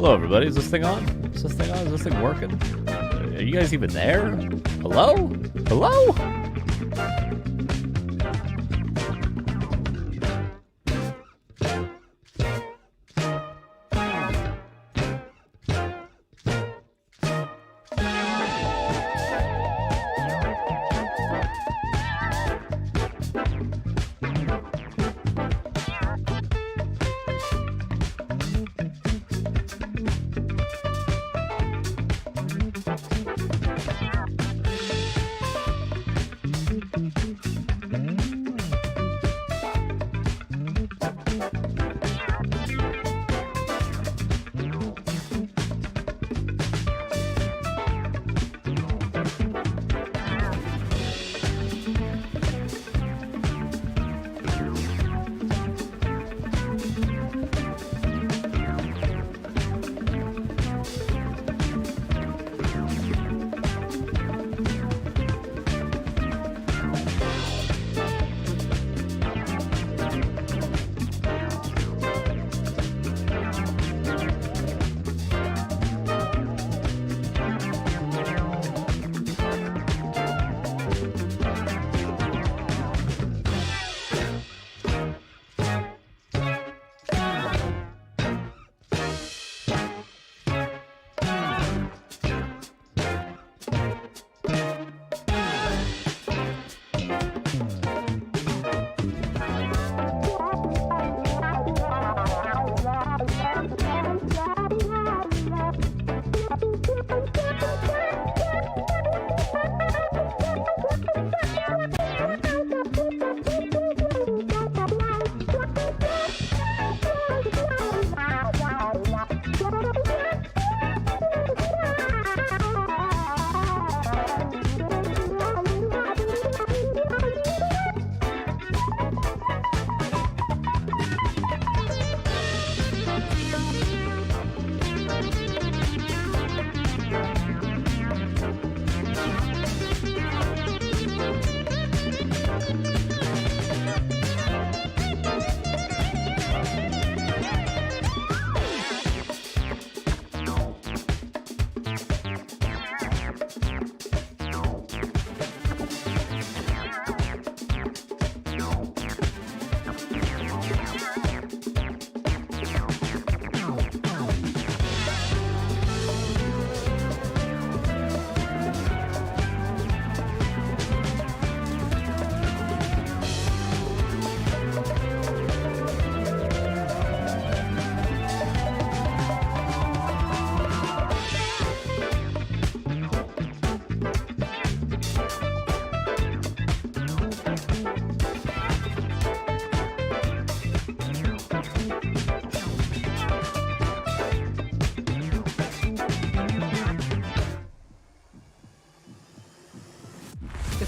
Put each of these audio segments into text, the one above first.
Hello, everybody. Is this thing on? Is this thing on? Is this thing working? Are you guys even there? Hello? Hello?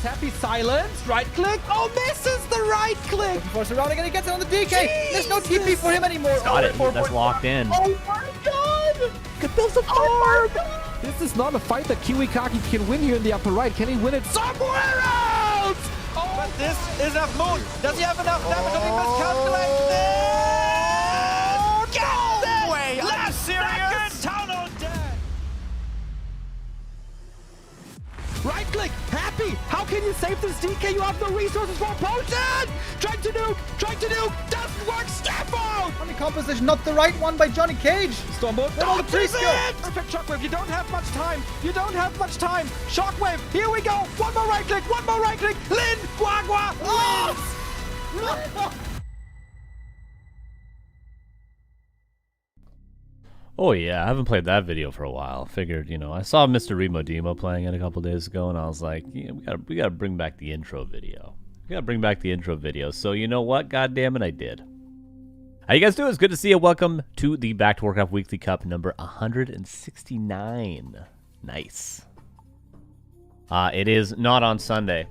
Happy silence, right click. Oh, misses the right click. Looking for surrounding and he gets it on the DK. There's no TP for him anymore. Got it. That's locked in. Oh my god. Get those apart. This is not a fight that Kiwikaki can win here in the upper right. Can he win it somewhere else? Oh, but this is enough moon. Does he have enough damage? Did he miscalculate this? No way. Last serious. Town on dead. Right click, happy. How can you save this DK? You have no resources for a potion. Trying to nuke, doesn't work. Step out. Funny composition, not the right one by Johnny Cage. Stormbolt, all the trees go. Perfect shockwave. You don't have much time. Shockwave. Here we go. One more right click. Lin Guagua. Oh yeah, I haven't played that video for a while. Figured, you know, I saw Mr. Remo Demo playing it a couple days ago, and I was like, yeah, we gotta bring back the intro video. So you know what? God damn it, I did. How you guys doing? It's good to see you. Welcome to the Back to Warcraft Weekly Cup number 169. Nice. It is not on Sunday.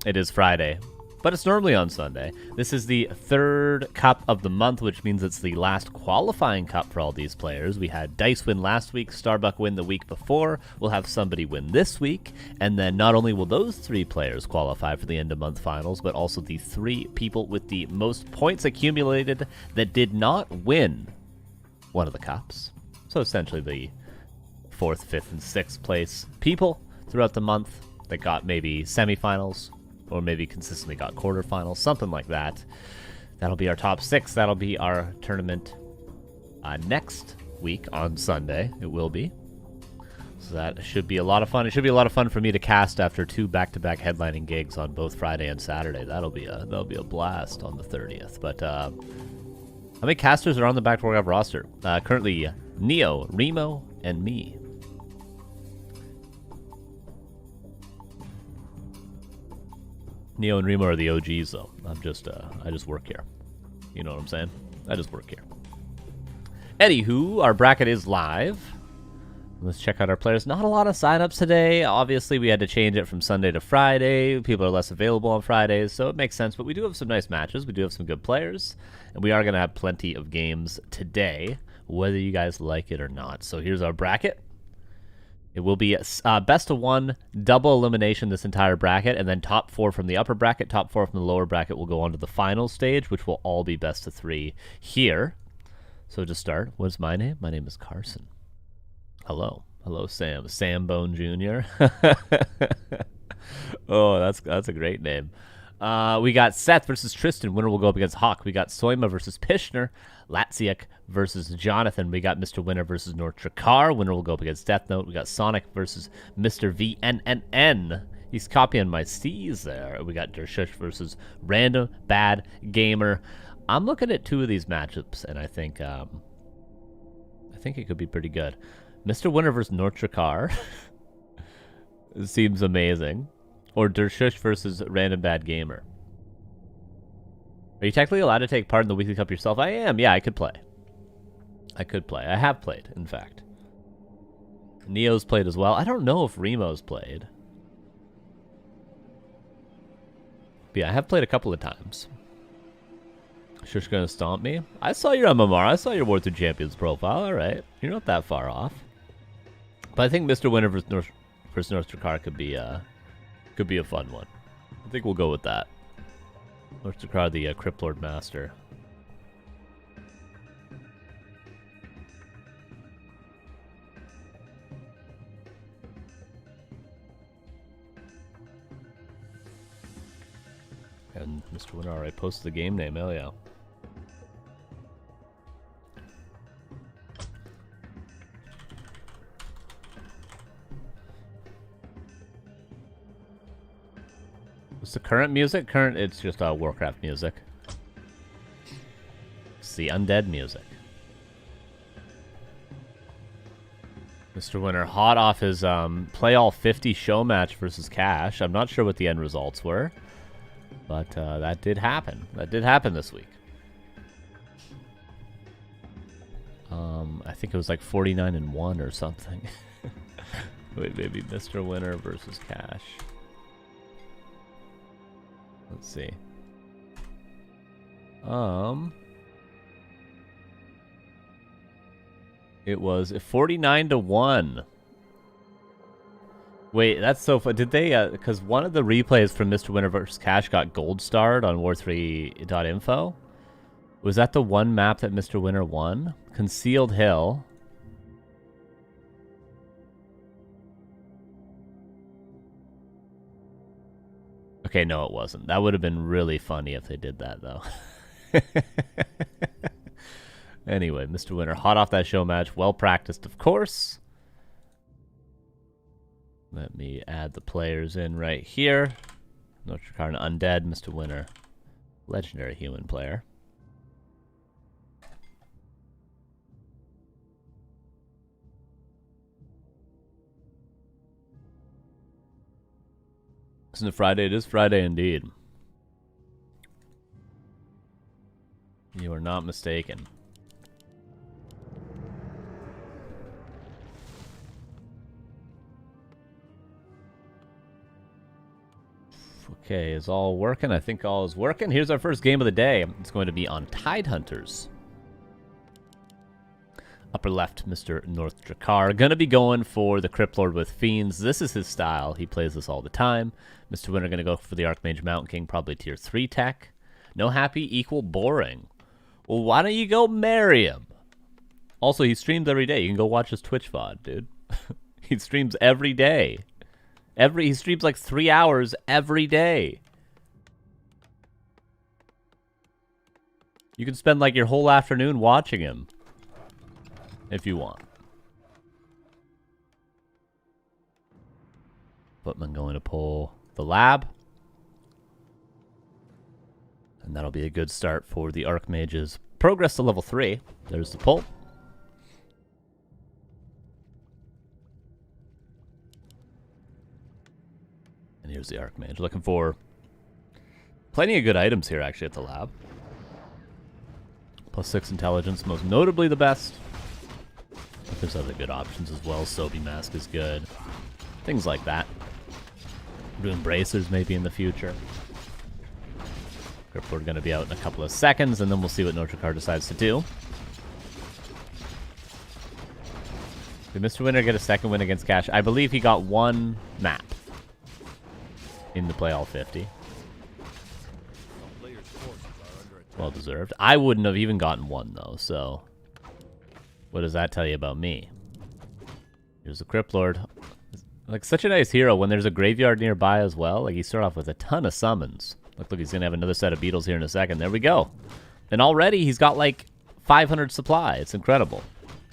It is Friday. But it's normally on Sunday. This is the third cup of the month, which means it's the last qualifying cup for all these players. We had Dice win last week, Starbuck win the week before. We'll have somebody win this week. And then not only will those three players qualify for the end-of-month finals, but also the three people with the most points accumulated that did not win one of the cups. So essentially the 4th, 5th, and 6th place people throughout the month that got maybe semifinals or maybe consistently got quarterfinals, something like that. That'll be our top 6. That'll be our tournament next week on Sunday. It will be. So that should be a lot of fun. It should be a lot of fun for me to cast after 2 back-to-back headlining gigs on both Friday and Saturday. That'll be a blast on the 30th. But how many casters are on the Back to Warcraft roster? Currently, Neo, Remo, and me. Neo and Remo are the OGs, though. I just work here. You know what I'm saying? I just work here. Anywho, our bracket is live. Let's check out our players. Not a lot of signups today. Obviously, we had to change it from Sunday to Friday. People are less available on Fridays, so it makes sense. But we do have some nice matches. We do have some good players. And we are going to have plenty of games today, whether you guys like it or not. So here's our bracket. It will be best of 1, double elimination this entire bracket, and then top 4 from the upper bracket, top 4 from the lower bracket will go on to the final stage, which will all be best of 3 here. So to start, what's my name? My name is Carson. Hello. Hello, Sam. Sam Bone Jr. Oh, that's a great name. We got Seth versus Tristan. Winner will go up against Hawk. We got Soyma versus Pishner. Latziak versus Jonathan. We got Mr. Winner versus North Drakkar. Winner will go up against Death Note. We got Sonik versus Mr. VNNN. He's copying my C's there. We got Dershush versus Random Bad Gamer. I'm looking at 2 of these matchups, and I think it could be pretty good. Mr. Winner versus North Drakkar seems amazing. Or Dershush versus Random Bad Gamer. Are you technically allowed to take part in the Weekly Cup yourself? I am. Yeah, I could play. I have played, in fact. Neo's played as well. I don't know if Remo's played. But yeah, I have played a couple of times. Shush gonna stomp me? I saw your MMR. I saw your War 2 Champions profile. Alright. You're not that far off. But I think Mr. Winner versus North Drakkar could be a fun one. I think we'll go with that. North Drakkar, the Crypt Lord Master. And Mr. Winner already posted the game name. Hell yeah. What's the current music? It's just Warcraft music. It's the undead music. Mr. Winner hot off his play all 50 show match versus Cash. I'm not sure what the end results were, but that did happen. That did happen this week. I think it was like 49-1 or something. Wait, maybe Mr. Winner versus Cash. Let's see. It was 49-1. Wait, that's so fun. Did they, because one of the replays from Mr. Winner vs. Cash got gold starred on war3.info. Was that the one map that Mr. Winner won? Concealed Hill. Okay, no, it wasn't. That would have been really funny if they did that, though. Anyway, Mr. Winner, hot off that show match. Well practiced, of course. Let me add the players in right here. North Drakkar, Undead, Mr. Winner. Legendary human player. Isn't it Friday? It is Friday indeed. You are not mistaken. Okay, is all working? I think all is working. Here's our first game of the day. It's going to be on Tidehunters. Upper left, Mr. North Drakkar. Gonna be going for the Crypt Lord with Fiends. This is his style. He plays this all the time. Mr. Winner gonna go for the Archmage Mountain King, probably tier 3 tech. No happy equal boring. Well, why don't you go marry him? Also, he streams every day. You can go watch his Twitch VOD, dude. He streams every day. He streams like 3 hours every day. You can spend like your whole afternoon watching him. If you want. Footman going to pull the lab. And that'll be a good start for the Archmage's progress to level 3. There's the pull. And here's the Archmage. Looking for plenty of good items here, actually, at the lab. +6 intelligence, most notably the best. But there's other good options as well. Sobi Mask is good. Things like that. Rune Bracers maybe in the future. We're going to be out in a couple of seconds, and then we'll see what Notrikar decides to do. Did Mr. Winner get a second win against Cash? I believe he got one map in the play all 50. Well deserved. I wouldn't have even gotten one, though, so what does that tell you about me? Here's the Crypt Lord. Like, such a nice hero when there's a graveyard nearby as well. Like, you start off with a ton of summons. Look, he's going to have another set of beetles here in a second. There we go. And already he's got like 500 supply. It's incredible.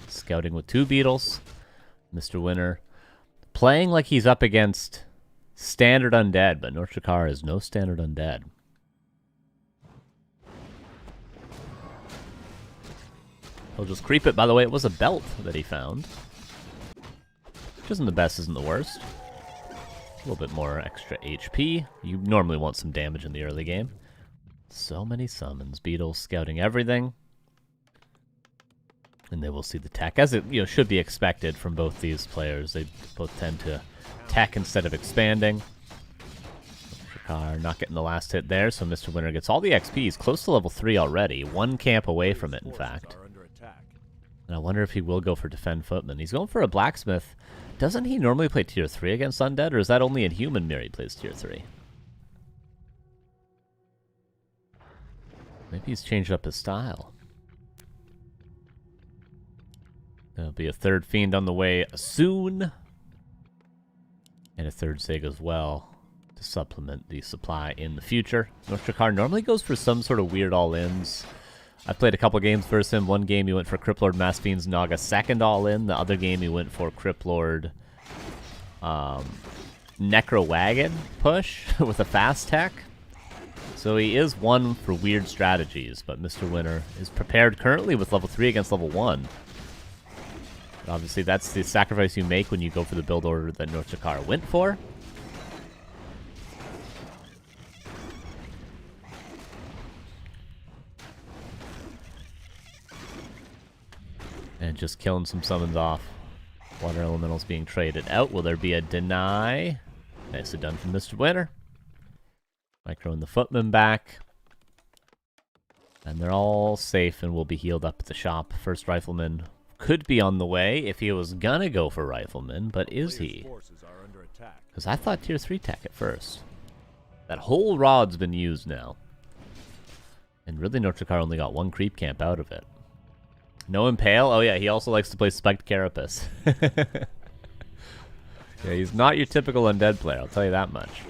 Scouting with 2 beetles. Mr. Winner playing like he's up against standard undead, but Notrikar is no standard undead. He'll just creep it. By the way, it was a belt that he found. Which isn't the best, isn't the worst. A little bit more extra HP. You normally want some damage in the early game. So many summons. Beetles scouting everything. And they will see the tech, as it should be expected from both these players. They both tend to tech instead of expanding. Shakar not getting the last hit there, so Mr. Winner gets all the XP. He's close to level 3 already. 1 camp away from it, in fact. And I wonder if he will go for Defend Footman. He's going for a Blacksmith. Doesn't he normally play tier 3 against Undead, or is that only in Human Mirror he plays tier 3? Maybe he's changed up his style. There'll be a third Fiend on the way soon. And a third Sig as well to supplement the supply in the future. Nostrikar normally goes for some sort of weird all-ins. I played a couple games versus him. One game he went for Cryptlord, Mass Fiends, Naga, second all-in. The other game he went for Cryptlord, Necro Wagon push with a fast tech. So he is one for weird strategies, but Mr. Winner is prepared currently with level 3 against level 1. But obviously that's the sacrifice you make when you go for the build order that Nostrikar went for. And just killing some summons off. Water Elementals being traded out. Will there be a deny? Nicely done from Mr. Winner. Microing the Footman back. And they're all safe and will be healed up at the shop. First Rifleman could be on the way if he was gonna go for Rifleman, but is he? Because I thought tier 3 tech at first. That whole rod's been used now. And really Notrikar only got 1 creep camp out of it. No Impale? Oh yeah, he also likes to play Spiked Carapace. Yeah, he's not your typical undead player, I'll tell you that much.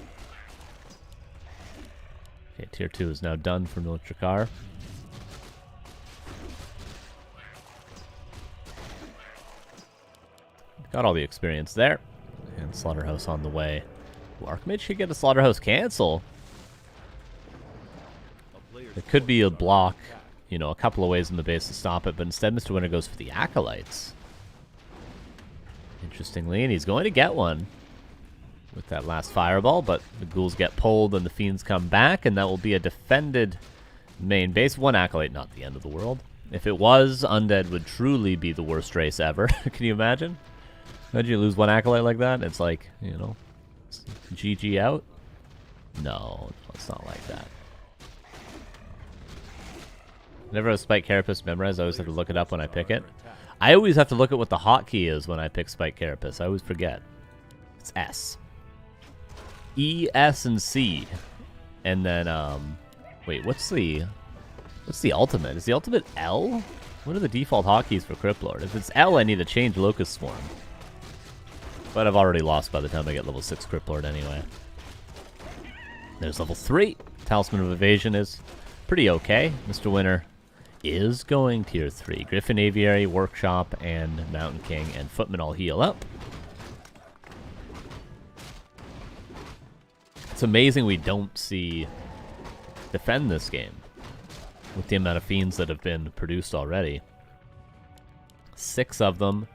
Okay, tier 2 is now done for Notrikar. Got all the experience there. And Slaughterhouse on the way. Ooh, Archmage should get a Slaughterhouse cancel. It could be a block. A couple of ways in the base to stop it, but instead Mr. Winner goes for the Acolytes. Interestingly, and he's going to get one with that last Fireball, but the ghouls get pulled and the fiends come back, and that will be a defended main base. 1 Acolyte, not the end of the world. If it was, Undead would truly be the worst race ever. Can you imagine? Imagine you lose 1 Acolyte like that, it's like, GG out? No, it's not like that. Never have Spike Carapace memorized. I always have to look it up when I pick it. I always have to look at what the hotkey is when I pick Spike Carapace. I always forget. It's S. E, S, and C. And then, wait, what's the ultimate? Is the ultimate L? What are the default hotkeys for Criplord? If it's L, I need to change Locust Swarm. But I've already lost by the time I get level 6 Criplord anyway. There's level 3. Talisman of Evasion is pretty okay. Mr. Winter is going tier 3. Griffin Aviary, Workshop, and Mountain King, and Footman all heal up. It's amazing we don't see defend this game with the amount of fiends that have been produced already. 6 of them,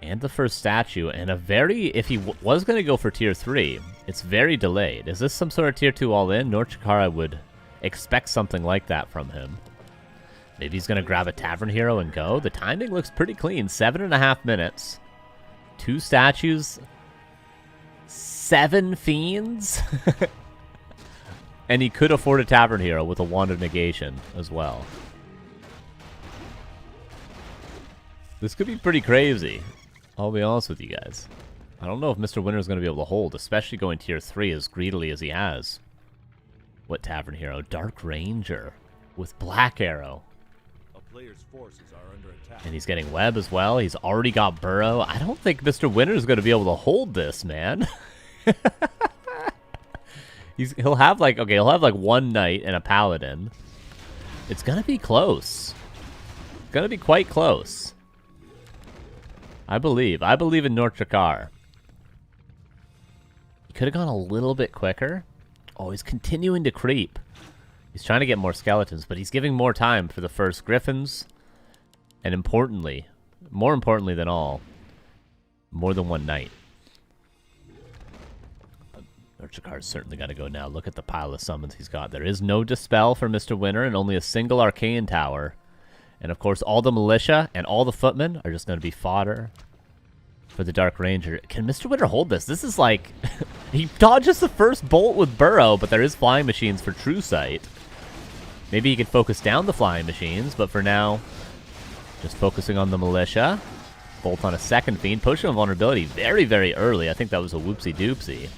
and the first statue, and a very, if he was going to go for tier 3, it's very delayed. Is this some sort of tier 2 all-in? Norchikara would expect something like that from him. Maybe he's going to grab a Tavern Hero and go. The timing looks pretty clean. 7.5 minutes. 2 statues. 7 fiends. And he could afford a Tavern Hero with a Wand of Negation as well. This could be pretty crazy. I'll be honest with you guys. I don't know if Mr. Winter is going to be able to hold, especially going tier 3 as greedily as he has. What Tavern Hero? Dark Ranger with Black Arrow. A player's forces are under attack. And he's getting Web as well. He's already got Burrow. I don't think Mr. Winter is going to be able to hold this, man. He'll have like one knight and a paladin. It's gonna be close. It's gonna be quite close. I believe in Norchikar. He could have gone a little bit quicker. Oh, he's continuing to creep. He's trying to get more skeletons, but he's giving more time for the first griffins. And importantly, more importantly than all, more than one knight. Norchikar's certainly got to go now. Look at the pile of summons he's got. There is no Dispel for Mr. Winter and only a single Arcane Tower. And of course, all the Militia and all the Footmen are just going to be fodder for the Dark Ranger. Can Mr. Winter hold this? This is like... he dodges the first bolt with Burrow, but there is Flying Machines for True Sight. Maybe he could focus down the Flying Machines, but for now, just focusing on the Militia. Bolt on a second Fiend. Potion of Vulnerability very, very early. I think that was a whoopsie-doopsie.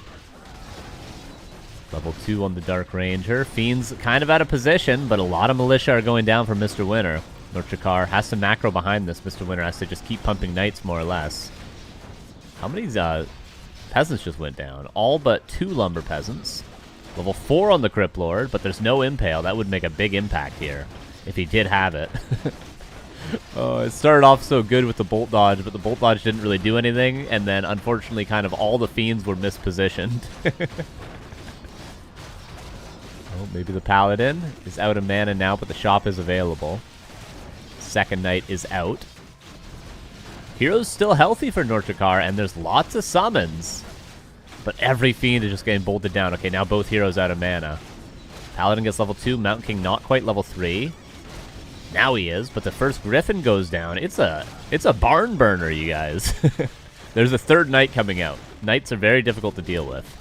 Level 2 on the Dark Ranger. Fiend's kind of out of position, but a lot of Militia are going down for Mr. Winter. Norchikar has some macro behind this. Mr. Winter has to just keep pumping Knights, more or less. How many peasants just went down? All but 2 Lumber Peasants. Level 4 on the Crypt Lord, but there's no Impale. That would make a big impact here, if he did have it. Oh, it started off so good with the Bolt Dodge, but the Bolt Dodge didn't really do anything, and then, unfortunately, kind of all the Fiends were mispositioned. Oh, maybe the Paladin is out of mana now, but the shop is available. Second Knight is out. Hero's still healthy for Norchikar, and there's lots of summons. But every Fiend is just getting bolted down. Okay, now both heroes out of mana. Paladin gets level 2, Mountain King not quite level 3. Now he is, but the first Griffin goes down. It's a barn burner, you guys. There's a third Knight coming out. Knights are very difficult to deal with.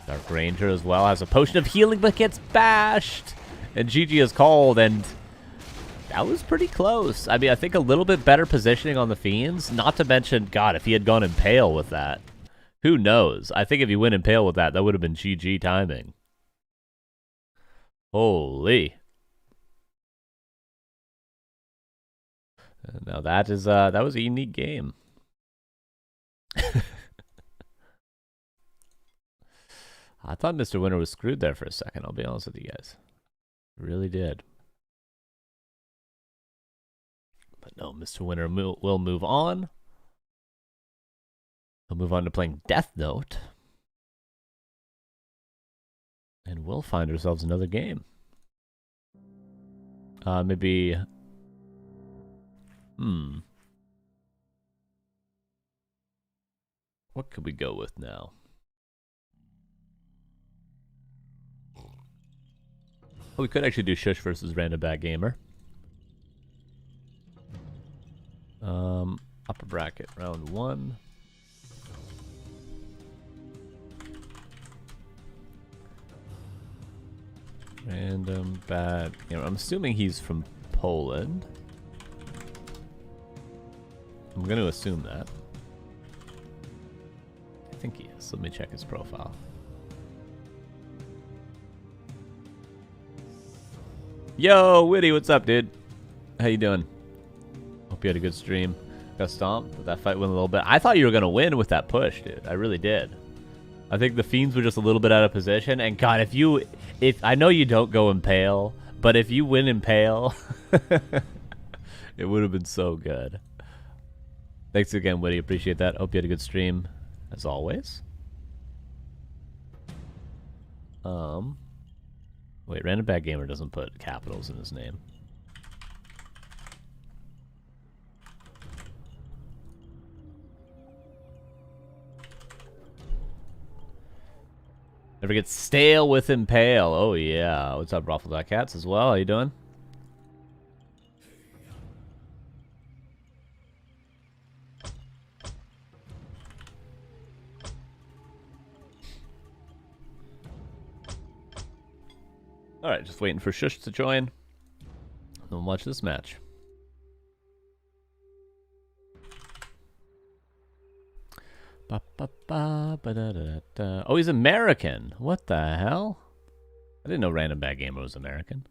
Dark Ranger as well has a Potion of Healing, but gets bashed. And GG is called, and that was pretty close. I mean, I think a little bit better positioning on the Fiends. Not to mention, God, if he had gone Impale with that, who knows? I think if he went Impale with that, that would have been GG timing. Holy. Now that was a unique game. I thought Mr. Winter was screwed there for a second, I'll be honest with you guys. Really did. But no, Mr. Winter will move on. He'll move on to playing Death Note. And we'll find ourselves another game. Maybe... What could we go with now? Oh, we could actually do Shush versus Random Bad Gamer. Upper bracket, round 1. Random Bad Gamer. I'm assuming he's from Poland. I'm going to assume that. I think he is. Let me check his profile. Yo, Witty, what's up, dude? How you doing? Hope you had a good stream. Got stomped. That fight went a little bit. I thought you were gonna win with that push, dude. I really did. I think the Fiends were just a little bit out of position. And God, if I know you don't go Impale, but if you win Impale, it would have been so good. Thanks again, Woody. Appreciate that. Hope you had a good stream, as always. Wait, Random Bad Gamer doesn't put capitals in his name. Never get stale with Impale. Oh yeah. What's up, Ruffle.cats as well? How you doing? Alright, just waiting for Shush to join. Then we'll watch this match. Ba, ba, ba, ba, da, da, da. Oh, he's American. What the hell? I didn't know Random Bad Gamer was American.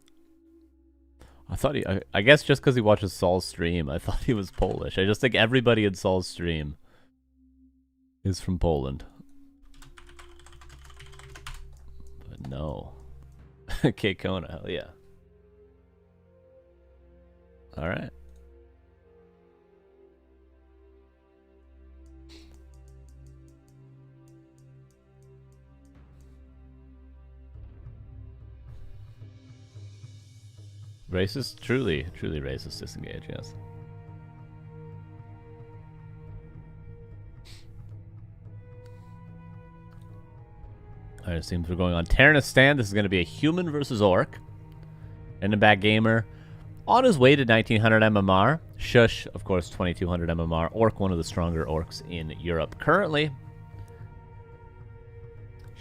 I thought I guess just because he watches Saul's stream, I thought he was Polish. I just think everybody in Saul's stream is from Poland. But no. Kate Kona, hell yeah. Alright. Racist? Truly racist disengage, yes. Alright, it seems we're going on Terranistan. This is going to be a human versus orc. And a bad gamer on his way to 1900 MMR. Shush, of course, 2200 MMR. Orc, one of the stronger orcs in Europe currently.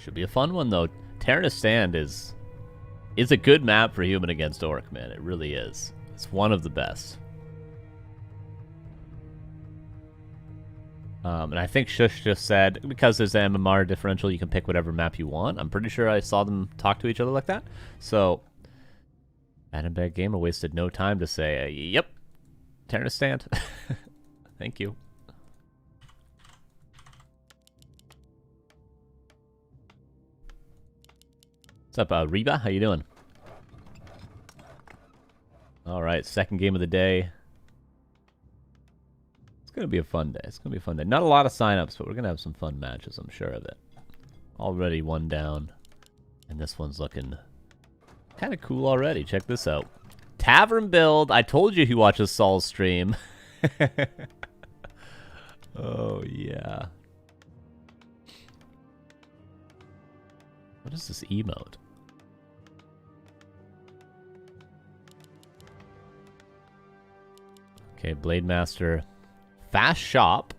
Should be a fun one, though. Terranistan is a good map for human against orc, man. It really is. It's one of the best. And I think Shush just said, because there's an MMR differential, you can pick whatever map you want. I'm pretty sure I saw them talk to each other like that. So, Bad and Bad Gamer wasted no time to say, yep, Terranistan. Thank you. What's up, Reba? How you doing? All right, second game of the day. It's going to be a fun day. It's going to be a fun day. Not a lot of signups, but we're going to have some fun matches, I'm sure of it. Already one down. And this one's looking kind of cool already. Check this out. Tavern build. I told you he watches Saul's stream. Oh, yeah. What is this emote? Okay, Blade Master. Fast Shop,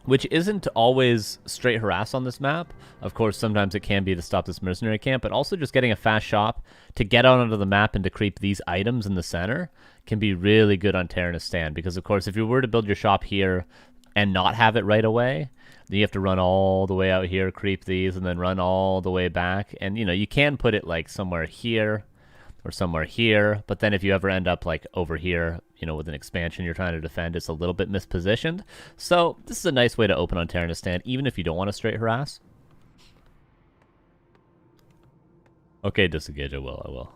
which isn't always straight harass on this map. Of course, sometimes it can be to stop this mercenary camp, but also just getting a Fast Shop to get out onto the map and to creep these items in the center can be really good on Terranistan, because of course, if you were to build your shop here and not have it right away, then you have to run all the way out here, creep these, and then run all the way back. And, you know, you can put it like somewhere here or somewhere here, but then if you ever end up like over here, you know, with an expansion you're trying to defend, it's a little bit mispositioned. So this is a nice way to open on Terranistan, even if you don't want to straight harass. Okay, disengage, I will.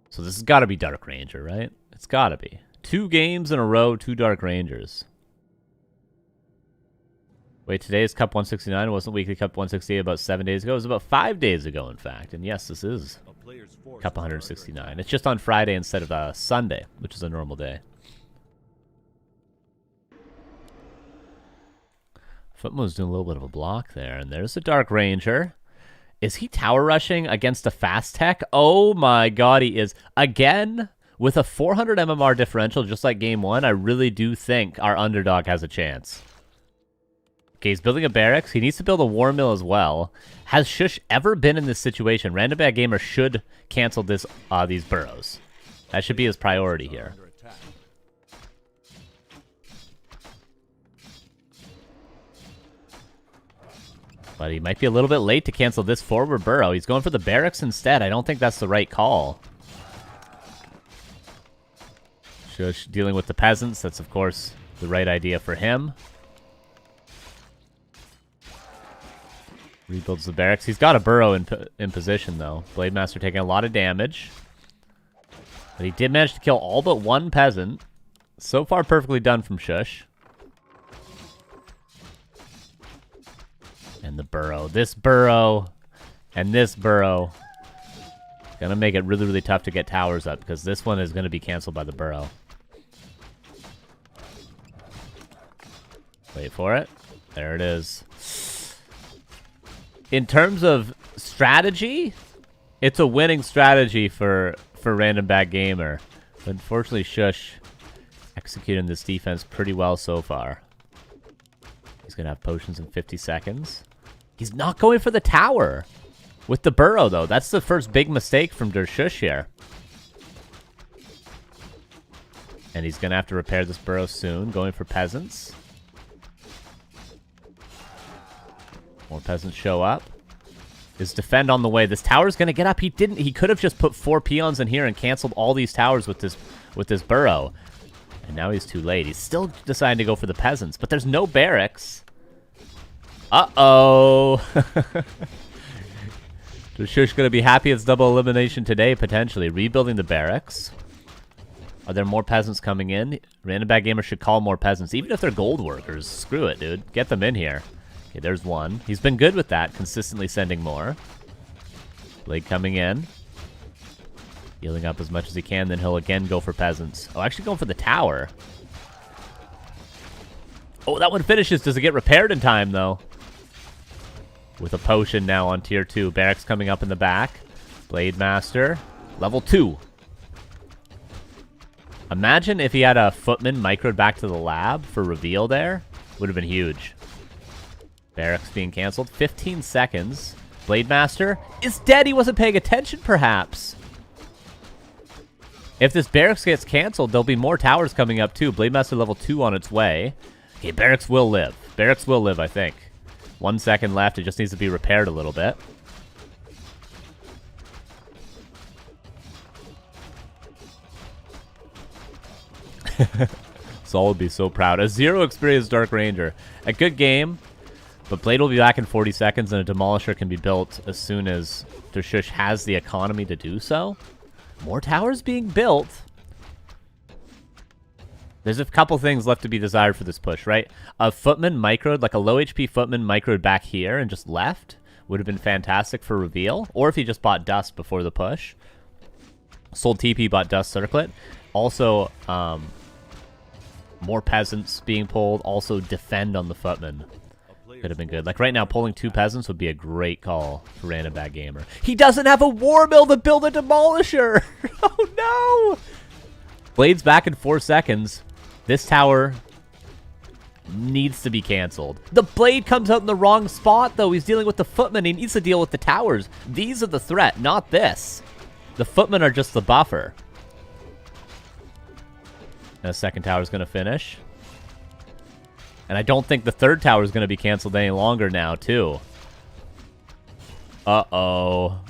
So this has got to be Dark Ranger, right? It's got to be. 2 games in a row, 2 Dark Rangers. Wait, today's Cup 169. It wasn't Weekly Cup 168 about 7 days ago. It was about 5 days ago, in fact. And yes, this is Cup 169. It's just on Friday instead of Sunday, which is a normal day. Footmo's doing a little bit of a block there. And there's the Dark Ranger. Is he tower rushing against a fast tech? Oh my god, he is. Again, with a 400 MMR differential, just like game 1, I really do think our underdog has a chance. Okay, he's building a barracks. He needs to build a war mill as well. Has Shush ever been in this situation? Random Bad Gamer should cancel this these burrows. That should be his priority here. But he might be a little bit late to cancel this forward burrow. He's going for the barracks instead. I don't think that's the right call. Shush dealing with the peasants. That's, of course, the right idea for him. Rebuilds the barracks. He's got a burrow in position, though. Blade Master taking a lot of damage. But he did manage to kill all but one peasant. So far, perfectly done from Shush. And the burrow. This burrow and this burrow. Gonna make it really, really tough to get towers up because this one is gonna be canceled by the burrow. Wait for it. There it is. In terms of strategy, it's a winning strategy for Random Bad Gamer. But unfortunately, Shush executing this defense pretty well so far. He's gonna have potions in 50 seconds. He's not going for the tower with the burrow, though. That's the first big mistake from Der Shush here. And he's gonna have to repair this burrow soon. Going for peasants. More peasants show up. Is defend on the way. This tower's gonna get up. He didn't. He could have just put 4 peons in here and canceled all these towers with this burrow. And now he's too late. He's still deciding to go for the peasants, but there's no barracks. Uh-oh. Shush gonna be happy it's double elimination today, potentially. Rebuilding the barracks. Are there more peasants coming in? Random Bad Gamer should call more peasants, even if they're gold workers. Screw it, dude. Get them in here. Okay, there's one. He's been good with that, consistently sending more. Blade coming in. Healing up as much as he can, then he'll again go for peasants. Oh, actually going for the tower. Oh, that one finishes. Does it get repaired in time, though? With a potion now on tier 2. Barracks coming up in the back. Blade Master. Level 2. Imagine if he had a footman microed back to the lab for reveal there. Would have been huge. Barracks being canceled. 15 seconds. Blade Master is dead. He wasn't paying attention, perhaps. If this barracks gets canceled, there'll be more towers coming up, too. Blade Master level 2 on its way. Okay, barracks will live. Barracks will live, I think. 1 second left. It just needs to be repaired a little bit. Saul would be so proud. A 0 experience Dark Ranger. A good game, but Blade will be back in 40 seconds, and a Demolisher can be built as soon as Der Shush has the economy to do so. More towers being built. There's a couple things left to be desired for this push, right? A footman microed, like a low HP footman microed back here and just left, would have been fantastic for reveal. Or if he just bought dust before the push. Sold TP, bought dust circlet. Also, more peasants being pulled. Also, defend on the footman. Could have been good. Like right now, pulling 2 peasants would be a great call for Random Bad Gamer. He doesn't have a war mill to build a Demolisher! Oh no! Blade's back in 4 seconds. This tower needs to be canceled. The Blade comes out in the wrong spot, though. He's dealing with the footmen. He needs to deal with the towers. These are the threat, not this. The footmen are just the buffer. And a second tower is going to finish. And I don't think the third tower is going to be canceled any longer now, too. Uh-oh.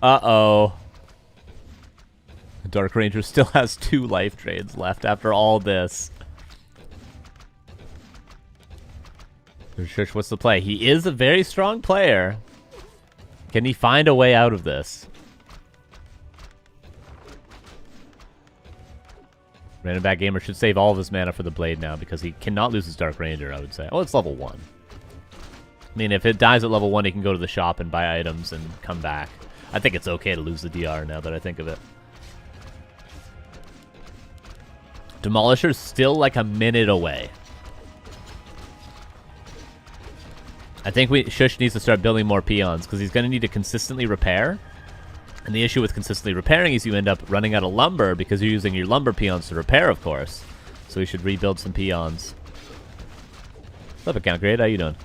Uh-oh. Dark Ranger still has 2 life trades left after all this. Shush, what's the play? He is a very strong player. Can he find a way out of this? Random Bad Gamer should save all of his mana for the Blade now because he cannot lose his Dark Ranger, I would say. Oh, it's level 1. I mean, if it dies at level 1, he can go to the shop and buy items and come back. I think it's okay to lose the DR now that I think of it. Demolisher's still like a minute away. I think Shush needs to start building more peons because he's going to need to consistently repair. And the issue with consistently repairing is you end up running out of lumber because you're using your lumber peons to repair, of course. So we should rebuild some peons. What's up, Account Grade? How you doing?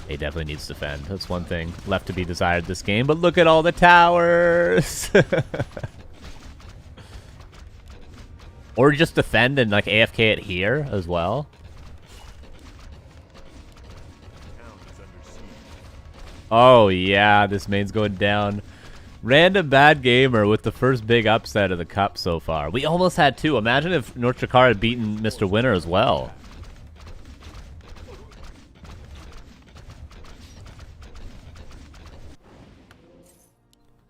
He definitely needs to defend. That's one thing left to be desired this game. But look at all the towers! Or just defend and like AFK it here as well. Oh yeah, this main's going down. Random bad gamer with the first big upset of the cup so far. We almost had two. Imagine if North Chakar had beaten Mr. Winner as well.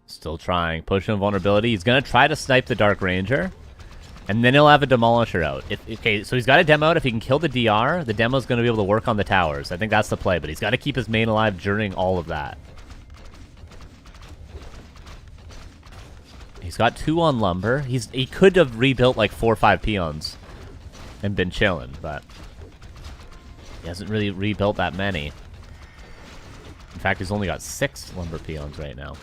Still trying. Pushing vulnerability. He's going to try to snipe the Dark Ranger. And then he'll have a Demolisher out. Okay, so he's got a demo out. If he can kill the DR, the demo's going to be able to work on the towers. I think that's the play, but he's got to keep his main alive during all of that. He's got 2 on lumber. He could have rebuilt like 4 or 5 peons and been chilling, but he hasn't really rebuilt that many. In fact, he's only got 6 lumber peons right now.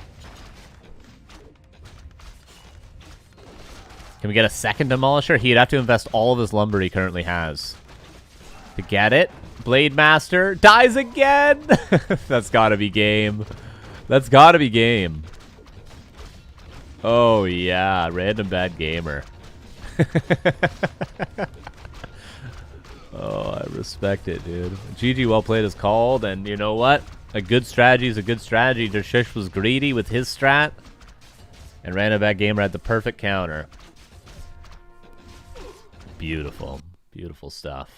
Can we get a second Demolisher? He'd have to invest all of his lumber he currently has to get it. Blade Master dies again! That's gotta be game. That's gotta be game. Oh, yeah. Random bad gamer. Oh, I respect it, dude. GG well played is called, and you know what? A good strategy is a good strategy. Dershish was greedy with his strat, and Random bad gamer had the perfect counter. Beautiful. Beautiful stuff.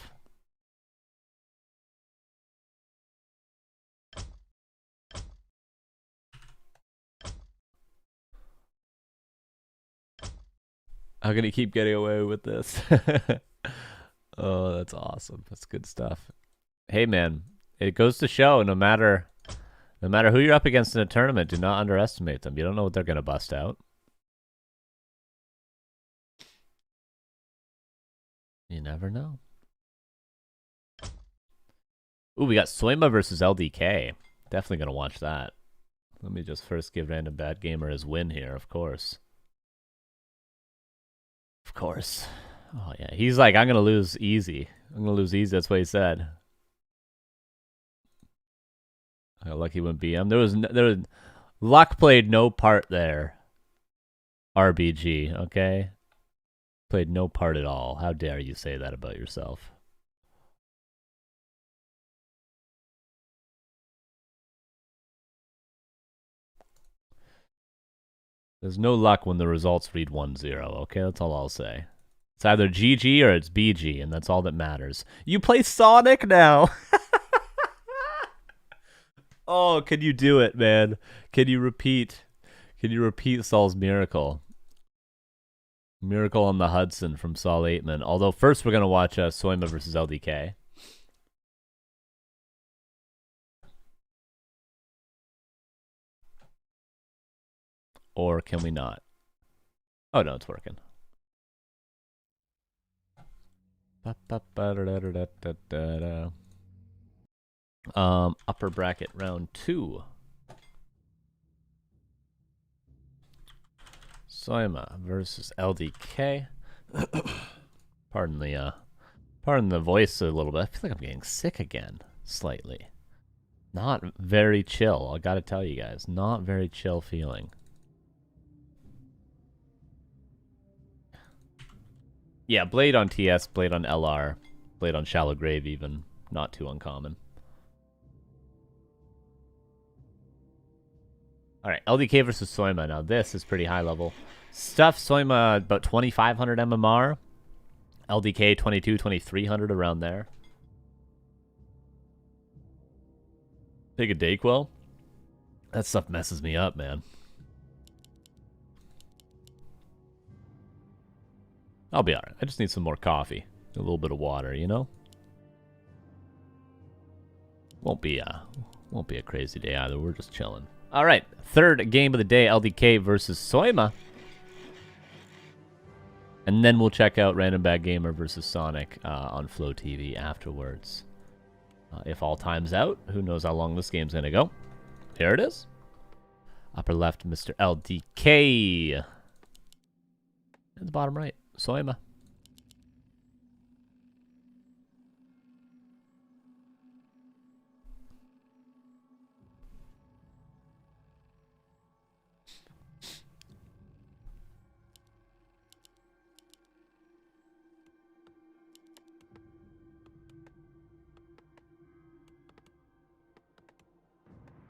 How can he keep getting away with this? Oh, that's awesome. That's good stuff. Hey, man, it goes to show no matter who you're up against in a tournament, do not underestimate them. You don't know what they're going to bust out. You never know. Ooh, we got Soyma versus LDK. Definitely going to watch that. Let me just first give Random Bad Gamer his win here, of course. Of course. Oh, yeah. He's like, I'm going to lose easy. I'm going to lose easy. That's what he said. How lucky wouldn't be him. There was luck played no part there. RBG, okay? Played no part at all. How dare you say that about yourself? There's no luck when the results read 1-0, okay? That's all I'll say. It's either GG or it's BG, and that's all that matters. You play Sonic now! Oh, can you do it, man? Can you repeat Saul's miracle? Miracle on the Hudson from Saul 8man. Although first we're going to watch Soyma versus LDK. Or can we not? Oh, no, it's working. Upper bracket round 2. Soyma versus LDK. Pardon the voice a little bit. I feel like I'm getting sick again, slightly. Not very chill, I gotta tell you guys. Not very chill feeling. Yeah, Blade on TS, Blade on LR, Blade on Shallow Grave even. Not too uncommon. Alright, LDK versus Soyma. Now this is pretty high level stuff. Soyma about 2,500 MMR. LDK 22, 2,300 around there. Take a Dayquil. That stuff messes me up, man. I'll be alright. I just need some more coffee. A little bit of water, you know? Won't be a crazy day either. We're just chilling. Alright, third game of the day, LDK versus Soyma. And then we'll check out Random Bad Gamer versus Sonic on Flow TV afterwards. If all time's out, who knows how long this game's gonna go. Here it is. Upper left, Mr. LDK. And the bottom right, Soyma.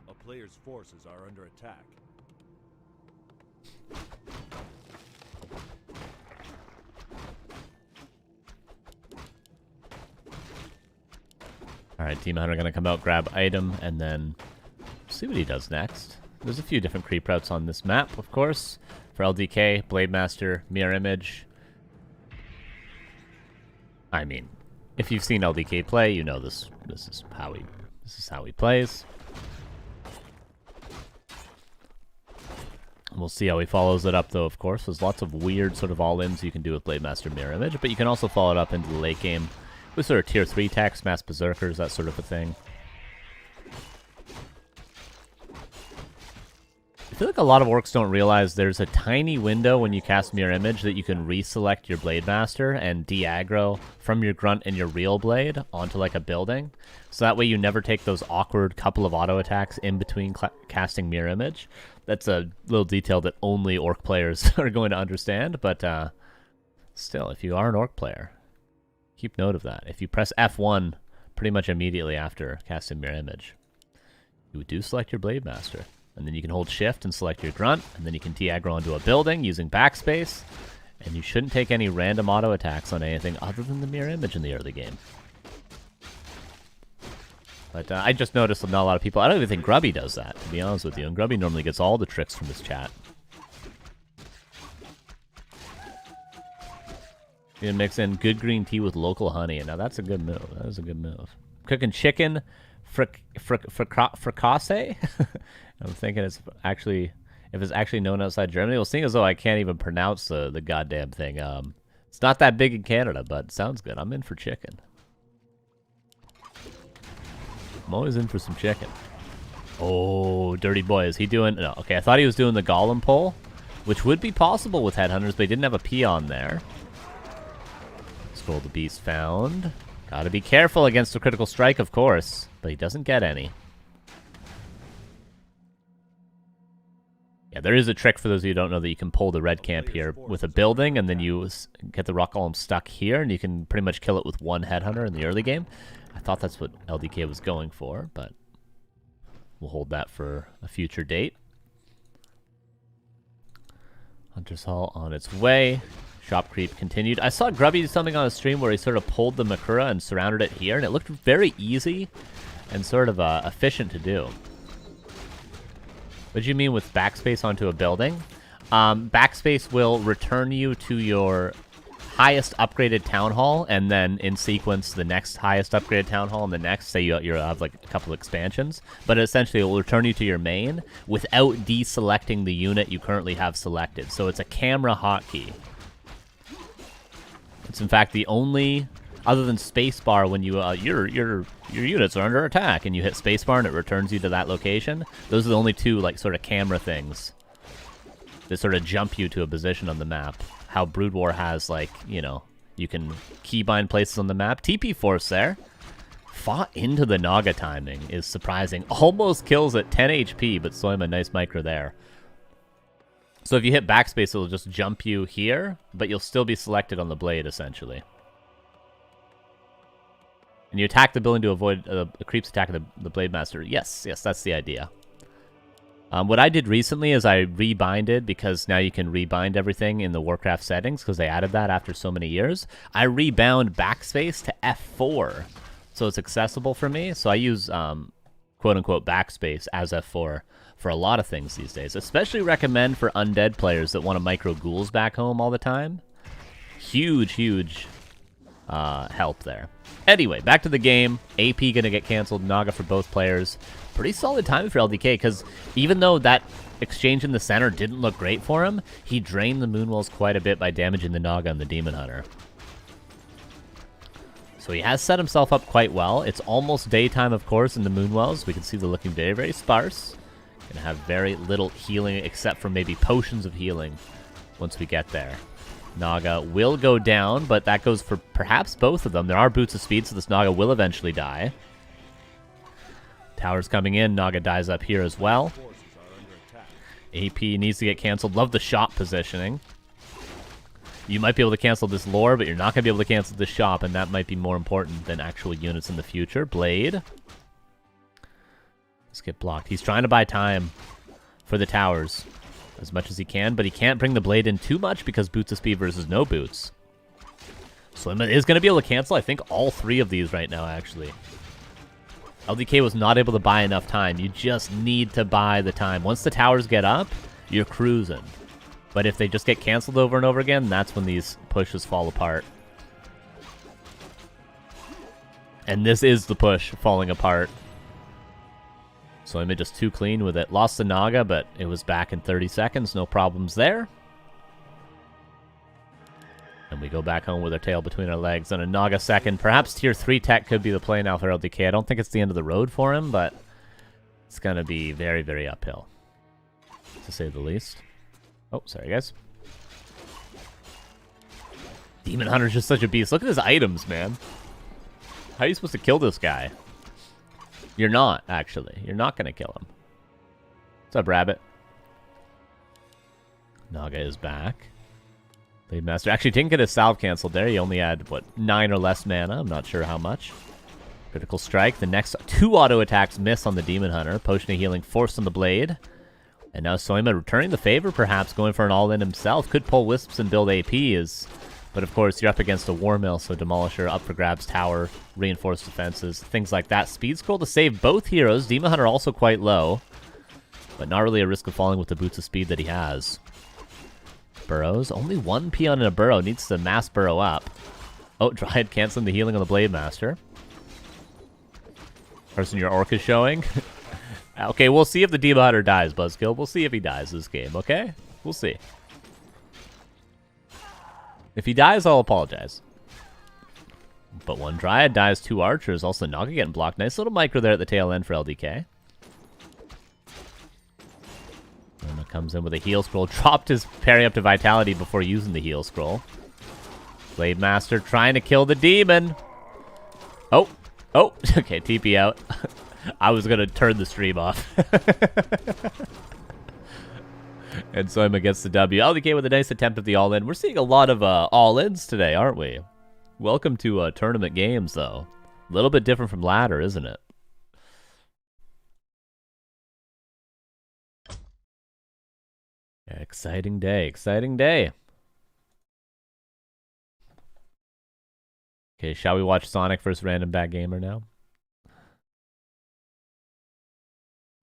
A player's forces are under attack. Alright, Demon Hunter gonna come out, grab item, and then see what he does next. There's a few different creep routes on this map, of course. For LDK, Blade Master, Mirror Image. I mean, if you've seen LDK play, you know this is how he plays. And we'll see how he follows it up, though, of course. There's lots of weird sort of all-ins you can do with Blade Master, Mirror Image, but you can also follow it up into the late game with sort of tier 3 techs, Mass Berserkers, that sort of a thing. I feel like a lot of orcs don't realize there's a tiny window when you cast Mirror Image that you can reselect your Blade Master and de-aggro from your Grunt and your real Blade onto like a building. So that way you never take those awkward couple of auto attacks in between casting Mirror Image. That's a little detail that only orc players are going to understand, but still, if you are an orc player, keep note of that. If you press F1 pretty much immediately after casting Mirror Image, you do select your Blade Master. And then you can hold shift and select your Grunt, and then you can de-aggro onto a building using backspace, and you shouldn't take any random auto attacks on anything other than the Mirror Image in the early game. But I just noticed that not a lot of people, I don't even think Grubby does that, to be honest with you, and Grubby normally gets all the tricks from his chat. You can mix in good green tea with local honey, and now that's a good move. That is a good move. Cooking chicken fricasse? I'm thinking it's actually, if it's actually known outside Germany. Well, seeing as though I can't even pronounce the goddamn thing, it's not that big in Canada, but it sounds good. I'm in for chicken. I'm always in for some chicken. Oh, dirty boy, is he doing? No, okay, I thought he was doing the Golem pull, which would be possible with Headhunters, but he didn't have a peon there. Scroll the Beast found. Gotta be careful against a critical strike, of course, but he doesn't get any. Yeah, there is a trick for those of you who don't know that you can pull the red camp here with a building, and then you get the rock golem stuck here, and you can pretty much kill it with one headhunter in the early game. I thought that's what LDK was going for, but we'll hold that for a future date. Hunter's Hall on its way. Shop creep continued. I saw Grubby do something on a stream where he sort of pulled the Makura and surrounded it here, and it looked very easy and sort of efficient to do. What do you mean with backspace onto a building? Backspace will return you to your highest upgraded town hall, and then in sequence the next highest upgraded town hall, and the next, say you have like a couple of expansions, but essentially it will return you to your main without deselecting the unit you currently have selected. So it's a camera hotkey. It's in fact the only, other than spacebar, when you your units are under attack and you hit spacebar and it returns you to that location. Those are the only two like sort of camera things that sort of jump you to a position on the map. How Brood War has, like, you know, you can keybind places on the map. TP Force there. Fought into the Naga timing is surprising. Almost kills at 10 HP, but Soyma, nice micro there. So if you hit backspace, it'll just jump you here, but you'll still be selected on the blade, essentially. And you attack the building to avoid the creeps attacking the Blade Master. Yes, that's the idea. What I did recently is I rebinded, because now you can rebind everything in the Warcraft settings, because they added that after so many years. I rebound backspace to F4, so it's accessible for me. So I use quote-unquote backspace as F4 for a lot of things these days. Especially recommend for undead players that want to micro ghouls back home all the time. Huge help there. Anyway, back to the game. AP gonna get canceled. Naga for both players. Pretty solid timing for LDK, because even though that exchange in the center didn't look great for him, he drained the Moonwells quite a bit by damaging the Naga and the Demon Hunter. So he has set himself up quite well. It's almost daytime, of course, in the Moonwells. We can see they're looking very, very sparse. Gonna have very little healing, except for maybe potions of healing once we get there. Naga will go down, but that goes for perhaps both of them. There are boots of speed, so this Naga will eventually die. Tower's coming in. Naga dies up here as well. AP needs to get canceled. Love the shop positioning. You might be able to cancel this lore, but you're not going to be able to cancel this shop, and that might be more important than actual units in the future. Blade. Let's get blocked. He's trying to buy time for the towers. as much as he can, but he can't bring the blade in too much because boots of speed versus no boots. Soyma is going to be able to cancel, I think, all 3 of these right now, actually. LDK was not able to buy enough time. You just need to buy the time. Once the towers get up, you're cruising. But if they just get canceled over and over again, that's when these pushes fall apart. And this is the push falling apart. Soyma just too clean with it. Lost the Naga, but it was back in 30 seconds. No problems there. And we go back home with our tail between our legs on a Naga second. Perhaps tier 3 tech could be the play now for LDK. I don't think it's the end of the road for him, but it's going to be very, very uphill, to say the least. Oh, sorry, guys. Demon Hunter's just such a beast. Look at his items, man. How are you supposed to kill this guy? You're not, actually. You're not going to kill him. What's up, Rabbit? Naga is back. Blade Master actually didn't get his salve canceled there. He only had, what, 9 or less mana. I'm not sure how much. Critical strike. The next 2 auto attacks miss on the Demon Hunter. Potion of healing forced on the blade. And now Soyma returning the favor, perhaps, going for an all-in himself. Could pull Wisps and build AP. But of course, you're up against a War Mill, so Demolisher, up for grabs, Tower, reinforced defenses, things like that. Speed Scroll to save both heroes. Demon Hunter also quite low, but not really a risk of falling with the boots of speed that he has. Burrows. Only 1 peon in a burrow. Needs to mass burrow up. Oh, Dryad canceling the healing on the Blade Master. Person your Orc is showing. Okay, we'll see if the Demon Hunter dies, Buzzkill. We'll see if he dies this game, okay? We'll see. If he dies, I'll apologize. But 1 Dryad dies, 2 Archers. Also, Naga getting blocked. Nice little micro there at the tail end for LDK. Soyma comes in with a heal scroll. Dropped his parry up to Vitality before using the heal scroll. Blade Master trying to kill the demon. Oh. Oh. Okay, TP out. I was going to turn the stream off. And Soyma gets the W. LDK with a nice attempt at the all-in. We're seeing a lot of all-ins today, aren't we? Welcome to tournament games, though. A little bit different from ladder, isn't it? Yeah, exciting day, exciting day. Okay, shall we watch Sonik versus Random Bad Gamer now?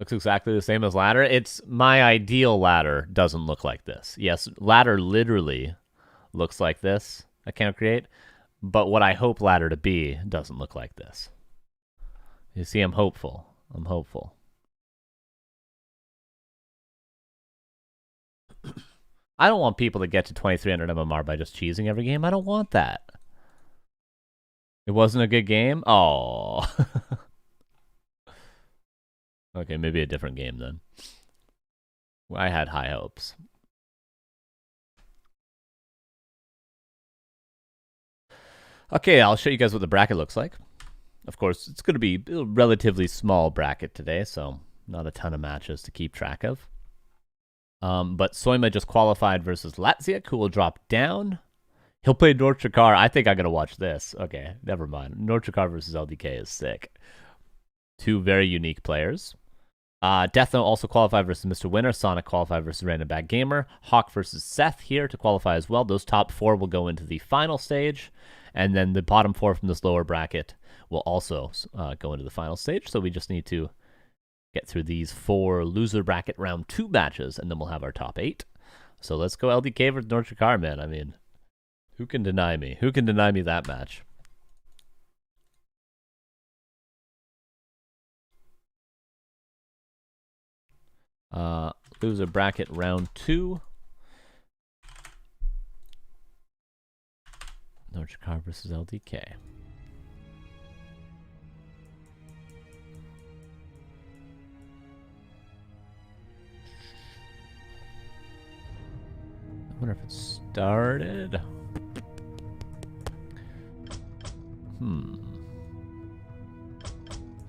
Looks exactly the same as ladder. It's my ideal ladder doesn't look like this. Yes, ladder literally looks like this. I can't create, but what I hope ladder to be doesn't look like this. You see, I'm hopeful. I'm hopeful. I don't want people to get to 2300 MMR by just cheesing every game. I don't want that. It wasn't a good game? Oh. Okay, maybe a different game then. I had high hopes. Okay, I'll show you guys what the bracket looks like. Of course, it's going to be a relatively small bracket today, so not a ton of matches to keep track of. But Soyma just qualified versus Latziak, who will drop down. He'll play Norchikar. I think I'm going to watch this. Okay, never mind. Norchikar versus LDK is sick. 2 very unique players. Death Note also qualified versus Mr. Winner. Sonik qualified versus Random Bad Gamer. Hawk versus Seth here to qualify as well. Those top 4 will go into the final stage. And then the bottom 4 from this lower bracket will also go into the final stage. So we just need to get through these 4 loser bracket round 2 matches, and then we'll have our top 8. So let's go LDK versus Norchikar, man. I mean, who can deny me? Who can deny me that match? Loser bracket round 2. Norchikar versus LDK. I wonder if it started.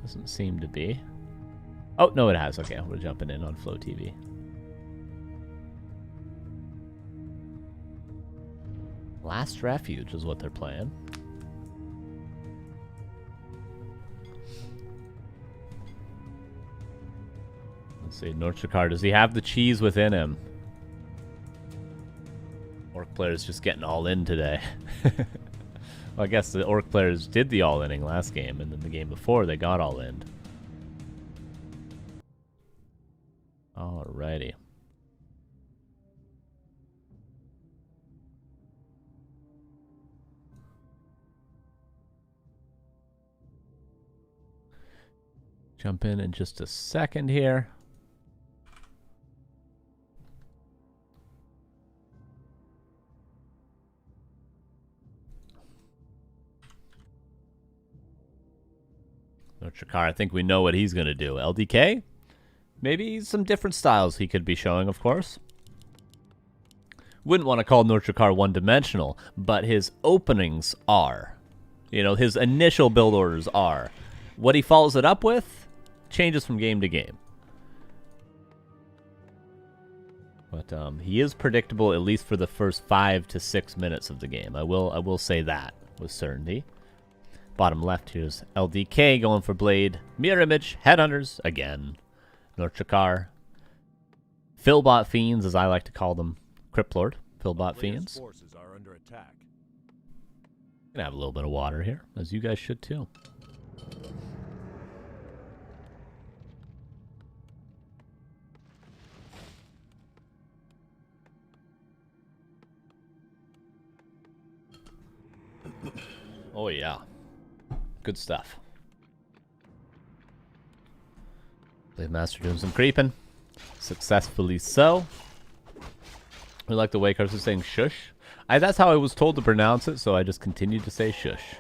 Doesn't seem to be. Oh, no, it has. Okay, we're jumping in on Flow TV. Last Refuge is what they're playing. Let's see, Norchikar, does he have the cheese within him? Orc players just getting all in today. Well, I guess the Orc players did the all-inning last game, and then the game before they got all in. Alrighty. Jump in just a second here. Chakar, I think we know what he's going to do. LDK? Maybe some different styles he could be showing, of course. Wouldn't want to call Norchakar one-dimensional, but his openings are. You know, his initial build orders are. What he follows it up with changes from game to game. But he is predictable, at least for the first 5 to 6 minutes of the game. I will say that with certainty. Bottom left, here's LDK going for Blade. Mirror Image, Headhunters, again. Norchakar. Philbot Fiends, as I like to call them. Cryptlord, Philbot Fiends. Forces are under attack. Gonna have a little bit of water here, as you guys should too. Oh yeah. Good stuff. Blade Master doing some creeping. Successfully so. We like the way Carlos is saying shush. That's how I was told to pronounce it, so I just continued to say shush.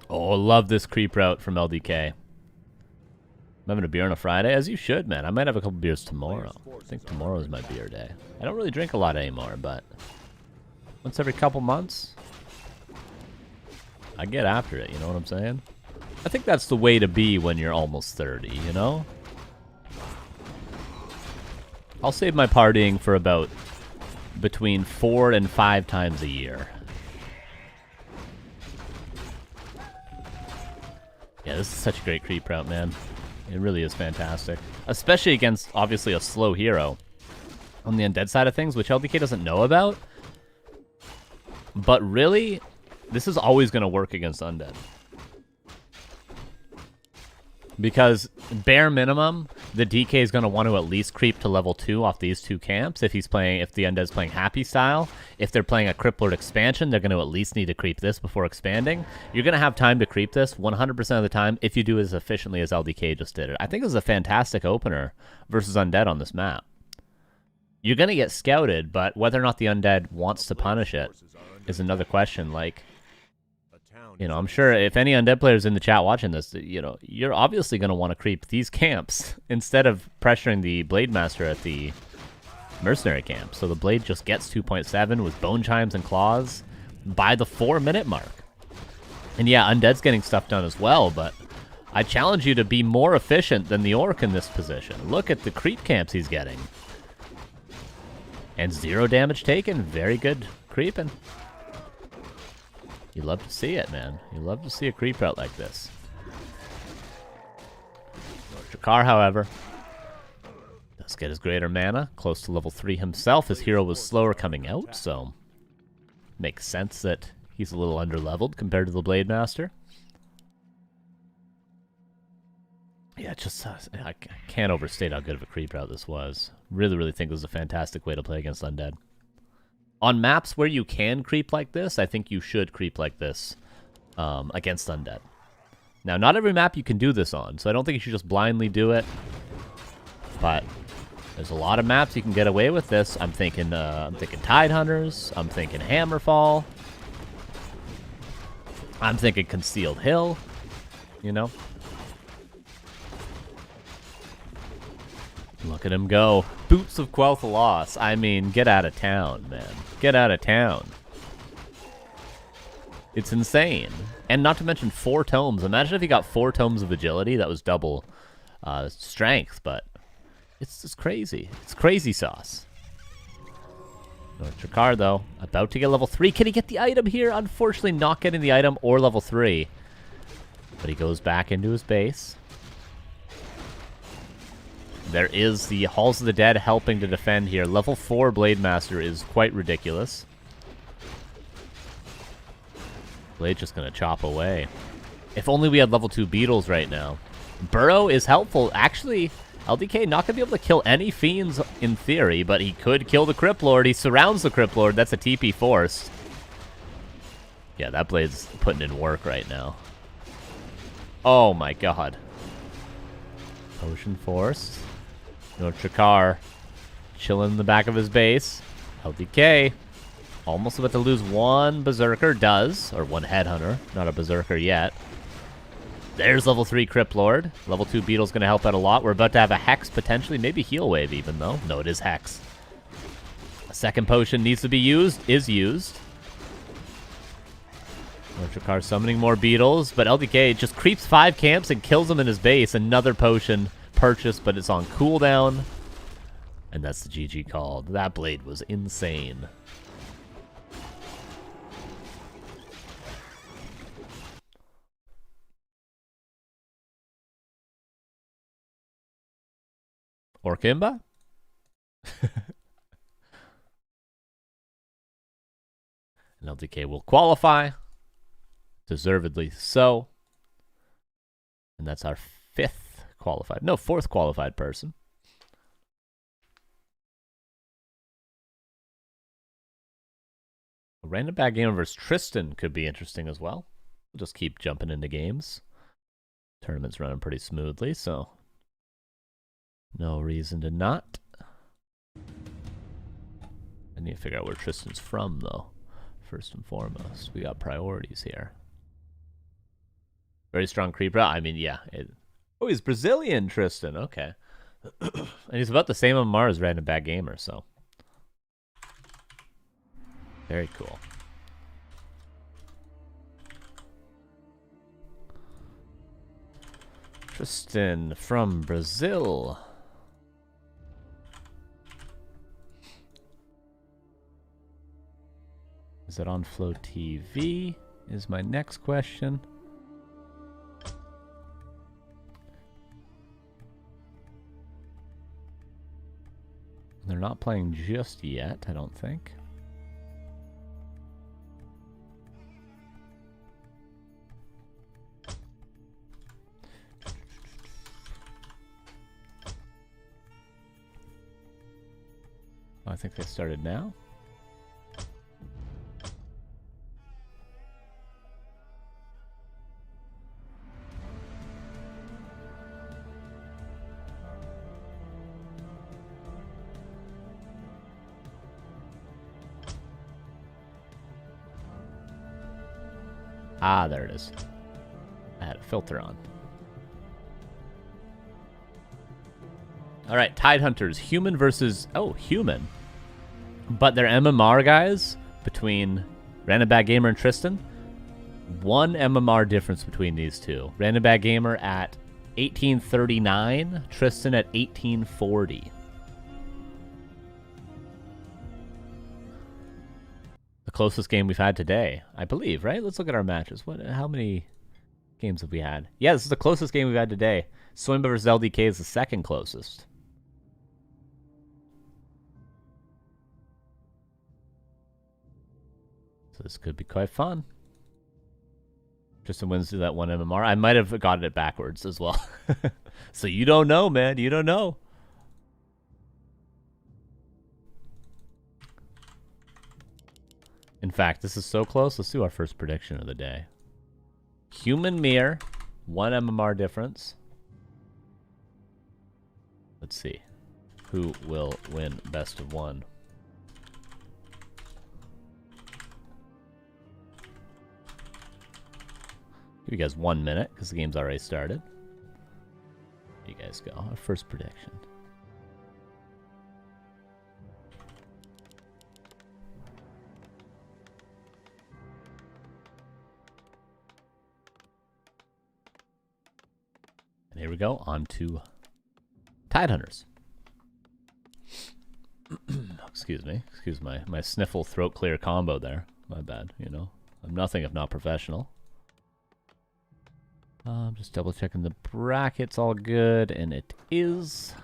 Oh, love this creep route from LDK. I'm having a beer on a Friday, as you should, man. I might have a couple beers tomorrow. I think tomorrow is my beer day. I don't really drink a lot anymore, but once every couple months, I get after it, you know what I'm saying? I think that's the way to be when you're almost 30, you know? I'll save my partying for about between 4 and 5 times a year. Yeah, this is such a great creep route, man. It really is fantastic. Especially against, obviously, a slow hero on the undead side of things, which LDK doesn't know about. But really, this is always going to work against undead. Because bare minimum, the DK is going to want to at least creep to level 2 off these 2 camps if the undead's playing happy style. If they're playing a Cryptlord expansion, they're going to at least need to creep this before expanding. You're going to have time to creep this 100% of the time if you do it as efficiently as LDK just did it. I think it was a fantastic opener versus undead on this map. You're going to get scouted, but whether or not the undead wants to punish it is another question. Like, you know, I'm sure if any undead players in the chat watching this, you know, you're obviously going to want to creep these camps instead of pressuring the Blade Master at the mercenary camp. So the Blade just gets 2.7 with Bone Chimes and Claws by the 4-minute mark. And yeah, undead's getting stuff done as well, but I challenge you to be more efficient than the Orc in this position. Look at the creep camps he's getting. And 0 damage taken. Very good creeping. You love to see it, man. You love to see a creep route like this. Chakar, however, does get his greater mana, close to level 3 himself. His hero was slower coming out, so makes sense that he's a little under-leveled compared to the Blade Master. Yeah, just I can't overstate how good of a creep route this was. Really, really think it was a fantastic way to play against undead. On maps where you can creep like this, I think you should creep like this against undead. Now, not every map you can do this on, so I don't think you should just blindly do it. But there's a lot of maps you can get away with this. I'm thinking Tidehunters. I'm thinking Hammerfall. I'm thinking Concealed Hill. You know. Look at him go. Boots of Quel'Thalas. I mean, get out of town, man. Get out of town. It's insane. And not to mention 4 tomes. Imagine if he got 4 tomes of agility. That was double strength, but it's just crazy. It's crazy sauce. Chakar, though, about to get level 3. Can he get the item here? Unfortunately, not getting the item or level 3. But he goes back into his base. There is the Halls of the Dead helping to defend here. Level 4 Blade Master is quite ridiculous. Blade's just going to chop away. If only we had level 2 Beetles right now. Burrow is helpful. Actually, LDK not going to be able to kill any Fiends in theory, but he could kill the Crypt Lord. He surrounds the Crypt Lord. That's a TP force. Yeah, that Blade's putting in work right now. Oh my god. Potion force. No Chakar. Chilling in the back of his base. LDK. Almost about to lose one Berserker. Does. Or one Headhunter. Not a Berserker yet. There's level 3 Crypt Lord. Level 2 Beetle's going to help out a lot. We're about to have a Hex, potentially. Maybe Heal Wave even, though. No, it is Hex. A second potion needs to be used. Is used. Chakar summoning more Beetles. But LDK just creeps 5 camps and kills him in his base. Another potion purchased, but it's on cooldown. And that's the GG called. That Blade was insane. Or Kimba? And LDK will qualify. Deservedly so. And that's our 5th qualified. No, 4th qualified person. A random bad game versus Tristan could be interesting as well. We'll just keep jumping into games. Tournament's running pretty smoothly, so no reason to not. I need to figure out where Tristan's from, though. First and foremost, we got priorities here. Very strong creeper. I mean, yeah. Oh, he's Brazilian, Tristan. Okay. And he's about the same MMR as Random Bad Gamer, so. Very cool. Tristan from Brazil. Is it on Flow TV? Is my next question. They're not playing just yet, I don't think. Oh, I think they started now. Ah, there it is. I had a filter on. Alright, Tidehunters. Human versus... Oh, human. But they're MMR guys between Random Bad Gamer and Tristan. 1 MMR difference between these two. Random Bad Gamer at 1839. Tristan at 1840. The closest game we've had today, I believe, right? Let's look at our matches. How many games have we had? Yeah, this is the closest game we've had today. Soyma vs LDK is the second closest. So this could be quite fun. Tristan wins to that 1 MMR. I might have gotten it backwards as well. So you don't know, man. You don't know. In fact, this is so close. Let's do our first prediction of the day. Human Mirror, 1 MMR difference. Let's see. Who will win best of 1? Give you guys 1 minute, because the game's already started. Here you guys go. Our first prediction. And here we go, on to Tidehunters. Excuse me. Excuse my sniffle throat clear combo there. My bad, you know. I'm nothing if not professional. I'm just double checking the brackets all good, and it is.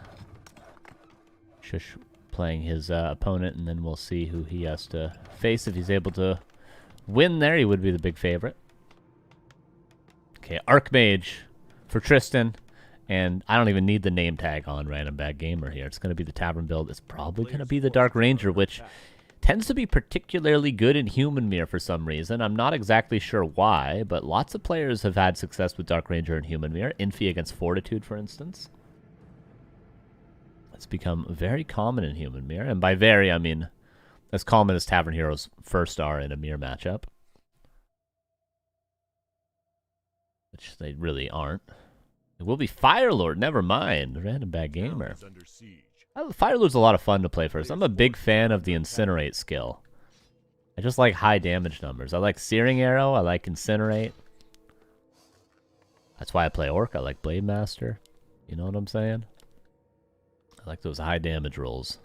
Shush playing his opponent, and then we'll see who he has to face. If he's able to win there, he would be the big favorite. Okay, Archmage for Tristan. And I don't even need the name tag on Random Bad Gamer here. It's going to be the Tavern build. It's probably going to be the Dark Ranger, which tends to be particularly good in Human Mirror for some reason. I'm not exactly sure why, but lots of players have had success with Dark Ranger and Human Mirror. Infi against Fortitude, for instance. It's become very common in Human Mirror. And by very, I mean as common as Tavern Heroes first are in a Mirror matchup. Which they really aren't. It will be Firelord, never mind. Random Bad Gamer. Firelord's a lot of fun to play first. I'm a big fan of the Incinerate skill. I just like high damage numbers. I like Searing Arrow, I like Incinerate. That's why I play Orc, I like Blade Master. You know what I'm saying? I like those high damage rolls.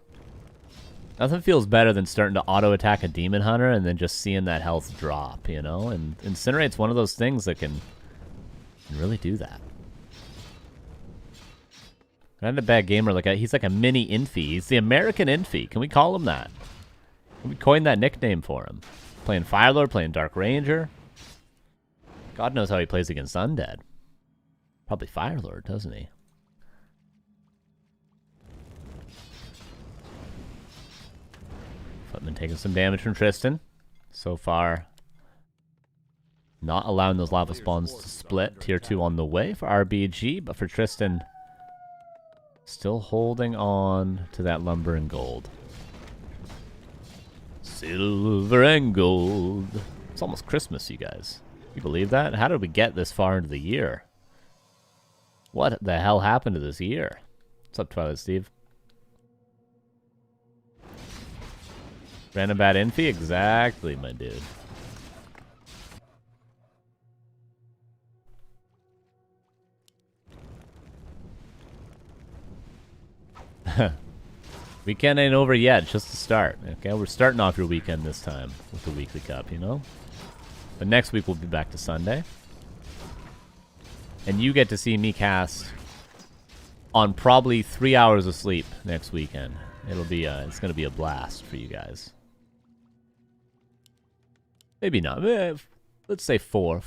Nothing feels better than starting to auto-attack a Demon Hunter and then just seeing that health drop, you know? And Incinerate's one of those things that can really do that. Random Bad Gamer, he's like a mini Infi. He's the American Infi. Can we call him that? Can we coin that nickname for him? Playing Firelord, playing Dark Ranger. God knows how he plays against Undead. Probably Firelord, doesn't he? Footman taking some damage from Tristan. So far, not allowing those lava spawns to split. Tier 2 on the way for RBG, but for Tristan, still holding on to that lumber and gold. Silver and gold. It's almost Christmas, you guys. You believe that? How did we get this far into the year? What the hell happened to this year? What's up, Twilight Steve? Random Bad Infi? Exactly, my dude. Weekend ain't over yet, it's just the start. Okay, we're starting off your weekend this time with the weekly cup, you know? But next week we'll be back to Sunday. And you get to see me cast on probably 3 hours of sleep next weekend. It'll be it's gonna be a blast for you guys. Maybe not. Let's say 4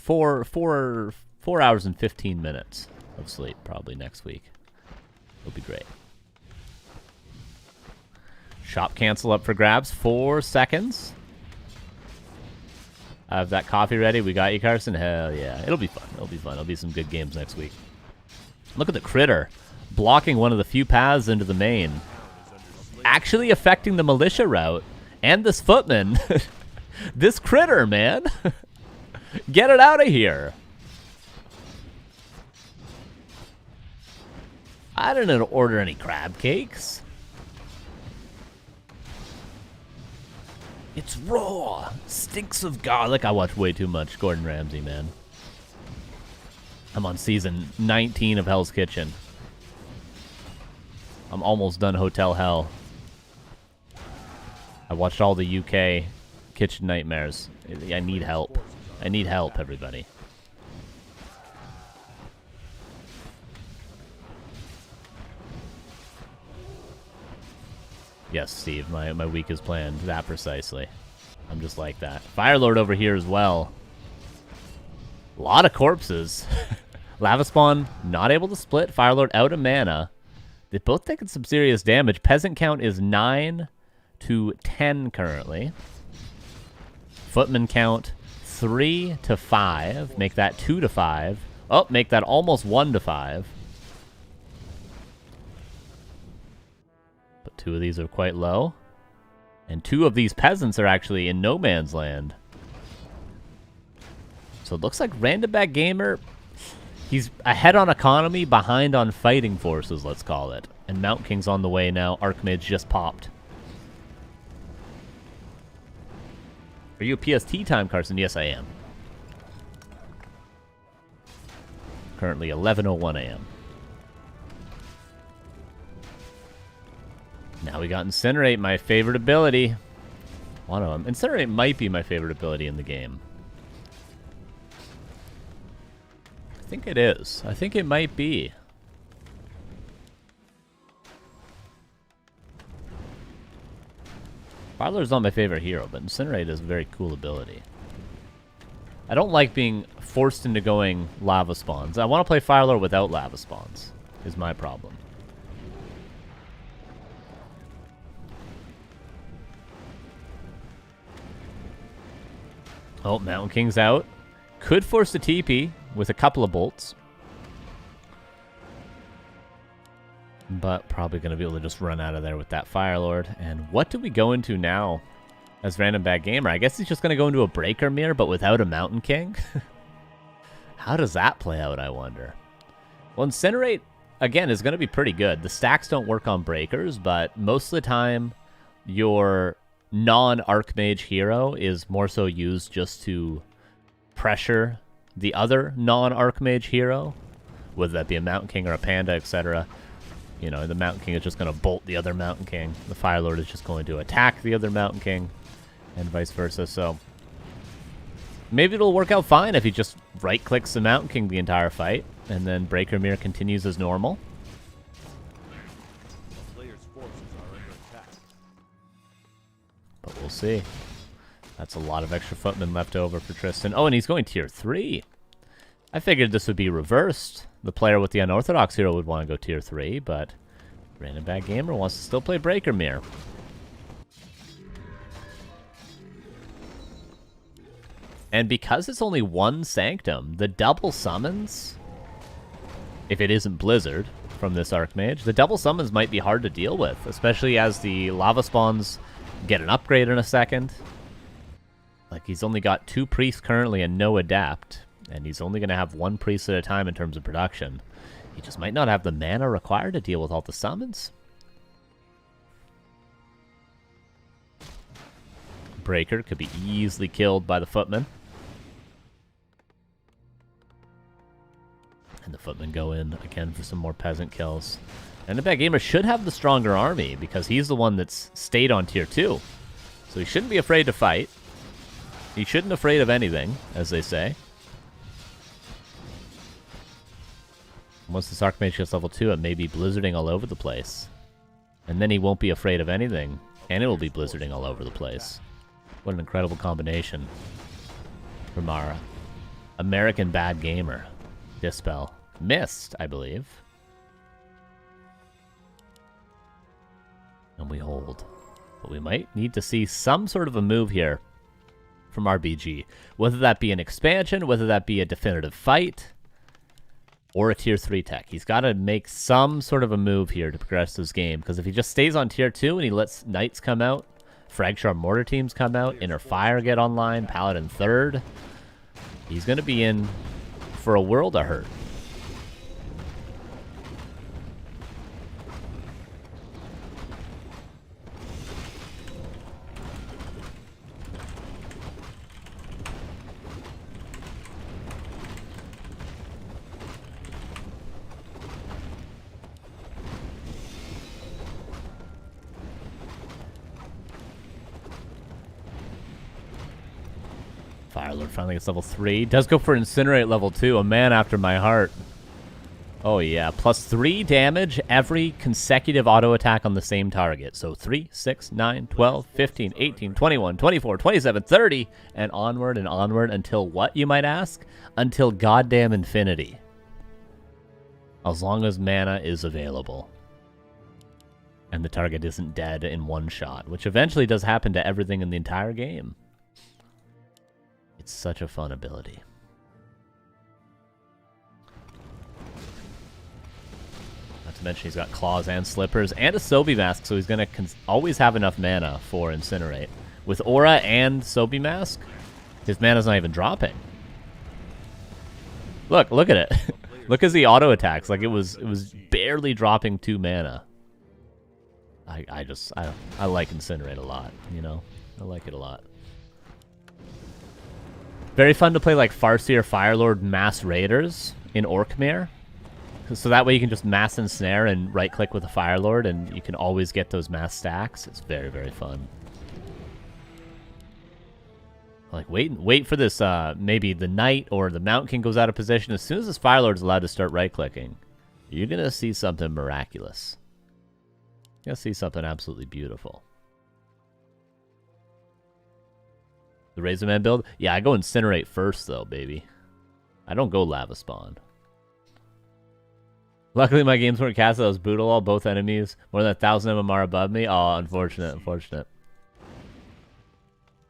hours and 15 minutes of sleep probably next week. It'll be great. Shop cancel up for grabs. 4 seconds. I have that coffee ready. We got you, Carson. Hell yeah. It'll be fun. It'll be fun. It'll be some good games next week. Look at the critter. Blocking one of the few paths into the main. Actually affecting the militia route. And this footman. This critter, man. Get it out of here. I didn't order any crab cakes. It's raw. Stinks of garlic. I watch way too much Gordon Ramsay, man. I'm on season 19 of Hell's Kitchen. I'm almost done Hotel Hell. I watched all the UK Kitchen Nightmares. I need help. I need help, everybody. Yes, Steve, my week is planned that precisely. I'm just like that. Firelord over here as well. A lot of corpses. Lava Spawn not able to split. Firelord out of mana. They're both taking some serious damage. Peasant count is 9 to 10 currently. Footman count 3 to 5. Make that 2 to 5. Oh, make that almost 1 to 5. But 2 of these are quite low. And 2 of these peasants are actually in no man's land. So it looks like Random Bad Gamer, he's ahead on economy, behind on fighting forces, let's call it. And Mount King's on the way now. Archmage just popped. Are you a PST time, Carson? Yes, I am. Currently 11:01 a.m. Now we got Incinerate, my favorite ability. One of them. Incinerate might be my favorite ability in the game. I think it is. I think it might be. Firelord's not my favorite hero, but Incinerate is a very cool ability. I don't like being forced into going lava spawns. I want to play Firelord without lava spawns, is my problem. Oh, Mountain King's out. Could force the TP with a couple of bolts. But probably going to be able to just run out of there with that Firelord. And what do we go into now as Random Bad Gamer? I guess he's just going to go into a Breaker Mirror, but without a Mountain King? How does that play out, I wonder? Well, Incinerate, again, is going to be pretty good. The stacks don't work on Breakers, but most of the time, your non-Archmage hero is more so used just to pressure the other non-Archmage hero, whether that be a Mountain King or a Panda, etc. You know, the Mountain King is just going to bolt the other Mountain King. The Firelord is just going to attack the other Mountain King, and vice versa. So maybe it'll work out fine if he just right-clicks the Mountain King the entire fight, and then Breaker Mirror continues as normal. A player's forces are under attack. But we'll see. That's a lot of extra footmen left over for Tristan. Oh, and he's going tier 3. I figured this would be reversed. The player with the unorthodox hero would want to go tier 3, but Random Bad Gamer wants to still play Breaker Mirror. And because it's only one Sanctum, the double summons, if it isn't Blizzard from this Archmage, the double summons might be hard to deal with, especially as the lava spawns get an upgrade in a second. Like, he's only got 2 priests currently and no adapt, and he's only going to have 1 priest at a time in terms of production. He just might not have the mana required to deal with all the summons. Breaker could be easily killed by the footman. And the footmen go in again for some more peasant kills. And the Bad Gamer should have the stronger army because he's the one that's stayed on tier 2. So he shouldn't be afraid to fight. He shouldn't be afraid of anything, as they say. Once this Archmage gets level 2, it may be blizzarding all over the place. And then he won't be afraid of anything, and it will be blizzarding all over the place. What an incredible combination from our American Bad Gamer. Dispel. Missed, I believe. And we hold. But we might need to see some sort of a move here from RBG. Whether that be an expansion, whether that be a definitive fight, or a tier 3 tech. He's got to make some sort of a move here to progress this game, because if he just stays on tier 2 and he lets Knights come out, Fragshard Mortar teams come out, Inner Fire get online, Paladin 3rd, he's going to be in for a world of hurt. Firelord finally gets level 3. Does go for Incinerate level 2. A man after my heart. Oh yeah. Plus 3 damage every consecutive auto attack on the same target. So 3, 6, 9, 12, 15, 18, 21, 24, 27, 30, and onward until what, you might ask? Until goddamn infinity. As long as mana is available. And the target isn't dead in one shot, which eventually does happen to everything in the entire game. It's such a fun ability. Not to mention he's got claws and slippers and a Sobi Mask, so he's going to always have enough mana for Incinerate. With Aura and Sobi Mask, his mana's not even dropping. Look at it. Look as he auto attacks. Like it was barely dropping 2 mana. I like Incinerate a lot, you know? I like it a lot. Very fun to play like Farseer Firelord Mass Raiders in Orkmere. So that way you can just mass ensnare and right click with a Firelord and you can always get those mass stacks. It's very, very fun. Like wait for this maybe the Knight or the Mountain King goes out of position. As soon as this Firelord's allowed to start right clicking, you're gonna see something miraculous. You're gonna see something absolutely beautiful. The Razorman build? Yeah, I go Incinerate first, though, baby. I don't go Lava Spawn. Luckily, my games weren't cast. I was brutal. All both enemies more than 1,000 MMR above me. Oh, unfortunate, unfortunate.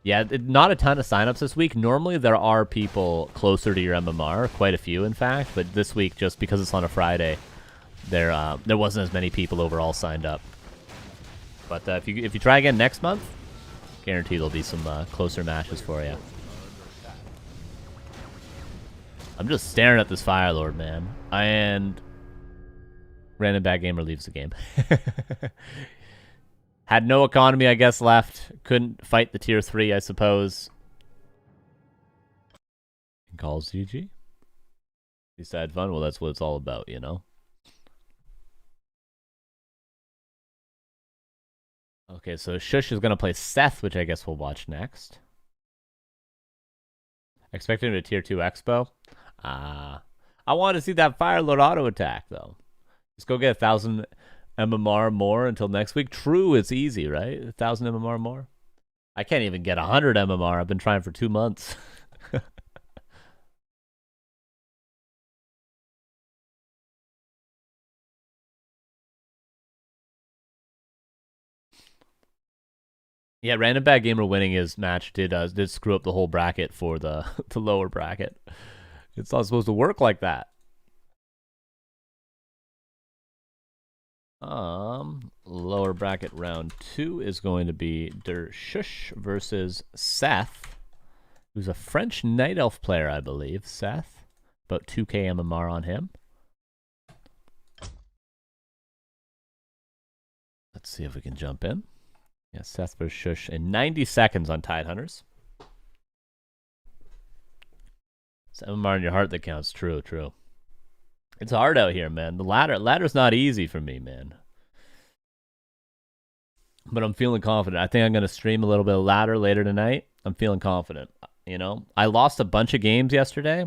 Yeah, not a ton of signups this week. Normally, there are people closer to your MMR, quite a few, in fact. But this week, just because it's on a Friday, there wasn't as many people overall signed up. But if you try again next month, guarantee there'll be some closer matches for you. I'm just staring at this Fire Lord, man. And Random Bad Gamer leaves the game. Had no economy, I guess, left. Couldn't fight the tier 3, I suppose. And calls GG. He said fun. Well, that's what it's all about, you know? Okay, so Shush is going to play Seth, which I guess we'll watch next. Expecting a tier 2 expo. I want to see that Fire Lord auto attack, though. Just go get 1,000 MMR more until next week. True, it's easy, right? 1,000 MMR more. I can't even get 100 MMR. I've been trying for 2 months. Yeah, Random Bad Gamer winning his match did screw up the whole bracket for the lower bracket. It's not supposed to work like that. Lower bracket round 2 is going to be Der Shush versus Seth, who's a French Night Elf player, I believe. Seth, about 2k MMR on him. Let's see if we can jump in. Yeah, Seth versus Shush in 90 seconds on Tidehunters. It's MMR in your heart that counts. True, true. It's hard out here, man. The ladder's not easy for me, man. But I'm feeling confident. I think I'm going to stream a little bit of ladder later tonight. I'm feeling confident. You know, I lost a bunch of games yesterday,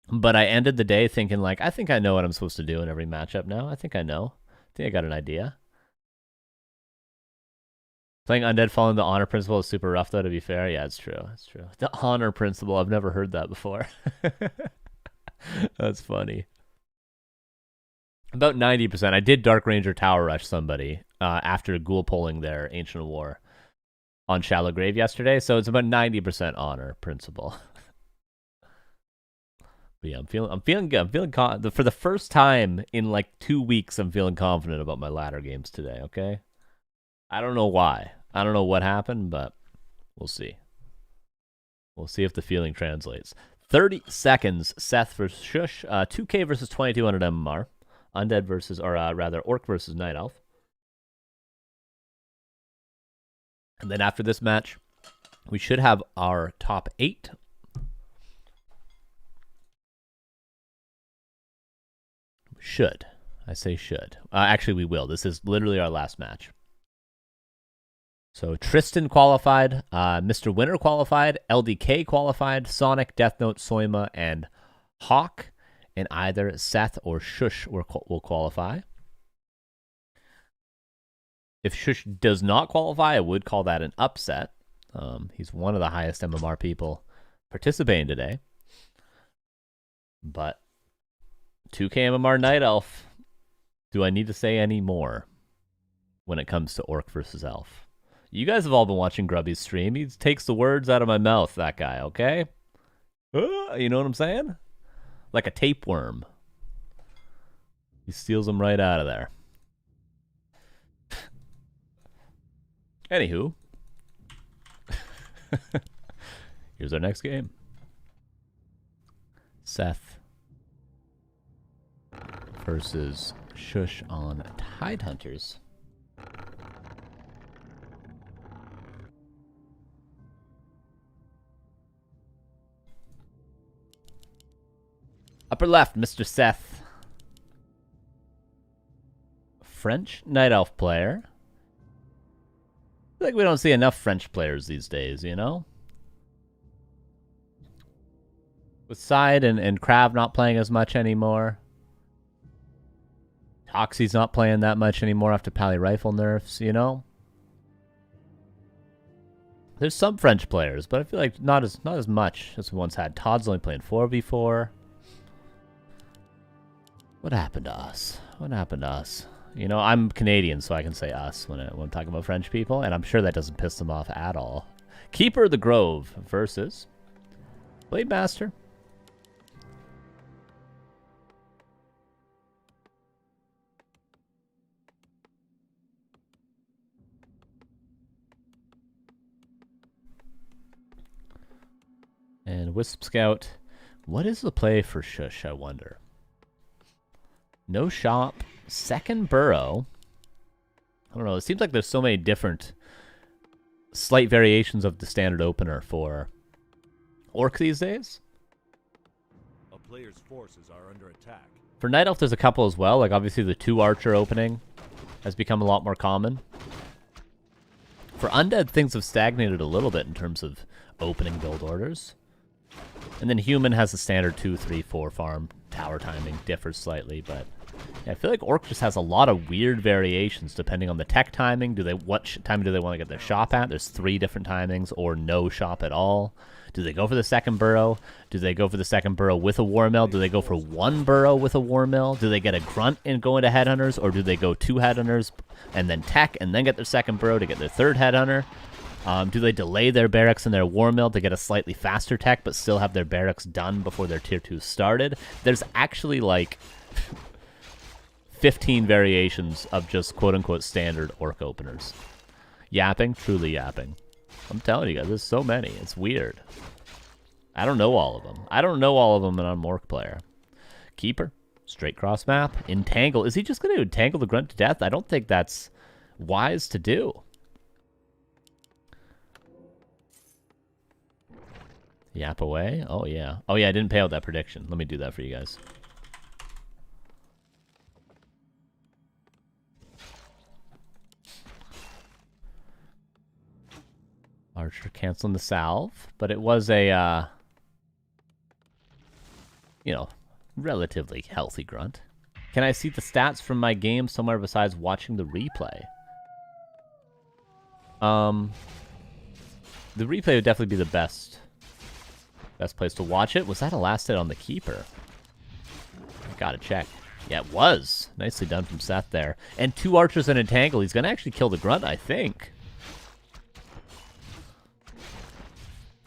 but I ended the day thinking, like, I think I know what I'm supposed to do in every matchup now. I think I know. I think I got an idea. Playing Undead following the honor principle is super rough, though, to be fair. Yeah, it's true. It's true. The honor principle. I've never heard that before. That's funny. About 90%. I did Dark Ranger Tower Rush somebody after ghoul pulling their Ancient War on Shallow Grave yesterday, so it's about 90% honor principle. But yeah, I'm feeling good. I'm feeling for the first time in like 2 weeks. I'm feeling confident about my ladder games today. Okay, I don't know why. I don't know what happened, but we'll see. We'll see if the feeling translates. 30 seconds. Seth versus Shush. 2K versus 2200 MMR. Undead versus, or rather, Orc versus Night Elf. And then after this match, we should have our top 8. Should. I say should. Actually, we will. This is literally our last match. So Tristan qualified, Mr. Winner qualified, LDK qualified, Sonik, Death Note, Soyma, and Hawk. And either Seth or Shush will qualify. If Shush does not qualify, I would call that an upset. He's one of the highest MMR people participating today. But 2K MMR Night Elf. Do I need to say any more when it comes to Orc versus Elf? You guys have all been watching Grubby's stream. He takes the words out of my mouth, that guy, okay? You know what I'm saying? Like a tapeworm. He steals them right out of there. Anywho. Here's our next game. Seth versus Shush on Tidehunters. Upper left, Mr. Seth. French Night Elf player. I feel like we don't see enough French players these days, you know? With Side and Krav not playing as much anymore. Toxie's not playing that much anymore after Pally Rifle nerfs, you know? There's some French players, but I feel like not as much as we once had. Todd's only playing 4v4. What happened to us? What happened to us? You know, I'm Canadian, so I can say us when I'm talking about French people, and I'm sure that doesn't piss them off at all. Keeper of the Grove versus Blade Master. And Wisp Scout. What is the play for Shush, I wonder? No shop. Second burrow. I don't know. It seems like there's so many different slight variations of the standard opener for Orc these days. A player's forces are under attack. For Night Elf, there's a couple as well. Like, obviously, the 2 Archer opening has become a lot more common. For Undead, things have stagnated a little bit in terms of opening build orders. And then Human has the standard 2, 3, 4 farm. Tower timing differs slightly, but yeah, I feel like Orc just has a lot of weird variations depending on the tech timing. What timing do they want to get their shop at? There's 3 different timings, or no shop at all. Do they go for the second burrow? Do they go for the second burrow with a war mill? Do they go for 1 burrow with a war mill? Do they get a grunt and go into headhunters, or do they go 2 headhunters and then tech and then get their second burrow to get their 3rd headhunter? Do they delay their barracks and their war mill to get a slightly faster tech but still have their barracks done before their tier 2 started? There's actually like 15 variations of just quote-unquote standard Orc openers. Yapping, truly yapping. I'm telling you guys, there's so many. It's weird. I don't know all of them. I don't know all of them, and I'm an Orc player. Keeper, straight cross map. Entangle. Is he just going to entangle the grunt to death? I don't think that's wise to do. Yap away? Oh, yeah. Oh, yeah, I didn't pay out that prediction. Let me do that for you guys. Archer canceling the salve, but it was a, you know, relatively healthy grunt. Can I see the stats from my game somewhere besides watching the replay? The replay would definitely be the best place to watch it. Was that a last hit on the Keeper? I gotta check. Yeah, it was. Nicely done from Seth there. And 2 Archers and Entangle. He's gonna actually kill the grunt, I think.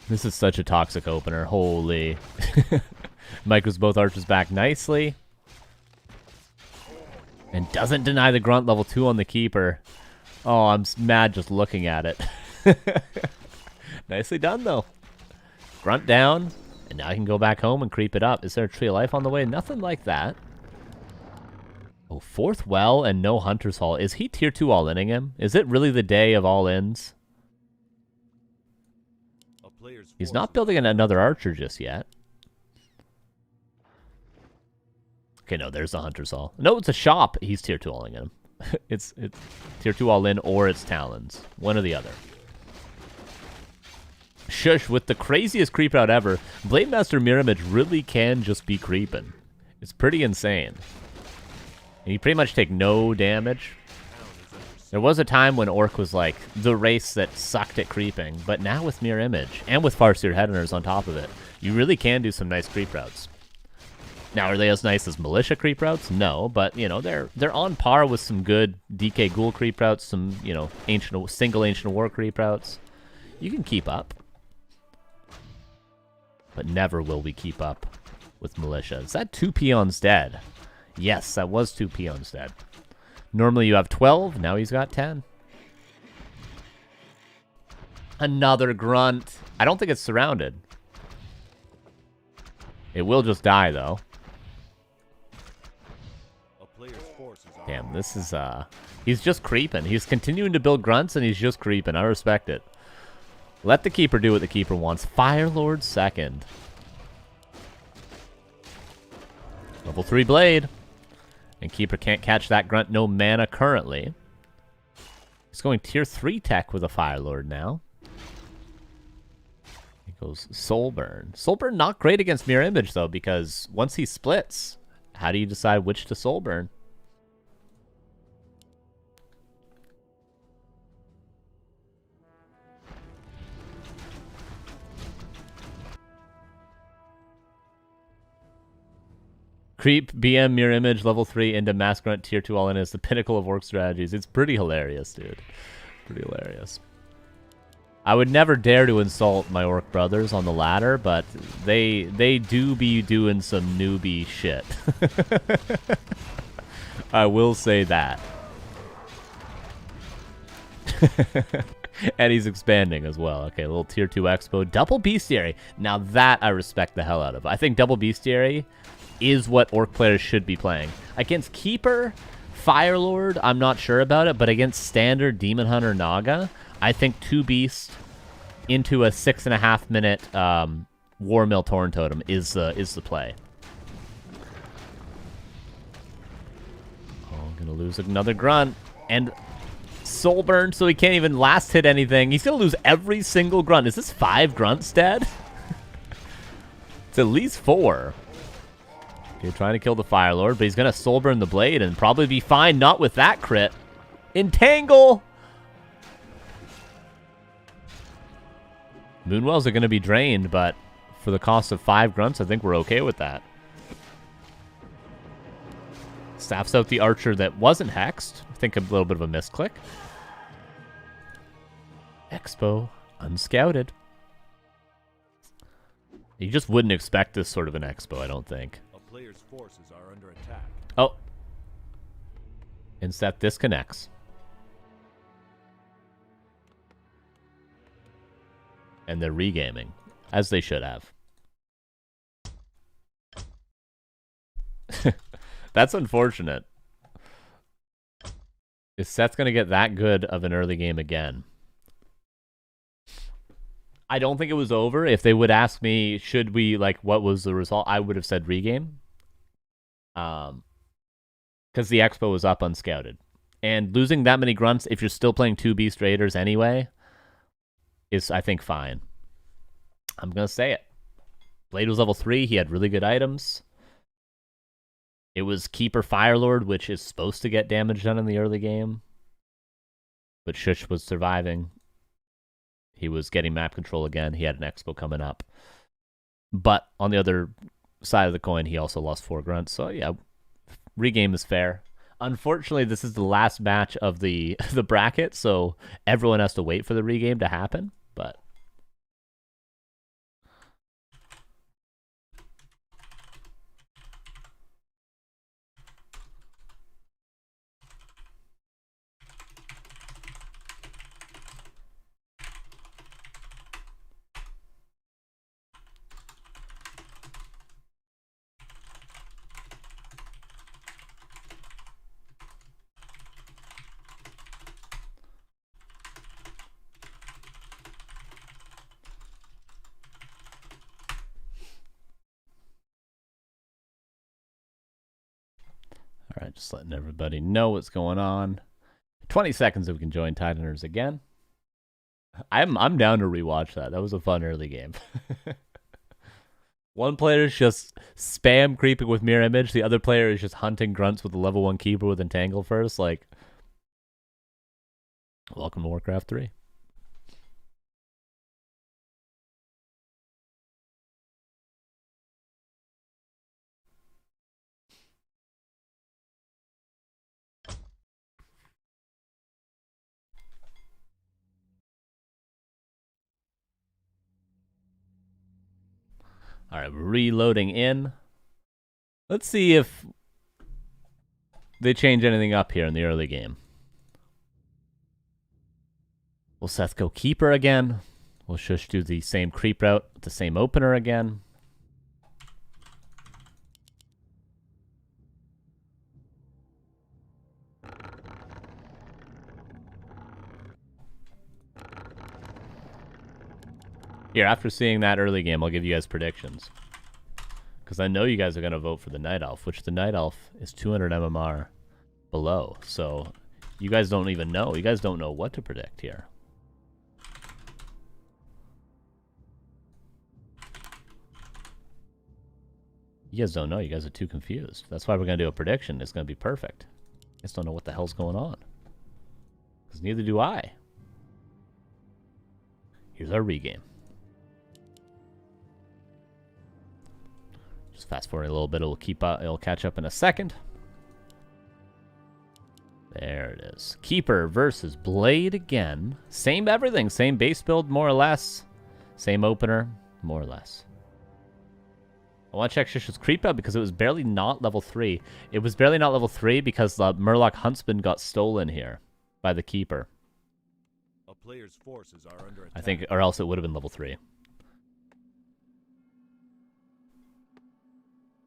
This is such a toxic opener. Holy. Micros both Archers back nicely. And doesn't deny the grunt level 2 on the Keeper. Oh, I'm mad just looking at it. Nicely done, though. Grunt down, and now I can go back home and creep it up. Is there a Tree of Life on the way? Nothing like that. Oh, 4th well and no Hunter's Hall. Is he tier 2 all-inning him? Is it really the day of all-ins? He's not building another Archer just yet. Okay, no, there's the Hunter's Hall. No, it's a shop. He's tier 2 all-inning him. It's tier 2 all-in or it's Talons. One or the other. Shush, with the craziest creep out ever, Blade Master Mirror Image really can just be creeping. It's pretty insane. And you pretty much take no damage. There was a time when Orc was like the race that sucked at creeping, but now with Mirror Image, and with Farseer Headhunters on top of it, you really can do some nice creep routes. Now, are they as nice as Militia creep routes? No, but, you know, they're on par with some good DK Ghoul creep routes, some, you know, single Ancient War creep routes. You can keep up. But never will we keep up with Militia. Is that 2 peons dead? Yes, that was 2 peons dead. Normally you have 12, now he's got 10. Another grunt. I don't think it's surrounded. It will just die, though. Damn, this is, he's just creeping. He's continuing to build grunts, and he's just creeping. I respect it. Let the Keeper do what the Keeper wants. Firelord second. Level 3 Blade. And Keeper can't catch that grunt. No mana currently. He's going tier 3 tech with a Firelord now. He goes Soulburn. Soulburn not great against Mirror Image, though, because once he splits, how do you decide which to Soulburn? Creep, BM, mirror image, level 3 into mass grunt tier 2 all in is the pinnacle of orc strategies. It's pretty hilarious, dude. Pretty hilarious. I would never dare to insult my orc brothers on the ladder, but they do be doing some newbie shit. I will say that. And he's expanding as well. Okay, a little tier 2 expo. Double bestiary. Now that I respect the hell out of. I think double bestiary is what orc players should be playing. Against Keeper, Firelord, I'm not sure about it, but against standard Demon Hunter Naga, I think 2 Beast into a 6.5 minute War Mill Torn Totem is the play. Oh, I'm gonna lose another grunt. And soul burn, so he can't even last hit anything. He's gonna lose every single grunt. Is this 5 grunts dead? It's at least 4. Okay, trying to kill the Fire Lord, but he's gonna soul burn the blade and probably be fine. Not with that crit. Entangle! Moonwells are gonna be drained, but for the cost of 5 grunts, I think we're okay with that. Staffs out the archer that wasn't hexed. I think a little bit of a misclick. Expo unscouted. You just wouldn't expect this sort of an expo, I don't think. A player's forces are under attack. Oh. Inset disconnects. And they're regaming, as they should have. That's unfortunate. Is Seth's going to get that good of an early game again? I don't think it was over. If they would ask me, should we, like, what was the result? I would have said regame. Because the expo was up unscouted. And losing that many grunts, if you're still playing 2 Beast Raiders anyway, is, I think, fine. I'm going to say it. Blade was level 3. He had really good items. It was Keeper Firelord, which is supposed to get damage done in the early game. But Shush was surviving. He was getting map control again. He had an expo coming up. But on the other side of the coin, he also lost 4 grunts. So yeah, regame is fair. Unfortunately, this is the last match of the bracket, so everyone has to wait for the regame to happen. But all right, just letting everybody know what's going on. 20 seconds if we can join Titaners again. I'm down to rewatch that. That was a fun early game. One player is just spam creeping with mirror image. The other player is just hunting grunts with a level 1 keeper with entangle first. Like, welcome to Warcraft 3. All right, we're reloading in. Let's see if they change anything up here in the early game. Will Seth go Keeper again? Will Shush do the same creep route with the same opener again? Here, after seeing that early game, I'll give you guys predictions. Because I know you guys are going to vote for the Night Elf, which the Night Elf is 200 MMR below. So you guys don't even know. You guys don't know what to predict here. You guys don't know. You guys are too confused. That's why we're going to do a prediction. It's going to be perfect. You guys don't know what the hell's going on. Because neither do I. Here's our regame. Just fast forward a little bit. It'll keep up. It'll catch up in a second. There it is. Keeper versus Blade again. Same everything. Same base build, more or less. Same opener, more or less. I want to check Shish's creep out because it was barely not level 3. It was barely not level 3 because the Murloc Huntsman got stolen here by the Keeper. A player's forces are under attack. I think, or else it would have been level 3.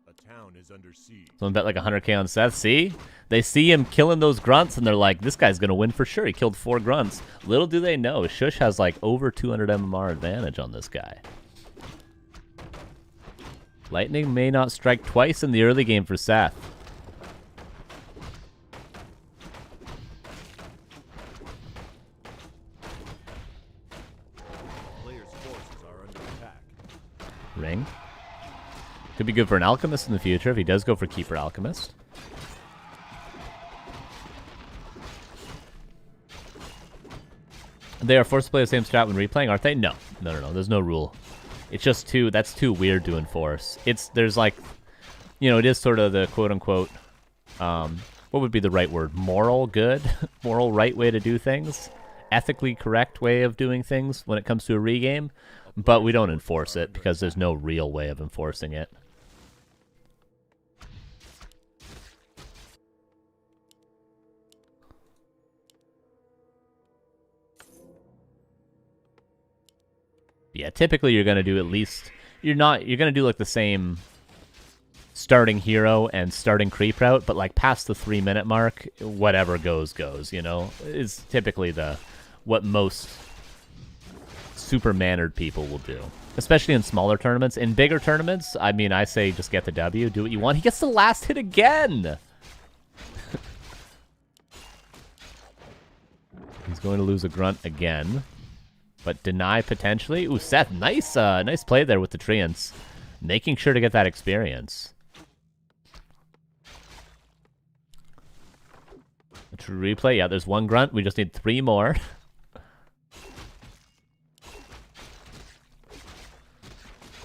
A town is under siege. Someone bet like 100k on Seth. See? They see him killing those grunts and they're like, this guy's going to win for sure. He killed 4 grunts. Little do they know, Shush has like over 200 MMR advantage on this guy. Lightning may not strike twice in the early game for Seth. Player's forces are under attack. Ring. Could be good for an Alchemist in the future if he does go for Keeper Alchemist. They are forced to play the same strat when replaying, aren't they? No. No. There's no rule. It's just that's too weird to enforce. There's like, you know, it is sort of the quote-unquote, what would be the right word? Moral good? Moral right way to do things? Ethically correct way of doing things when it comes to a regame? But we don't enforce it because there's no real way of enforcing it. Yeah, typically you're going to do at least... You're going to do like the same starting hero and starting creep route, but like past the 3-minute mark, whatever goes, you know? Is typically what most super mannered people will do. Especially in smaller tournaments. In bigger tournaments, I mean, I say just get the W, do what you want. He gets the last hit again! He's going to lose a grunt again. But deny potentially. Ooh, Seth, nice play there with the Treants. Making sure to get that experience. A true replay. Yeah, there's 1 grunt. We just need 3 more.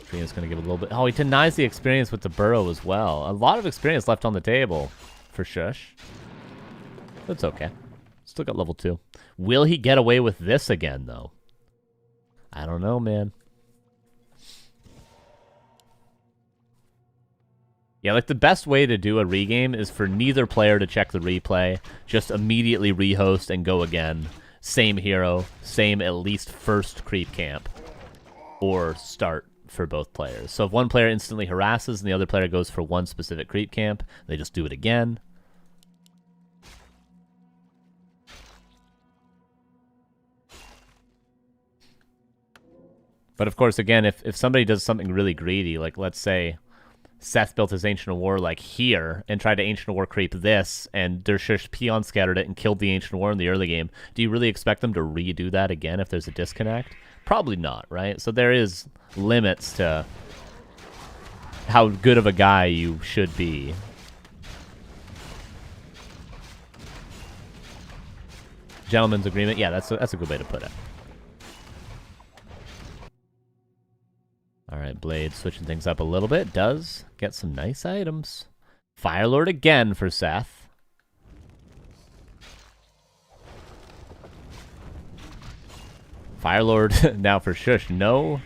Treant's going to give a little bit. Oh, he denies the experience with the burrow as well. A lot of experience left on the table for Shush. That's okay. Still got level 2. Will he get away with this again, though? I don't know, man. Yeah, like the best way to do a regame is for neither player to check the replay. Just immediately rehost and go again. Same hero, same at least first creep camp. Or start for both players. So if one player instantly harasses and the other player goes for one specific creep camp, they just do it again. But of course, again, if somebody does something really greedy, like let's say Seth built his Ancient War like here and tried to Ancient War creep this, and their Shush Peon scattered it and killed the Ancient War in the early game, do you really expect them to redo that again if there's a disconnect? Probably not, right? So there is limits to how good of a guy you should be. Gentleman's agreement, yeah, that's a good way to put it. Alright, Blade switching things up a little bit. Does get some nice items. Firelord again for Seth. Firelord now for Shush. No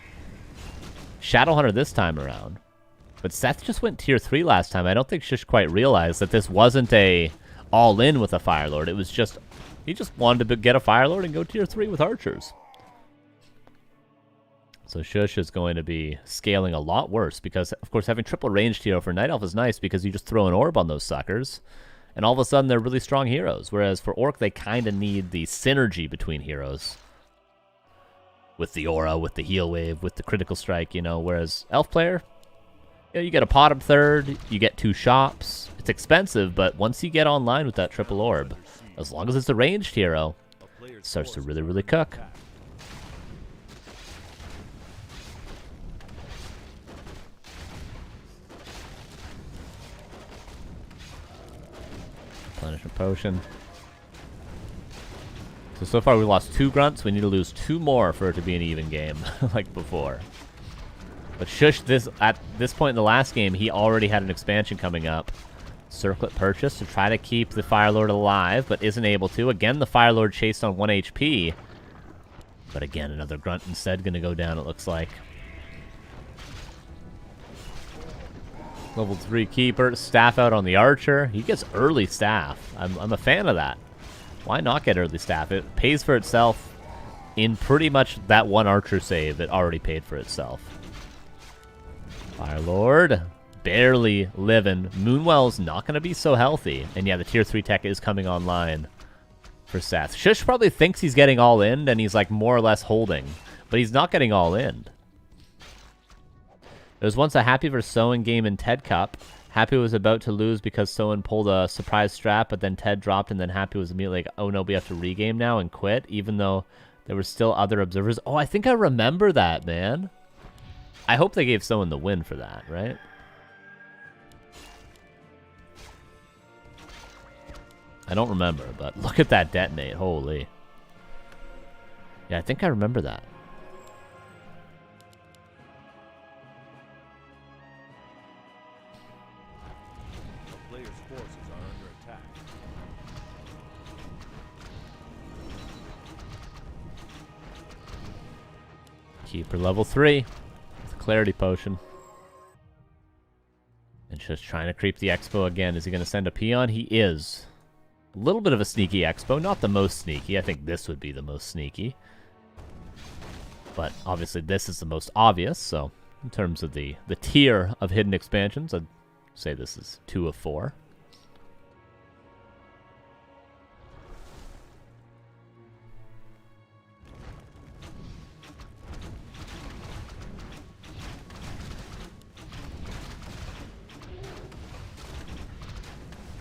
Shadowhunter this time around. But Seth just went tier 3 last time. I don't think Shush quite realized that this wasn't a all-in with a Firelord. It was just... He just wanted to get a Firelord and go tier 3 with archers. So Shush is going to be scaling a lot worse because, of course, having triple ranged hero for Night Elf is nice because you just throw an orb on those suckers, and all of a sudden they're really strong heroes. Whereas for Orc, they kind of need the synergy between heroes. With the aura, with the heal wave, with the critical strike, you know. Whereas Elf player, you know, you get a pot of third, you get 2 shops. It's expensive, but once you get online with that triple orb, as long as it's a ranged hero, it starts to really, really cook. Replenishment potion. So far we lost 2 grunts. We need to lose 2 more for it to be an even game, like before. But Shush, at this point in the last game, he already had an expansion coming up. Circlet purchase to try to keep the Fire Lord alive, but isn't able to. Again, the Fire Lord chased on 1 HP. But again, another Grunt instead going to go down, it looks like. Level 3 Keeper. Staff out on the Archer. He gets early staff. I'm a fan of that. Why not get early staff? It pays for itself in pretty much that one Archer save. It already paid for itself. Fire Lord. Barely living. Moonwell's not going to be so healthy. And yeah, the tier 3 tech is coming online for Seth. Shush probably thinks he's getting all in, and he's like more or less holding. But he's not getting all in. There was once a Happy vs. Soen game in Ted Cup. Happy was about to lose because Soen pulled a surprise strap, but then Ted dropped, and then Happy was immediately like, oh no, we have to regame now and quit, even though there were still other observers. Oh, I think I remember that, man. I hope they gave Soen the win for that, right? I don't remember, but look at that detonate. Holy. Yeah, I think I remember that. A player's forces are under attack. Keeper level 3 with a clarity potion. And just trying to creep the Expo again. Is he going to send a peon? He is. A little bit of a sneaky Expo. Not the most sneaky. I think this would be the most sneaky. But obviously this is the most obvious. So in terms of the tier of hidden expansions, I'd say this is 2 of 4.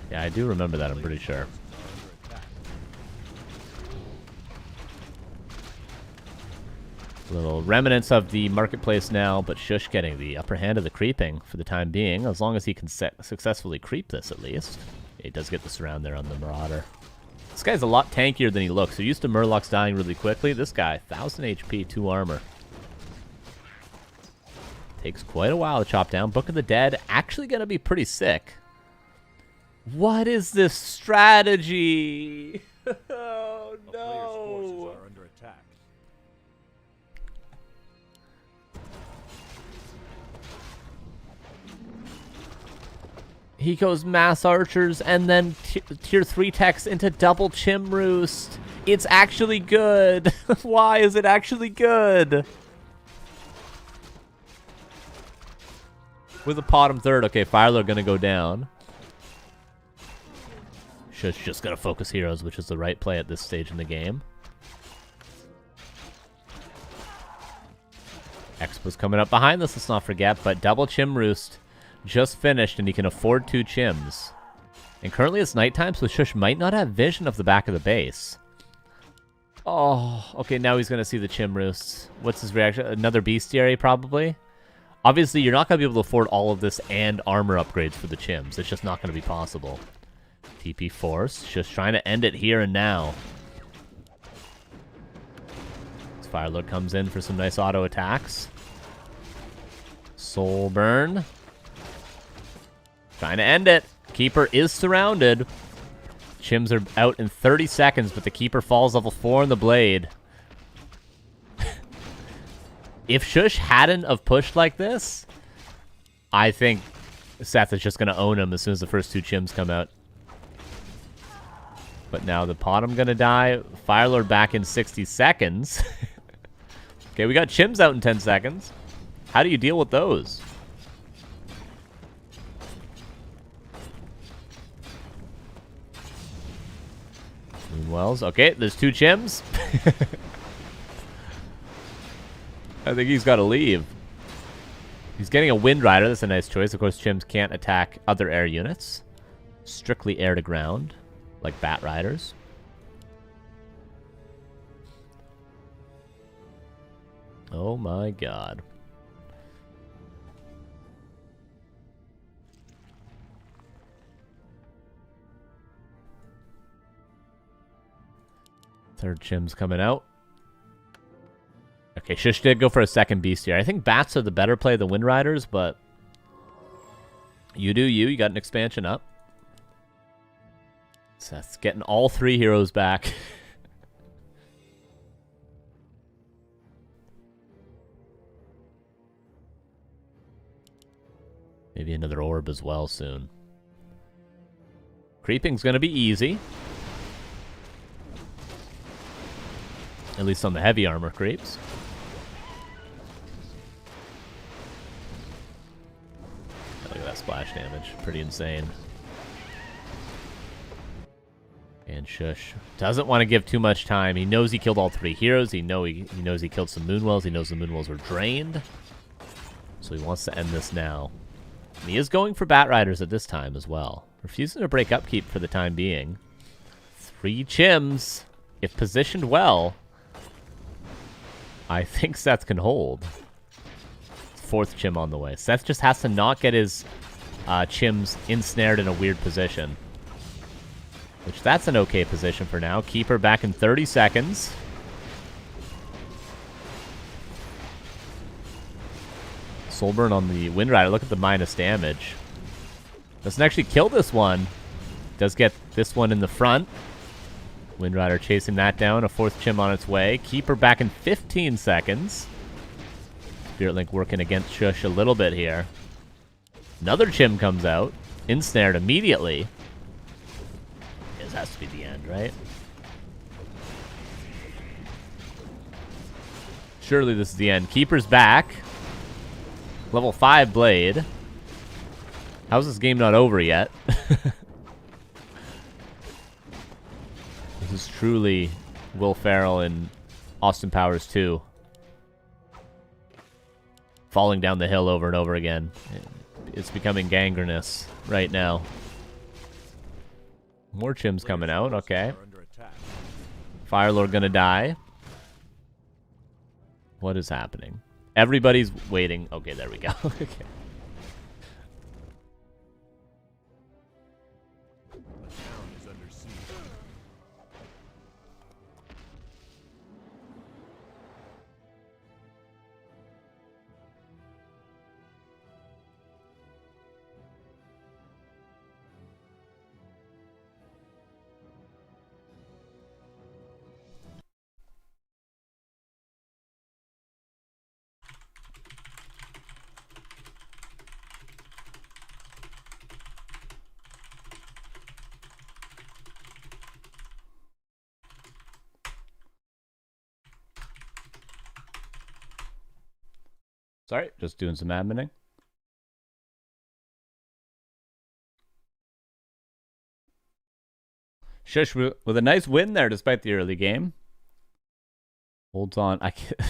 Yeah, I do remember that, I'm pretty sure. Little remnants of the marketplace now, but Shush getting the upper hand of the creeping for the time being, as long as he can successfully creep this at least. Yeah, he does get the surround there on the Marauder. This guy's a lot tankier than he looks. So used to Murlocs dying really quickly. This guy, 1000 HP, 2 armor. Takes quite a while to chop down. Book of the Dead, actually going to be pretty sick. What is this strategy? Oh, A player's forces are under attack. He goes mass archers and then tier 3 techs into double Chim Roost. It's actually good. Why is it actually good? With a bottom third. Okay, Firelord gonna go down. Shush just gonna focus heroes, which is the right play at this stage in the game. Expo's coming up behind this, let's not forget, but double Chim Roost just finished, and he can afford 2 Chims. And currently it's nighttime, so Shush might not have vision of the back of the base. Oh, okay, now he's gonna see the Chim Roosts. What's his reaction? Another bestiary, probably? Obviously, you're not gonna be able to afford all of this and armor upgrades for the Chims. It's just not gonna be possible. TP Force, just trying to end it here and now. This Firelord comes in for some nice auto attacks. Soul Burn. Trying to end it. Keeper is surrounded. Chims are out in 30 seconds, but the Keeper falls level 4 in the Blade. If Shush hadn't have pushed like this, I think Seth is just going to own him as soon as the first 2 Chims come out. But now the bottom going to die. Firelord back in 60 seconds. Okay, we got Chims out in 10 seconds. How do you deal with those? Moonwells. Okay, there's 2 Chims. I think he's got to leave. He's getting a Wind Rider. That's a nice choice. Of course, Chims can't attack other air units. Strictly air to ground, like Bat Riders. Oh my god. Third Chim's coming out. Okay, Shush did go for a second beast here. I think bats are the better play than Wind Riders, but you do you. You got an expansion up. Seth's getting all 3 heroes back. Maybe another orb as well soon. Creeping's going to be easy. At least on the heavy armor creeps. Look at that splash damage. Pretty insane. And Shush doesn't want to give too much time. He knows he killed all 3 heroes. He knows he killed some Moonwells. He knows the Moonwells were drained. So he wants to end this now. And he is going for Bat Riders at this time as well. Refusing to break upkeep for the time being. 3 Chims. If positioned well, I think Seth can hold. 4th Chim on the way. Seth just has to not get his Chims ensnared in a weird position. Which, that's an okay position for now. Keeper back in 30 seconds. Soulburn on the Wind Rider. Look at the minus damage. Doesn't actually kill this one. Does get this one in the front. Wind Rider chasing that down. A 4th Chim on its way. Keeper back in 15 seconds. Spirit Link working against Shush a little bit here. Another Chim comes out. Ensnared immediately. This has to be the end, right? Surely this is the end. Keeper's back. Level 5 Blade. How's this game not over yet? This is truly Will Ferrell and Austin Powers 2. Falling down the hill over and over again. It's becoming gangrenous right now. More Chims coming out, okay. Firelord gonna die. What is happening? Everybody's waiting. Okay, there we go. Okay. Sorry, just doing some adminning. Shush with a nice win there despite the early game. Holds on. I can't.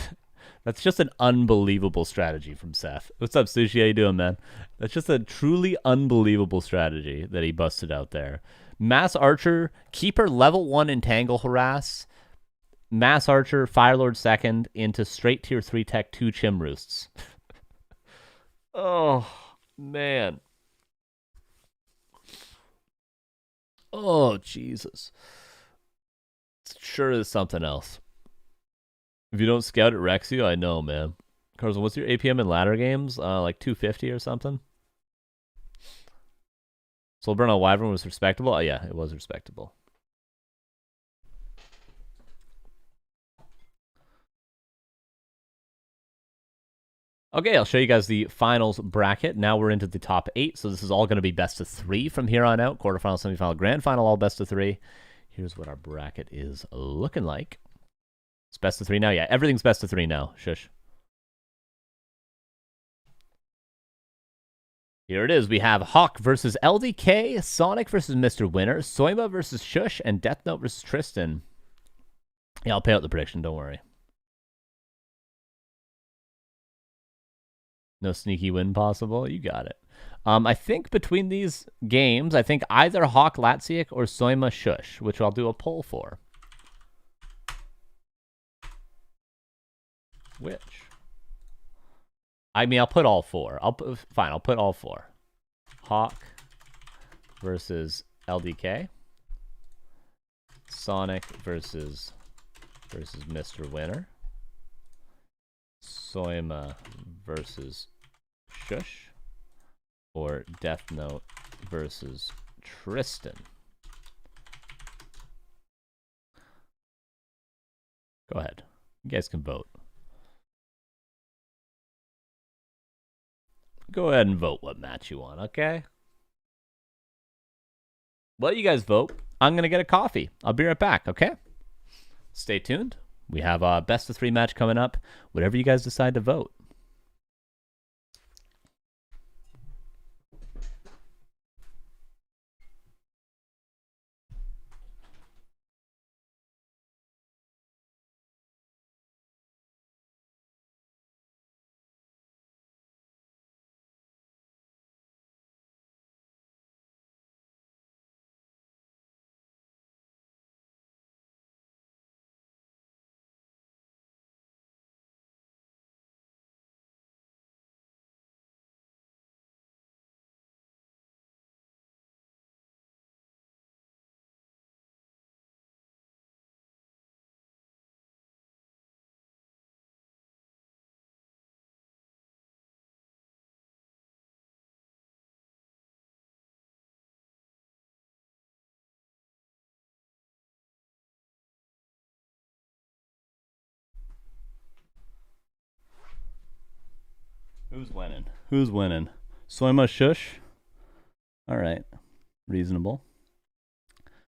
That's just an unbelievable strategy from Seth. What's up, Sushi? How you doing, man? That's just a truly unbelievable strategy that he busted out there. Mass Archer, Keeper level 1 Entangle Harass. Mass Archer, Firelord second into straight tier 3 tech 2 Chim Roosts. Oh, man. Oh, Jesus. It sure is something else. If you don't scout at Rexu, I know, man. Carson, what's your APM in ladder games? Like 250 or something? Soulburn on Wyvern was respectable? Oh, yeah, it was respectable. Okay, I'll show you guys the finals bracket. Now we're into the top 8, so this is all going to be best of 3 from here on out. Quarterfinal, semifinal, grand final, all best of 3. Here's what our bracket is looking like. It's best of 3 now? Yeah, everything's best of 3 now. Shush. Here it is. We have Hawk versus LDK, Sonik versus Mr. Winner, Soyma versus Shush, and Death Note versus Tristan. Yeah, I'll pay out the prediction, don't worry. No sneaky win possible? You got it. I think between these games, I think either Hawk Latsiak or Soyma Shush, which I'll do a poll for. Which? I mean, I'll put all 4. Fine, I'll put all 4. Hawk versus LDK. Sonic versus Mr. Winner. Soyma versus Shush, or Death Note versus Tristan? Go ahead. You guys can vote. Go ahead and vote what match you want, okay? While you guys vote, I'm going to get a coffee. I'll be right back, okay? Stay tuned. We have a best of 3 match coming up. Whatever you guys decide to vote. Who's winning? Who's winning? Soyma Shush? All right. Reasonable.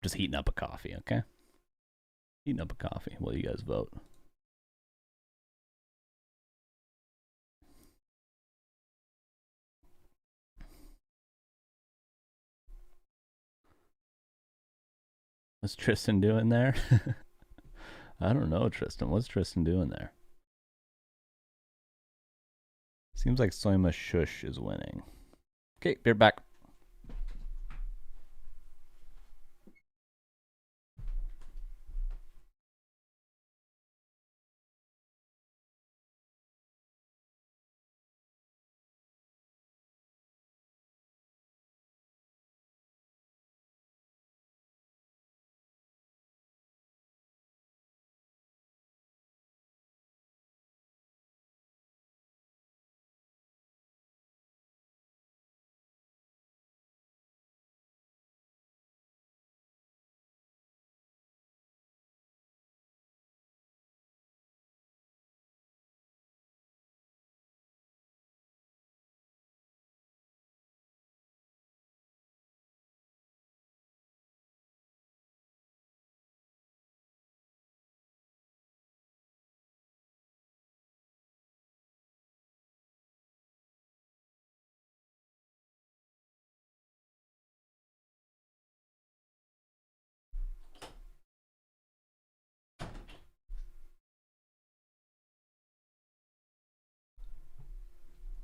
Just heating up a coffee, okay? Heating up a coffee while you guys vote. What's Tristan doing there? I don't know, Tristan. What's Tristan doing there? Seems like Soyma Shush is winning. Okay, be back.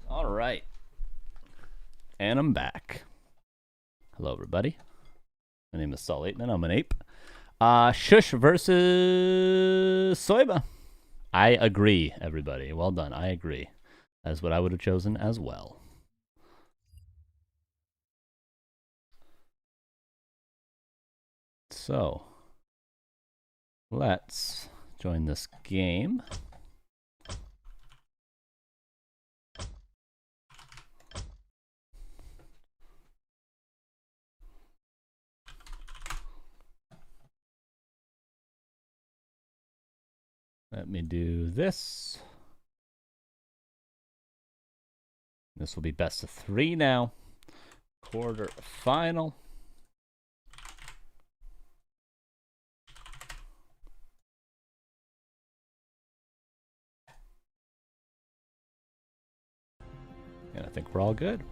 All right. And I'm back. Hello, everybody. My name is Saul Aitman. I'm an ape. Shush versus Soyma. I agree, everybody. Well done. I agree. That's what I would have chosen as well. So, let's join this game. Let me do this. This will be best of 3 now. Quarter final. And I think we're all good.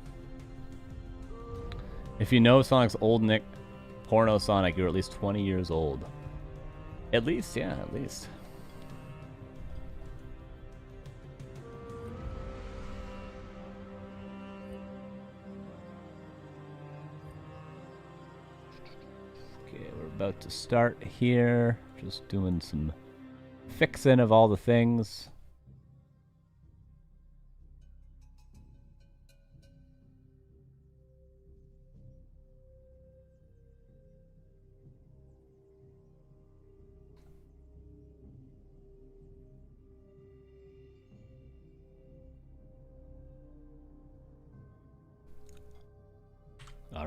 If you know Sonic's old nick, Porno Sonic, you're at least 20 years old. At least, yeah, at least. Okay, we're about to start here. Just doing some fixing of all the things.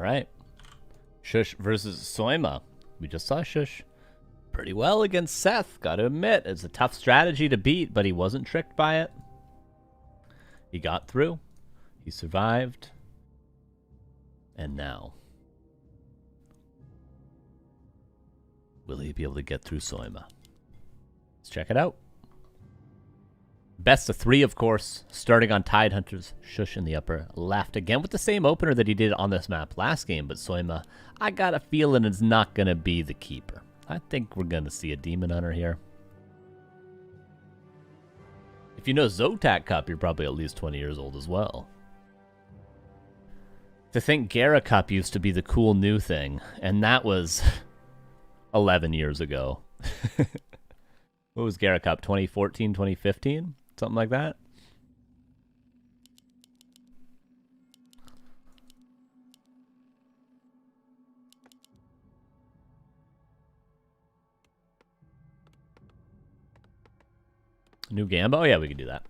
right. Shush versus Soyma. We just saw Shush pretty well against Seth. Gotta admit, it's a tough strategy to beat, but he wasn't tricked by it. He got through. He survived. And now, will he be able to get through Soyma? Let's check it out. Best of 3, of course, starting on Tidehunters. Shush in the upper left, again with the same opener that he did on this map last game, but Soyma, I got a feeling it's not going to be the keeper. I think we're going to see a Demon Hunter here. If you know Zotac Cup, you're probably at least 20 years old as well. To think Gara Cup used to be the cool new thing, and that was 11 years ago. What was Gara Cup, 2014, 2015? Something like that? New Gamba? Oh yeah, we could do that.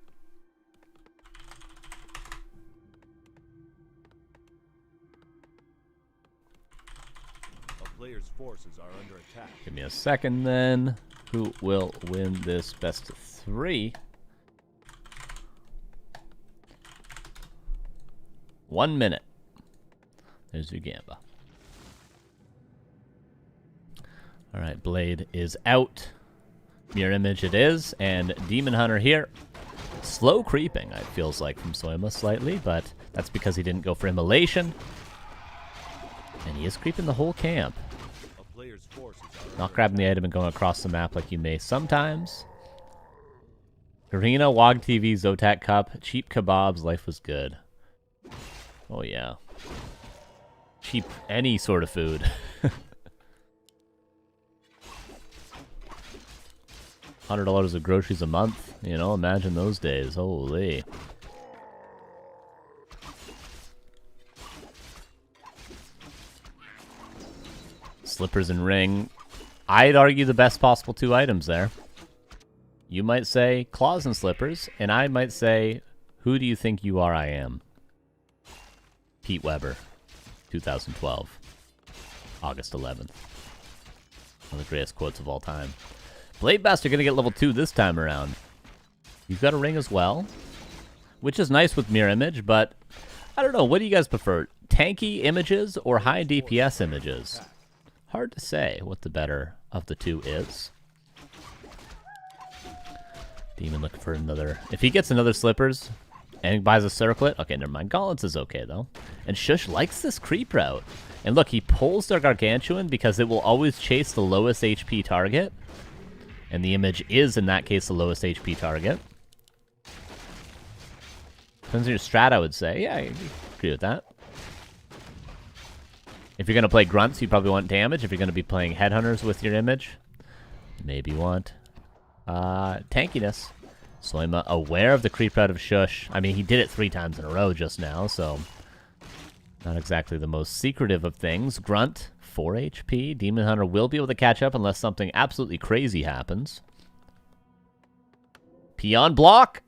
Players' forces are under attack. Give me a second then. Who will win this best of 3? 1 minute. There's Ugamba. Alright, Blade is out. Mirror image it is, and Demon Hunter here. Slow creeping, it feels like, from Soyma slightly, but that's because he didn't go for immolation. And he is creeping the whole camp. Not grabbing the item and going across the map like you may sometimes. Arena, WOG TV, Zotac Cup, cheap kebabs, life was good. Oh yeah. Cheap any sort of food. $100 of groceries a month. You know, imagine those days. Holy. Slippers and ring. I'd argue the best possible 2 items there. You might say claws and slippers, and I might say, who do you think you are, I am? Pete Weber, 2012, August 11th. One of the greatest quotes of all time. Blade Bastard gonna get level 2 this time around. You've got a ring as well, which is nice with mirror image, but I don't know, what do you guys prefer? Tanky images or high DPS images? Hard to say what the better of the 2 is. Demon looking for another. If he gets another slippers and buys a circlet, okay, never mind. Gauntlets is okay though. And Shush likes this creep route. And look, he pulls their Gargantuan because it will always chase the lowest HP target. And the image is, in that case, the lowest HP target. Depends on your strat, I would say. Yeah, I agree with that. If you're going to play grunts, you probably want damage. If you're going to be playing headhunters with your image, maybe you want tankiness. Soyma aware of the creep out of Shush. I mean, he did it 3 times in a row just now, so not exactly the most secretive of things. Grunt, 4 HP. Demon Hunter will be able to catch up unless something absolutely crazy happens. Peon block.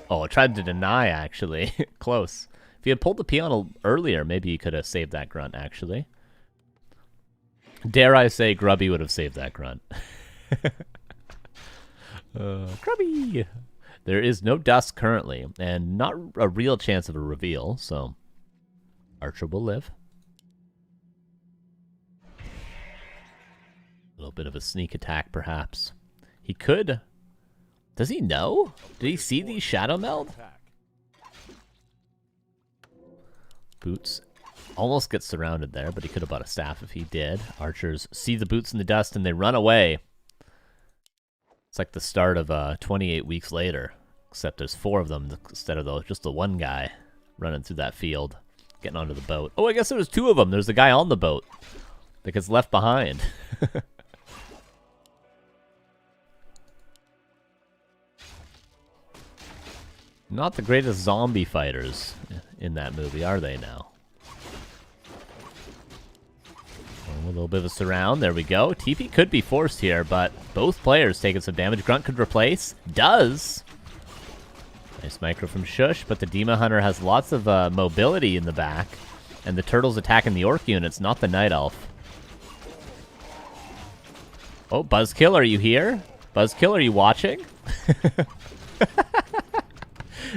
Oh, I tried to deny, actually. Close. If you had pulled the peon earlier, maybe you could have saved that grunt, actually. Dare I say Grubby would have saved that grunt. Grubby! There is no dust currently, and not a real chance of a reveal, so Archer will live. A little bit of a sneak attack, perhaps. He could... Does he know? Did he see these shadow meld? Boots almost gets surrounded there, but he could have bought a staff if he did. Archers see the boots in the dust and they run away. It's like the start of 28 weeks later, except there's 4 of them instead of just the one guy running through that field, getting onto the boat. Oh, I guess there was 2 of them. There's the guy on the boat that gets left behind. Not the greatest zombie fighters in that movie, are they now? Oh, a little bit of a surround. There we go. TP could be forced here, but both players taking some damage. Grunt could replace. Does. Nice micro from Shush, but the Demon Hunter has lots of mobility in the back. And the turtle's attacking the orc units, not the night elf. Oh, Buzzkill, are you here? Buzzkill, are you watching?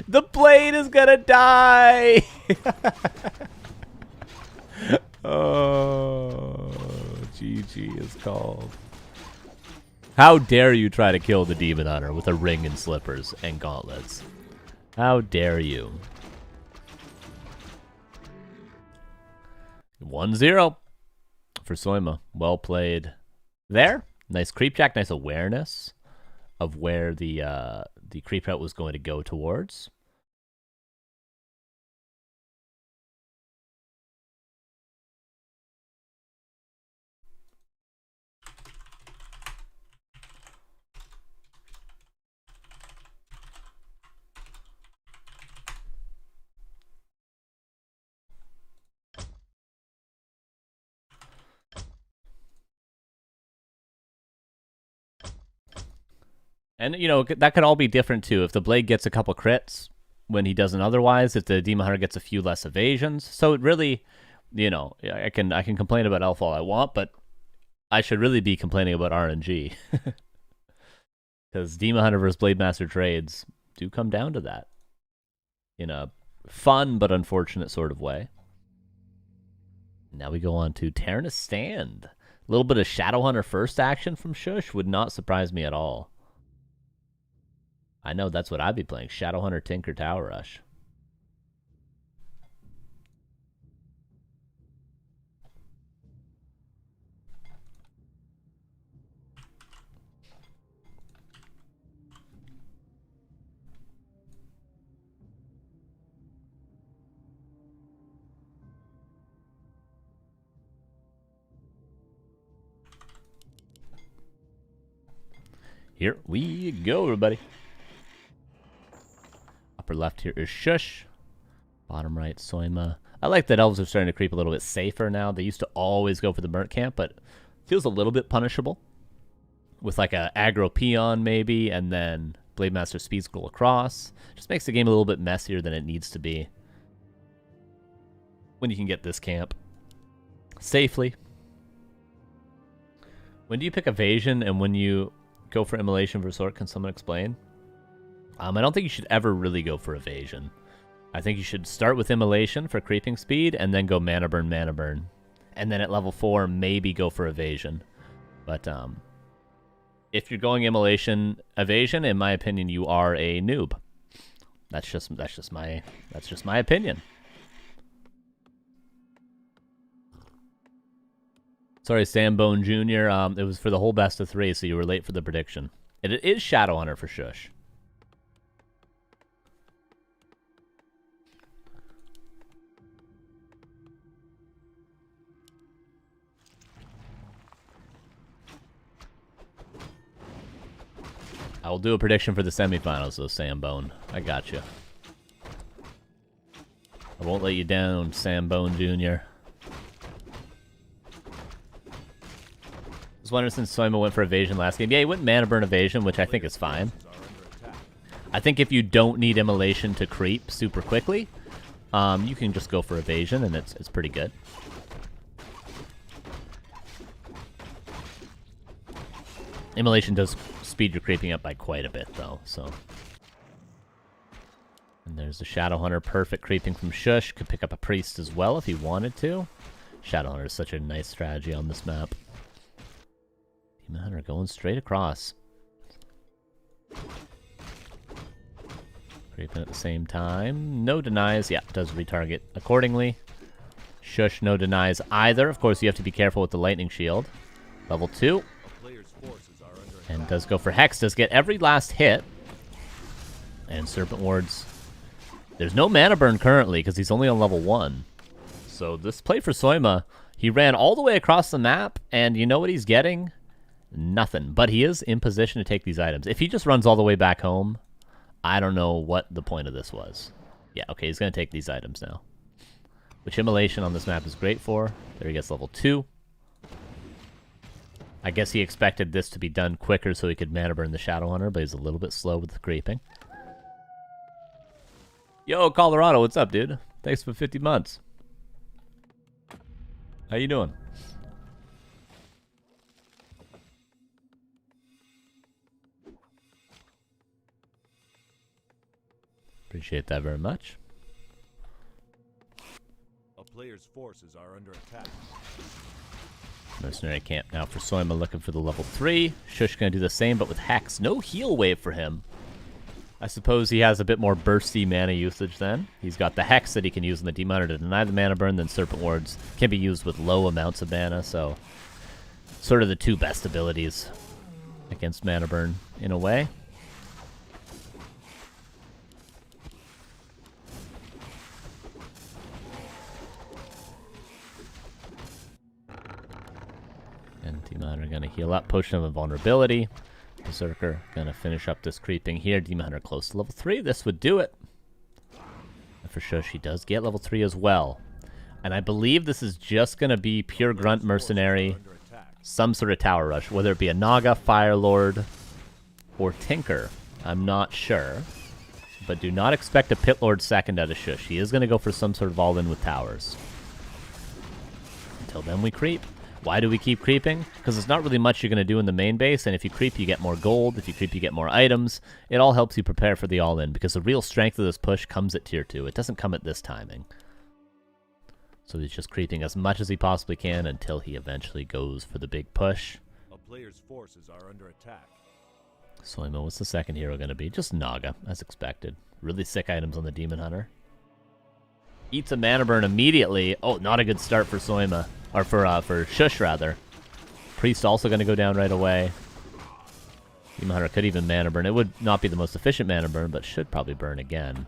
The blade is gonna die! Oh, GG is called. How dare you try to kill the Demon Hunter with a ring and slippers and gauntlets? How dare you? 1-0 for Soyma. Well played there. Nice creep jack, nice awareness of where the creep out was going to go towards. And, you know, that could all be different, too. If the Blade gets a couple crits when he doesn't otherwise, if the Demon Hunter gets a few less evasions. So it really, you know, I can complain about Elf all I want, but I should really be complaining about RNG. Because Demon Hunter versus Blade Master trades do come down to that. In a fun but unfortunate sort of way. Now we go on to Tyrannus Stand. A little bit of Shadowhunter first action from Shush would not surprise me at all. I know that's what I'd be playing. Shadowhunter Tinker Tower Rush. Here we go, everybody. Upper left here is Shush. Bottom right, Soyma. I like that elves are starting to creep a little bit safer now. They used to always go for the Merc Camp, but feels a little bit punishable. With like a aggro peon maybe, and then Blade Master speed scroll across. Just makes the game a little bit messier than it needs to be. When you can get this camp safely. When do you pick evasion and when you go for immolation versus orc? Can someone explain? I don't think you should ever really go for evasion. I think you should start with immolation for creeping speed and then go mana burn, and then at level 4 maybe go for evasion. But if you're going immolation evasion, in my opinion, you are a noob. That's just my opinion. Sorry, Sambone Jr. It was for the whole best of 3, so you were late for the prediction. It is Shadowhunter for Shush. I will do a prediction for the semifinals, though, Sambone. I got you. I won't let you down, Sambone Jr. I was wondering, since Soyma went for evasion last game. Yeah, he went mana burn evasion, which I think is fine. I think if you don't need immolation to creep super quickly, you can just go for evasion, and it's pretty good. Immolation does speed your creeping up by quite a bit, though, so. And there's the Shadowhunter, perfect creeping from Shush. Could pick up a Priest as well if he wanted to. Shadowhunter is such a nice strategy on this map. Demon Hunter going straight across. Creeping at the same time. No denies. Yeah, does retarget accordingly. Shush, no denies either. Of course, you have to be careful with the Lightning Shield. Level 2. And does go for Hex. Does get every last hit. And Serpent Wards. There's no mana burn currently because he's only on level 1. So this play for Soyma, he ran all the way across the map, and you know what he's getting? Nothing. But he is in position to take these items. If he just runs all the way back home, I don't know what the point of this was. Yeah, okay, he's going to take these items now. Which immolation on this map is great for. There he gets level 2. I guess he expected this to be done quicker so he could mana burn the Shadowhunter, but he's a little bit slow with the creeping. Yo, Colorado, what's up, dude? Thanks for 50 months. How you doing? Appreciate that very much. A player's forces are under attack. Mercenary camp now for Soyma, looking for the level 3. Shush gonna do the same, but with Hex. No heal wave for him. I suppose he has a bit more bursty mana usage then. He's got the Hex that he can use in the Demon Hunter to deny the mana burn, then Serpent Wards can be used with low amounts of mana, so sort of the two best abilities against mana burn in a way. And Demon Hunter gonna heal up, Potion of Invulnerability. Berserker gonna finish up this creeping here. Demon Hunter close to level 3. This would do it. And for sure, she does get level 3 as well. And I believe this is just gonna be pure Grunt Mercenary, some sort of tower rush, whether it be a Naga, Fire Lord, or Tinker. I'm not sure. But do not expect a Pit Lord second out of Shush. He is gonna go for some sort of all-in with towers. Until then, we creep. Why do we keep creeping? Because there's not really much you're going to do in the main base, and if you creep, you get more gold. If you creep, you get more items. It all helps you prepare for the all-in, because the real strength of this push comes at tier 2. It doesn't come at this timing. So he's just creeping as much as he possibly can until he eventually goes for the big push. A player's forces are under attack. Soyma, what's the second hero going to be? Just Naga, as expected. Really sick items on the Demon Hunter. Eats a mana burn immediately. Oh, not a good start for Soyma. Or for Shush, rather. Priest also going to go down right away. Demon Hunter could even mana burn. It would not be the most efficient mana burn, but should probably burn again.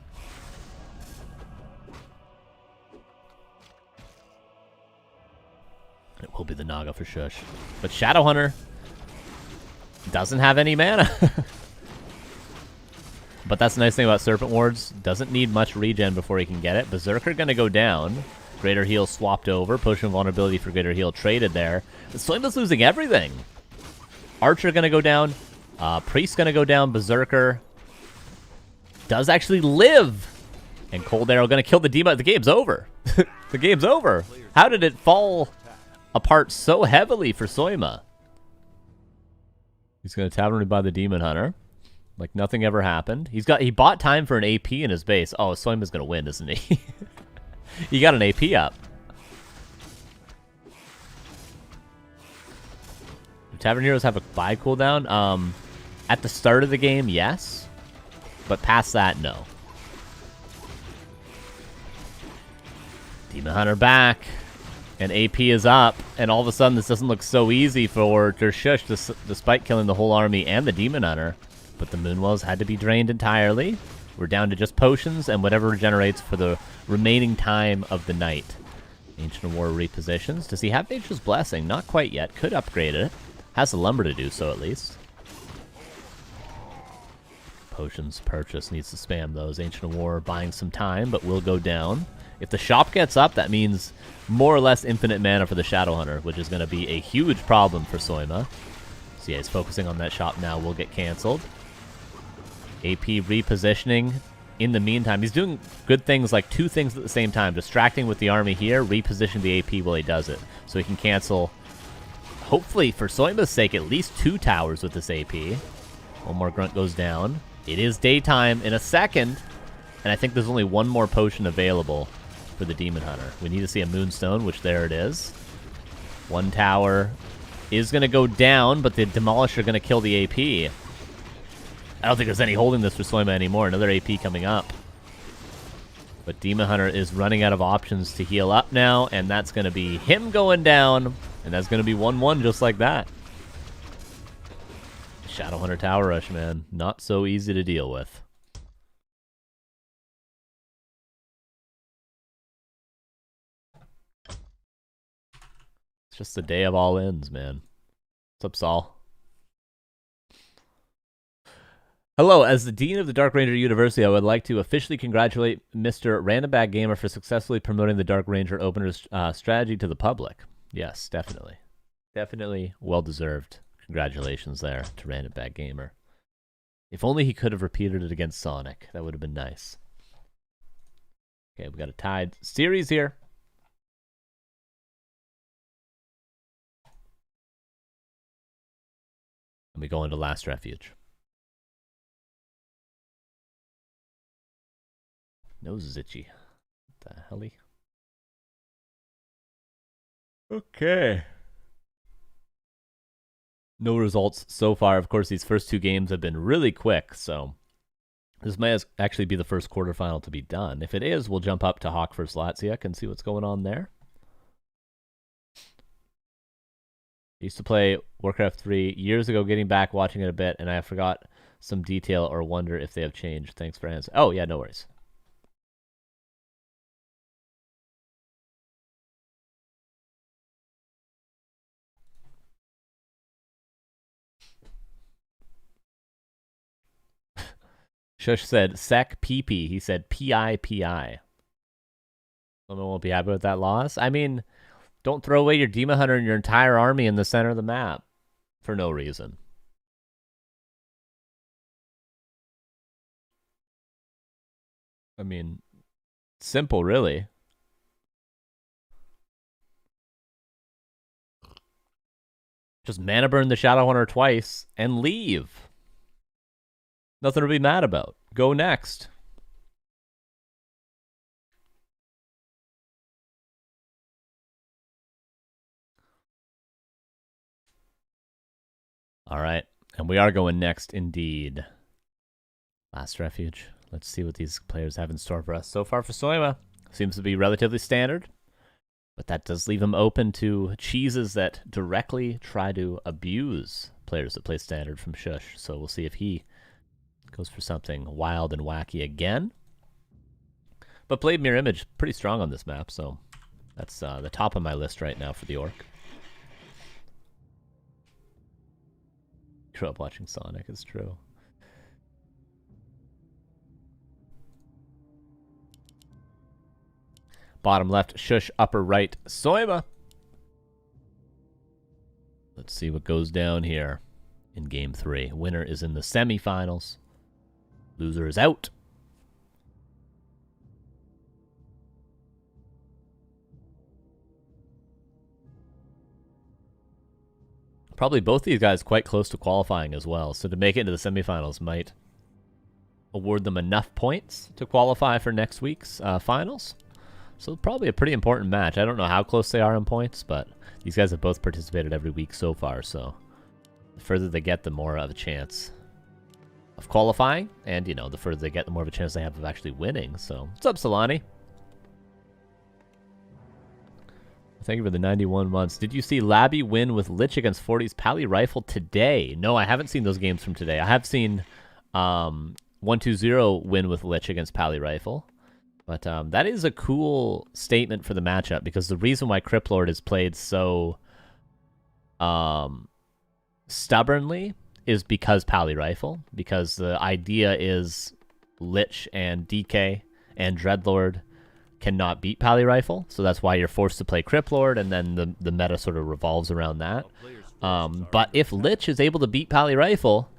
It will be the Naga for Shush. But Shadowhunter doesn't have any mana. But that's the nice thing about Serpent Wards. Doesn't need much regen before he can get it. Berserker going to go down. Greater Heal swapped over. Potion of Vulnerability for Greater Heal traded there. But Soyma's losing everything. Archer going to go down. Priest going to go down. Berserker does actually live. And Cold Arrow going to kill the Demon. The game's over. The game's over. How did it fall apart so heavily for Soyma? He's going to Tavern by the Demon Hunter. Like nothing ever happened. He bought time for an AP in his base. Oh, Soyma's going to win, isn't he? He got an AP up. Do Tavern Heroes have a buy cooldown? At the start of the game, yes. But past that, no. Demon Hunter back. And AP is up. And all of a sudden, this doesn't look so easy for Shush, despite killing the whole army and the Demon Hunter. But the Moonwells had to be drained entirely. We're down to just potions and whatever regenerates for the remaining time of the night. Ancient of War repositions. Does he have Nature's Blessing? Not quite yet. Could upgrade it. Has the lumber to do so, at least. Potions purchase. Needs to spam those. Ancient of War buying some time, but will go down. If the shop gets up, that means more or less infinite mana for the Shadowhunter, which is going to be a huge problem for Soyma. So yeah, he's focusing on that shop now. Will get cancelled. AP repositioning. In the meantime, he's doing good things, like two things at the same time. Distracting with the army here, reposition the AP while he does it. So he can cancel, hopefully for Soyma's sake, at least 2 towers with this AP. One more grunt goes down. It is daytime in a second. And I think there's only one more potion available for the Demon Hunter. We need to see a Moonstone, which there it is. One tower is going to go down, but the Demolisher going to kill the AP. I don't think there's any holding this for Soyma anymore. Another AP coming up. But Demon Hunter is running out of options to heal up now, and that's going to be him going down, and that's going to be 1-1 just like that. Shadowhunter Tower Rush, man. Not so easy to deal with. It's just the day of all ends, man. What's up, Saul? Hello, as the Dean of the Dark Ranger University, I would like to officially congratulate Mr. Random Bag Gamer for successfully promoting the Dark Ranger opener's strategy to the public. Yes, definitely. Definitely well-deserved. Congratulations there to Random Bag Gamer. If only he could have repeated it against Sonik. That would have been nice. Okay, we got a tied series here. And we go into Last Refuge. Nose is itchy. What the helly? Okay. No results so far. Of course, these first two games have been really quick, so this might actually be the first quarterfinal to be done. If it is, we'll jump up to Hawk vs. Latsiak and see what's going on there. I used to play Warcraft 3 years ago, getting back, watching it a bit, and I forgot some detail or wonder if they have changed. Thanks for answering. Oh, yeah, no worries. Shush said sec PP. He said PI. Someone won't be happy with that loss. I mean, don't throw away your Demon Hunter and your entire army in the center of the map for no reason. I mean, simple, really. Just mana burn the Shadow Hunter twice and leave. Nothing to be mad about. Go next. All right. And we are going next indeed. Last Refuge. Let's see what these players have in store for us. So far for Soyma, seems to be relatively standard. But that does leave him open to cheeses that directly try to abuse players that play standard from Shush. So we'll see if he goes for something wild and wacky again. But Blade Mirror Image, pretty strong on this map, so that's the top of my list right now for the Orc. Grew up watching Sonic, it's true. Bottom left, Shush. Upper right, Soyma. Let's see what goes down here in Game 3. Winner is in the semifinals. Loser is out. Probably both these guys quite close to qualifying as well, so to make it into the semifinals might award them enough points to qualify for next week's finals. So probably a pretty important match. I don't know how close they are in points, but these guys have both participated every week so far, so the further they get, the more of a chance of qualifying, and, you know, the further they get, the more of a chance they have of actually winning. So, what's up, Solani? Thank you for the 91 months. Did you see Labby win with Lich against 40's Pally Rifle today? No, I haven't seen those games from today. I have seen 120 win with Lich against Pally Rifle. But that is a cool statement for the matchup, because the reason why Criplord is played so stubbornly is because Pally Rifle. Because the idea is Lich and DK and Dreadlord cannot beat Pally Rifle, so that's why you're forced to play Criplord, and then the meta sort of revolves around that. But if Lich is able to beat Pally Rifle,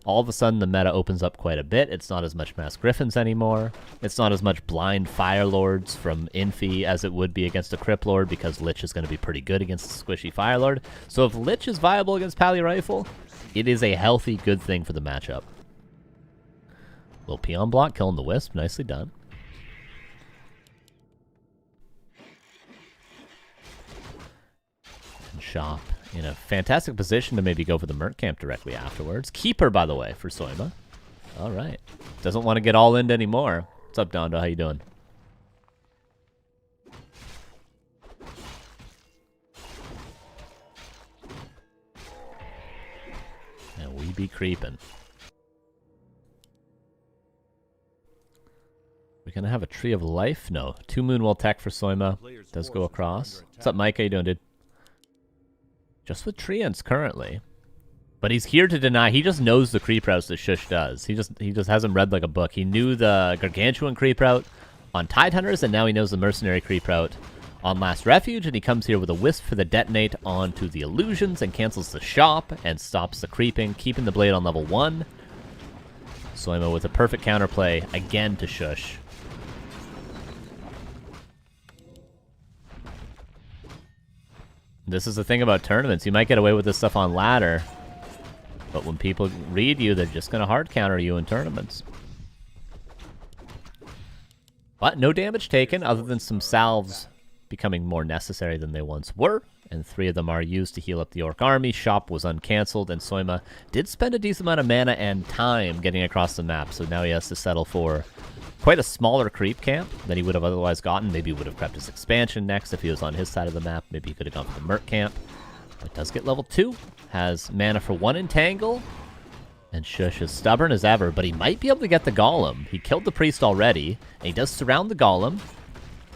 all of a sudden the meta opens up quite a bit. It's not as much Mass Griffins anymore. It's not as much blind Fire Lords from Infi as it would be against a Criplord, because Lich is going to be pretty good against the squishy Fire Lord. So if Lich is viable against Pally Rifle, it is a healthy, good thing for the matchup. Little Peon block, killing the Wisp. Nicely done. And Shop in a fantastic position to maybe go for the Merc Camp directly afterwards. Keeper, by the way, for Soyma. All right. Doesn't want to get all in anymore. What's up, Dondo? How you doing? And we be creeping. We're going to have a Tree of Life? No. 2 Moonwell Tech for Soyma. Does go across. What's up, Mike? How you doing, dude? Just with Treants currently. But he's here to deny. He just knows the creep routes that Shush does. He just hasn't read like a book. He knew the Gargantuan creep route on Tidehunters, and now he knows the Mercenary creep route on Last Refuge, and he comes here with a Wisp for the Detonate onto the Illusions and cancels the Shop and stops the creeping, keeping the Blade on level 1. Soyma with a perfect counterplay again to Shush. This is the thing about tournaments. You might get away with this stuff on ladder, But when people read you, they're just going to hard counter you in tournaments. But no damage taken, other than some salves becoming more necessary than they once were. And 3 of them are used to heal up the Orc army. Shop was uncancelled, and Soyma did spend a decent amount of mana and time getting across the map. So now he has to settle for quite a smaller creep camp than he would have otherwise gotten. Maybe he would have crept his expansion next if he was on his side of the map. Maybe he could have gone for the Merc camp. But does get level 2. Has mana for 1 Entangle. And Shush is stubborn as ever, but he might be able to get the Golem. He killed the Priest already, and he does surround the Golem.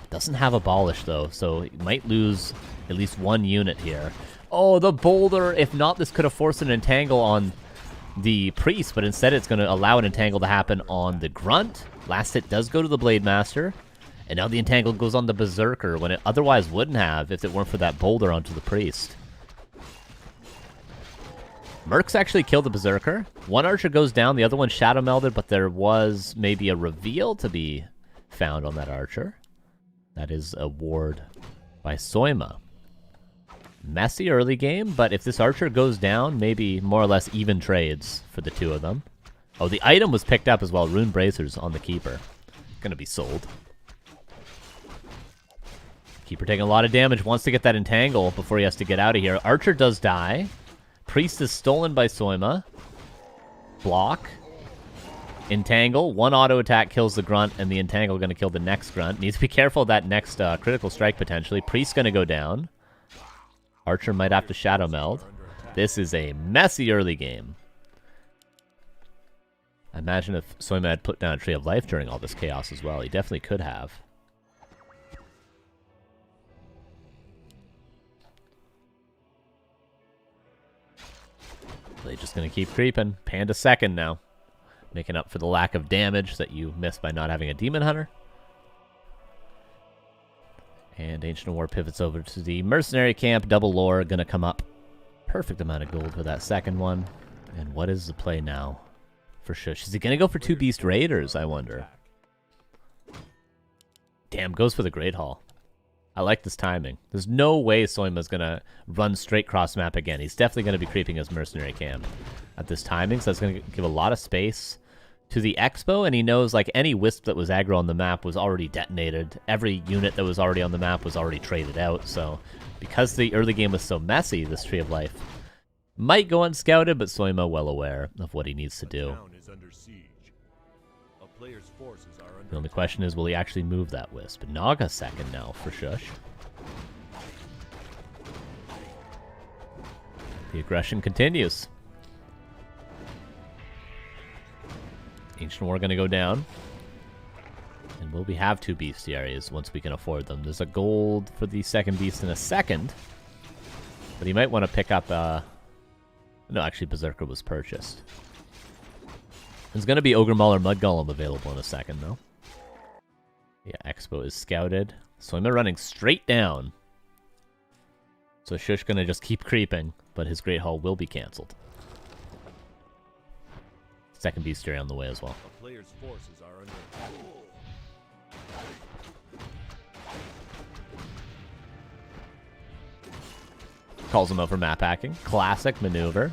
Doesn't have Abolish, though, so he might lose at least 1 unit here. Oh, the Boulder! If not, this could have forced an Entangle on the Priest, but instead it's going to allow an Entangle to happen on the Grunt. Last hit does go to the Blade Master, and now the Entangle goes on the Berserker, when it otherwise wouldn't have if it weren't for that Boulder onto the Priest. Mercs actually killed the Berserker. 1 Archer goes down, the other one Shadow Melded, but there was maybe a reveal to be found on that Archer. That is a ward by Soyma. Messy early game, but if this Archer goes down, maybe more or less even trades for the 2 of them. Oh, the item was picked up as well. Rune Bracers on the Keeper. Gonna be sold. Keeper taking a lot of damage. Wants to get that Entangle before he has to get out of here. Archer does die. Priest is stolen by Soyma. Block. Entangle. 1 auto attack kills the Grunt, and the Entangle going to kill the next Grunt. Needs to be careful of that next critical strike, potentially. Priest going to go down. Archer might have to Shadow Meld. This is a messy early game. I imagine if Soyma had put down a Tree of Life during all this chaos as well. He definitely could have. They're just going to keep creeping. Panda second now. Making up for the lack of damage that you missed by not having a Demon Hunter. And Ancient War pivots over to the Mercenary Camp. Double Lore going to come up. Perfect amount of gold for that second one. And what is the play now for Shush? Is he going to go for 2 Beast Raiders, I wonder? Damn, goes for the Great Hall. I like this timing. There's no way Soyma's going to run straight cross map again. He's definitely going to be creeping his Mercenary Camp at this timing, so that's going to give a lot of space to the Expo, and he knows like any Wisp that was aggro on the map was already detonated. Every unit that was already on the map was already traded out, so because the early game was so messy, this Tree of Life might go unscouted, but Soyma well aware of what he needs to do. The only question is, will he actually move that Wisp? Naga second now for Shush. The aggression continues. Ancient War going to go down. And will we have 2 bestiaries once we can afford them? There's a gold for the second beast in a second. But he might want to pick up... No, actually Berserker was purchased. There's going to be Ogre Maul or Mud Golem available in a second, though. Yeah, Expo is scouted. Soyma running straight down. So Shush going to just keep creeping, but his Great Hall will be cancelled. Second bestiary on the way as well. A player's forces are under attack. Calls him out for map hacking. Classic maneuver.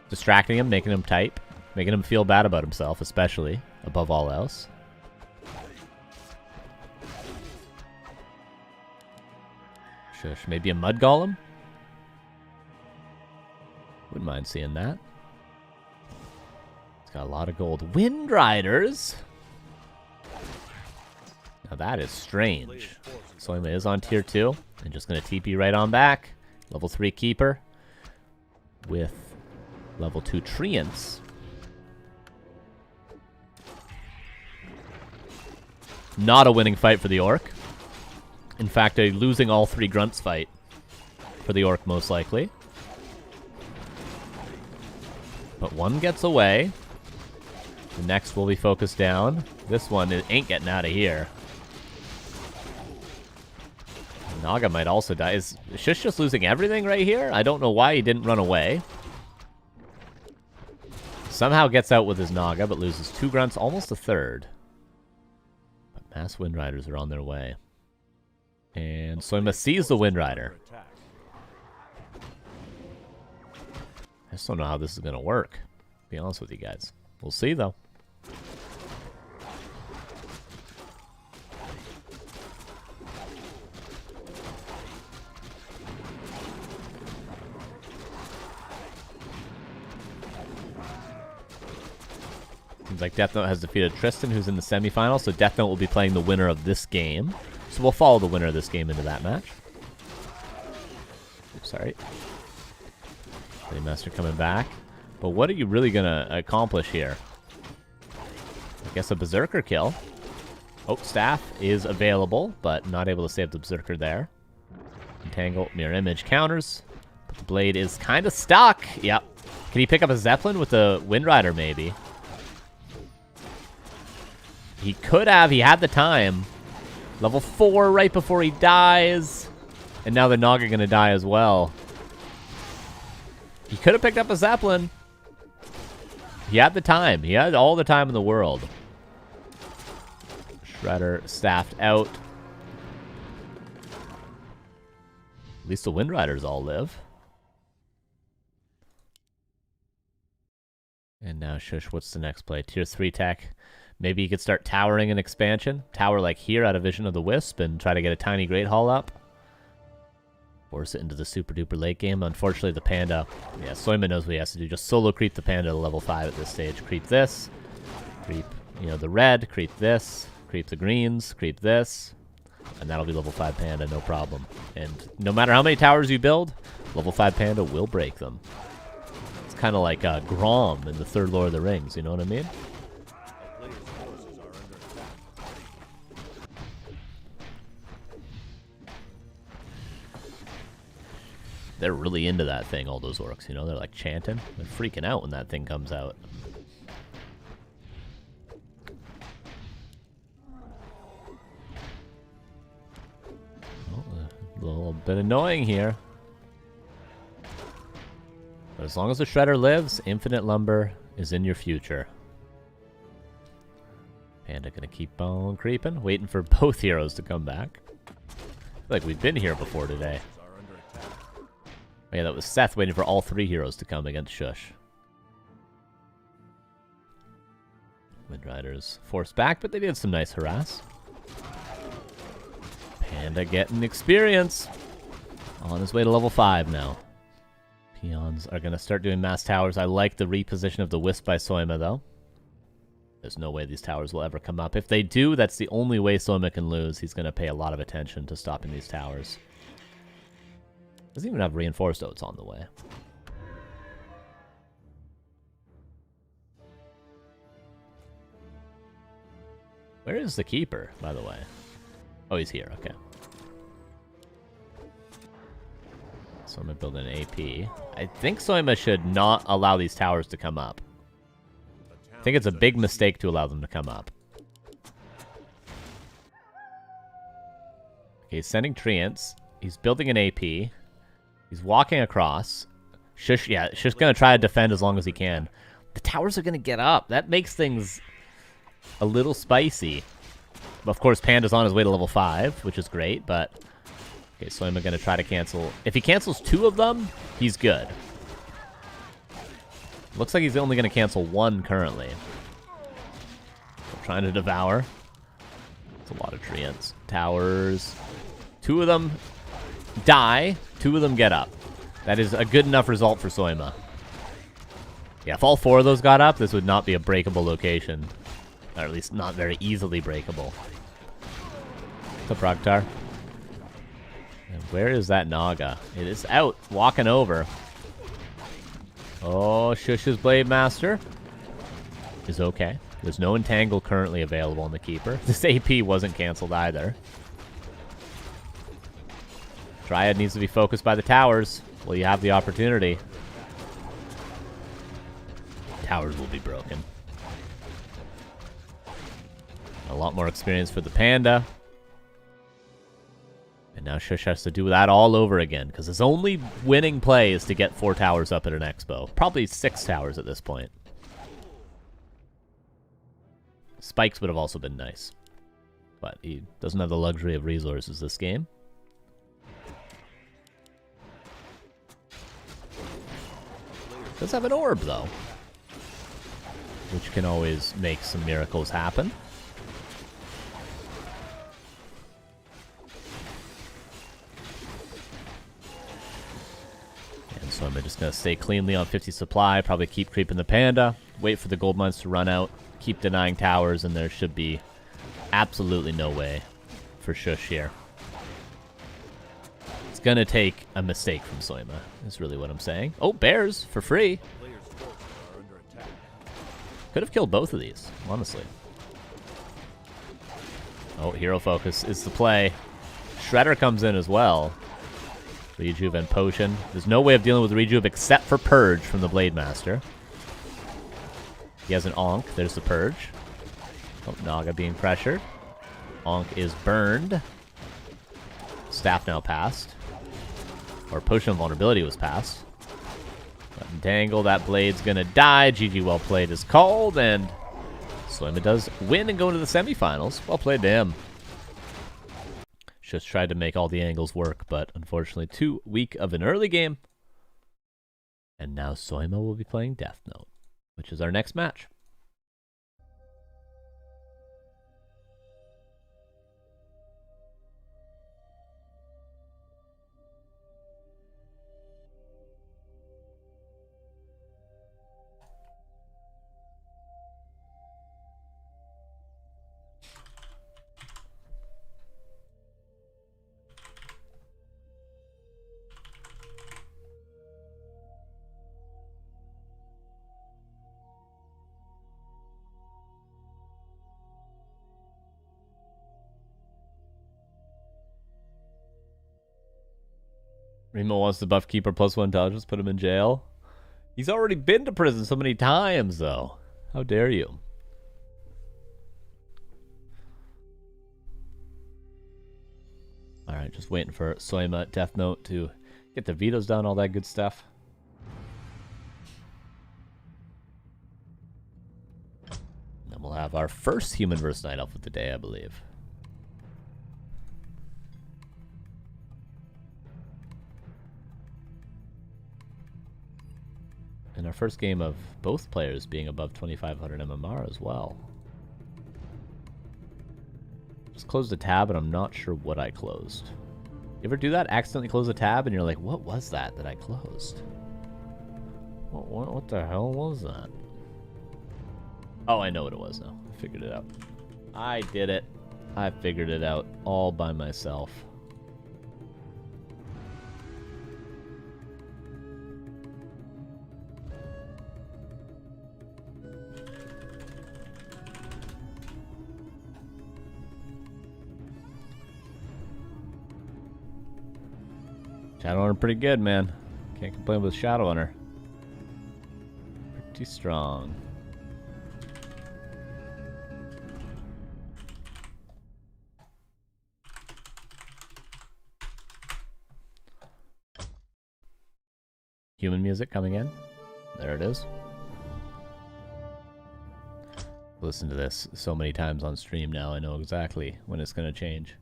Distracting him, making him type. Making him feel bad about himself, especially, above all else. Shush, maybe a Mud Golem? Wouldn't mind seeing that. It's got a lot of gold. Wind Riders? Now that is strange. Soyma is on tier 2, and just going to TP right on back. Level 3 Keeper with level 2 Treants. Not a winning fight for the Orc. In fact, a losing all 3 grunts fight for the Orc, most likely. But one gets away. The next will be focused down. This one ain't getting out of here. Naga might also die. Is Shush just losing everything right here? I don't know why he didn't run away. Somehow gets out with his Naga, but loses 2 grunts, almost a third. But Mass Wind Riders are on their way. And Soyma sees the Wind Rider. I just don't know how this is going to work, to be honest with you guys. We'll see, though. Seems like Death Note has defeated Tristan, who's in the semifinals, so Death Note will be playing the winner of this game. So we'll follow the winner of this game into that match. Oops, sorry. Master coming back. But what are you really going to accomplish here? I guess a Berserker kill. Oh, Staff is available, but not able to save the Berserker there. Entangle, Mirror Image counters. But the Blade is kind of stuck. Yep. Can he pick up a Zeppelin with the Wind Rider, maybe? He could have. He had the time. Level 4 right before he dies. And now the Naga going to die as well. He could have picked up a Zeppelin. He had the time. He had all the time in the world. Shredder staffed out. At least the Wind Riders all live. And now, Shush, what's the next play? Tier 3 tech. Maybe you could start towering an expansion. Tower like here out of Vision of the Wisp and try to get a tiny Great Hall up. Force it into the super duper late game. Unfortunately, the Panda, yeah, Soyma knows what he has to do. Just solo creep the Panda to level 5 at this stage. Creep this. Creep, you know, the red. Creep this. Creep the greens. Creep this. And that'll be level 5 Panda, no problem. And no matter how many towers you build, level 5 Panda will break them. It's kind of like Grom in the third Lord of the Rings, you know what I mean? They're really into that thing, all those orcs, you know? They're like chanting. They're freaking out when that thing comes out. Oh, a little bit annoying here. But as long as the Shredder lives, Infinite Lumber is in your future. Panda gonna keep on creeping, waiting for both heroes to come back. I feel like we've been here before today. Oh, yeah, that was Seth waiting for all 3 heroes to come against Shush. Wind Riders forced back, but they did some nice harass. Panda getting experience. On his way to level 5 now. Peons are going to start doing mass towers. I like the reposition of the Wisp by Soyma, though. There's no way these towers will ever come up. If they do, that's the only way Soyma can lose. He's going to pay a lot of attention to stopping these towers. Doesn't even have reinforced oats on the way. Where is the keeper, by the way? Oh, he's here. Okay. So I'm going to build an AP. I think Soyma should not allow these towers to come up. I think it's a big mistake to allow them to come up. Okay, he's sending Treants. He's building an AP. He's walking across. Shush, yeah, Shush's going to try to defend as long as he can. The towers are going to get up. That makes things a little spicy. But of course, Panda's on his way to level 5, which is great, but... Okay, so I'm going to try to cancel... If he cancels 2 of them, he's good. Looks like he's only going to cancel 1 currently. So trying to devour. It's a lot of treants. Towers. 2 of them die. 2 of them get up. That is a good enough result for Soyma. Yeah, if all 4 of those got up, this would not be a breakable location. Or at least not very easily breakable. What's up, Rogtar? And where is that Naga? It is out, walking over. Oh, Shush's Blade Master is okay. There's no Entangle currently available on the Keeper. This AP wasn't canceled either. Triad needs to be focused by the towers. Well, you have the opportunity. Towers will be broken. A lot more experience for the Panda. And now Shush has to do that all over again, because his only winning play is to get 4 towers up at an expo. Probably 6 towers at this point. Spikes would have also been nice. But he doesn't have the luxury of resources this game. Does have an orb, though, which can always make some miracles happen. And so I'm just going to stay cleanly on 50 supply, probably keep creeping the panda, wait for the gold mines to run out, keep denying towers, and there should be absolutely no way for Shush here. It's going to take a mistake from Soyma, is really what I'm saying. Oh, bears for free. Players' forces are under attack. Could have killed both of these, honestly. Oh, hero focus is the play. Shredder comes in as well. Rejuve and potion. There's no way of dealing with Rejuve except for Purge from the Blade Master. He has an Onk. There's the Purge. Oh, Naga being pressured. Onk is burned. Staff now passed. Or Potion of Vulnerability was passed. Dangle, that blade's gonna die. GG, well played is called, and Soyma does win and go into the semifinals. Well played to him. Just tried to make all the angles work, but unfortunately too weak of an early game. And now Soyma will be playing Death Note, which is our next match. Remo wants to buff Keeper +1 intelligence, put him in jail. He's already been to prison so many times, though. How dare you? Alright, just waiting for Soyma Death Note to get the vetoes done, all that good stuff. Then we'll have our first human versus Night Elf of the day, I believe. And our first game of both players being above 2500 MMR as well. Just closed a tab and I'm not sure what I closed. You ever do that? Accidentally close a tab and you're like, what was that I closed? What the hell was that? Oh, I know what it was now. I figured it out. I did it. I figured it out all by myself. Shadowrunner pretty good, man. Can't complain with Shadowrunner. Pretty strong. Human music coming in. There it is. Listen to this so many times on stream now, I know exactly when it's going to change.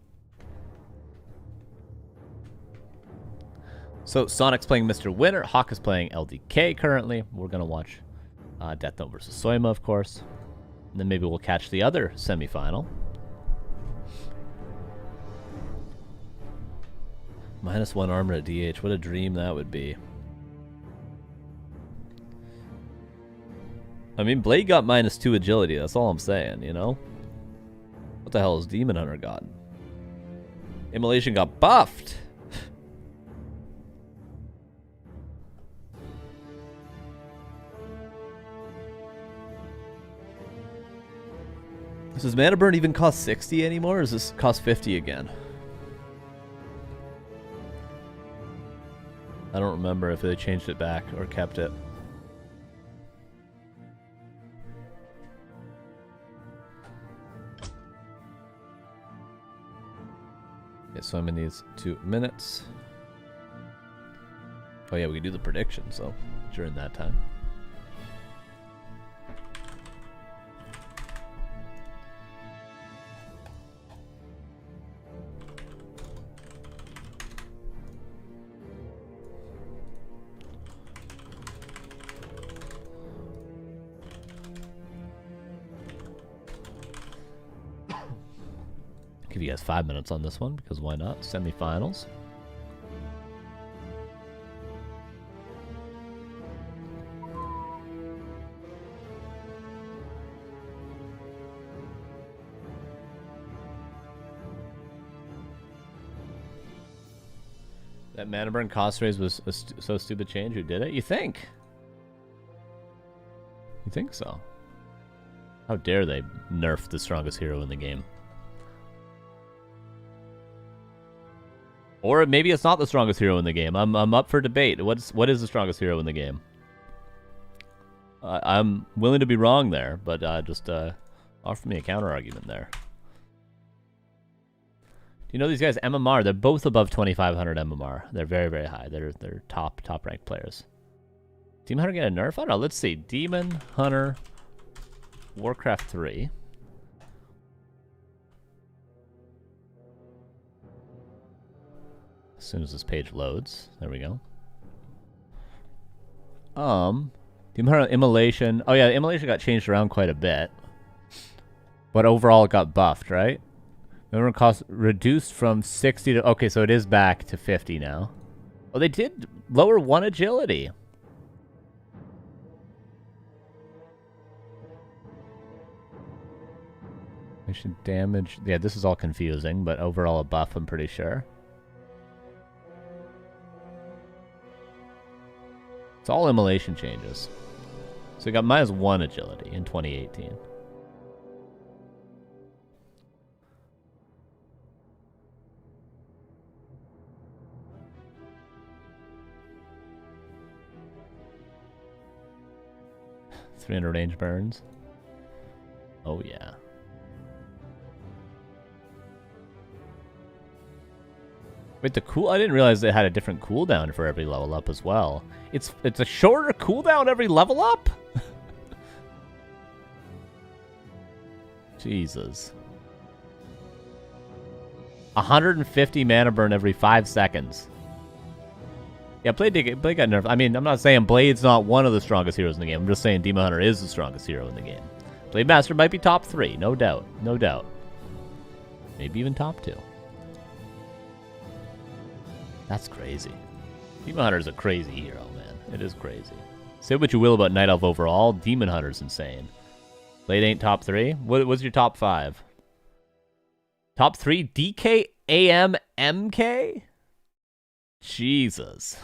So Sonic's playing Mr. Winner, Hawk is playing LDK currently. We're going to watch Death Note versus Soyma, of course. And then maybe we'll catch the other semifinal. -1 armor at DH, what a dream that would be. I mean, Blade got -2 agility, that's all I'm saying, you know? What the hell has Demon Hunter gotten? Immolation got buffed! Does Mana Burn even cost 60 anymore, or does this cost 50 again? I don't remember if they changed it back or kept it. Okay, so I'm in these 2 minutes. Oh yeah, we can do the prediction, so during that time. Give you guys 5 minutes on this one, because why not? Semifinals. That mana burn cost raise was a so stupid change. Who did it? You think? You think so? How dare they nerf the strongest hero in the game? Or maybe it's not the strongest hero in the game. I'm up for debate. What is the strongest hero in the game? I'm willing to be wrong there, but just offer me a counter argument there. Do you know these guys MMR? They're both above 2,500 MMR. They're very, very high. They're top ranked players. Demon Hunter get a nerf? I don't know. Let's see. Demon Hunter, Warcraft 3. As soon as this page loads, there we go. Demon Hunter Immolation. Oh yeah, Immolation got changed around quite a bit, but overall it got buffed, right? Remember, cost reduced from 60 to... Okay, so it is back to 50 now. Oh, they did lower 1 agility. They should damage... Yeah, this is all confusing, but overall a buff, I'm pretty sure. It's all immolation changes. So we got -1 agility in 2018. .300 range burns. Oh yeah. Wait, the cool... I didn't realize they had a different cooldown for every level up as well. It's a shorter cooldown every level up? Jesus. 150 mana burn every 5 seconds. Yeah, Blade got nerfed. I mean, I'm not saying Blade's not one of the strongest heroes in the game. I'm just saying Demon Hunter is the strongest hero in the game. Blade Master might be top 3, no doubt. No doubt. Maybe even top 2. That's crazy. Demon Hunter is a crazy hero, man. It is crazy. Say what you will about Night Elf overall, Demon Hunter's insane. Blade ain't top 3? What's your top 5? Top 3? DK, AM, MK? Jesus.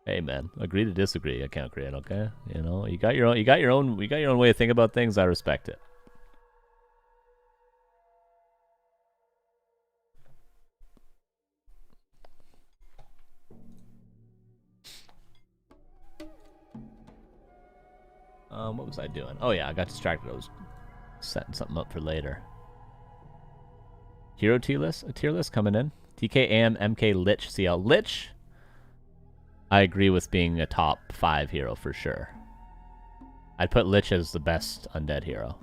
Hey man, agree to disagree. Account create, okay? You know, you got your own way to think about things. I respect it. What was I doing? Oh yeah, I got distracted. I was setting something up for later. Hero tier list? A tier list coming in. TK, AM, MK, Lich, CL. Lich, I agree with being a top 5 hero for sure. I'd put Lich as the best undead hero.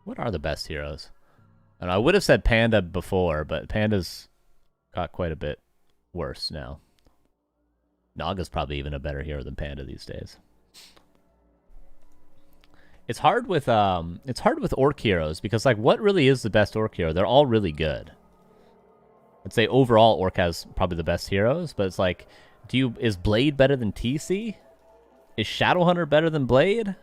What are the best heroes? And I would have said Panda before, but Panda's got quite a bit worse now. Naga's probably even a better hero than Panda these days. It's hard with orc heroes because like what really is the best orc hero? They're all really good. I'd say overall orc has probably the best heroes, but it's like is Blade better than TC? Is Shadowhunter better than Blade?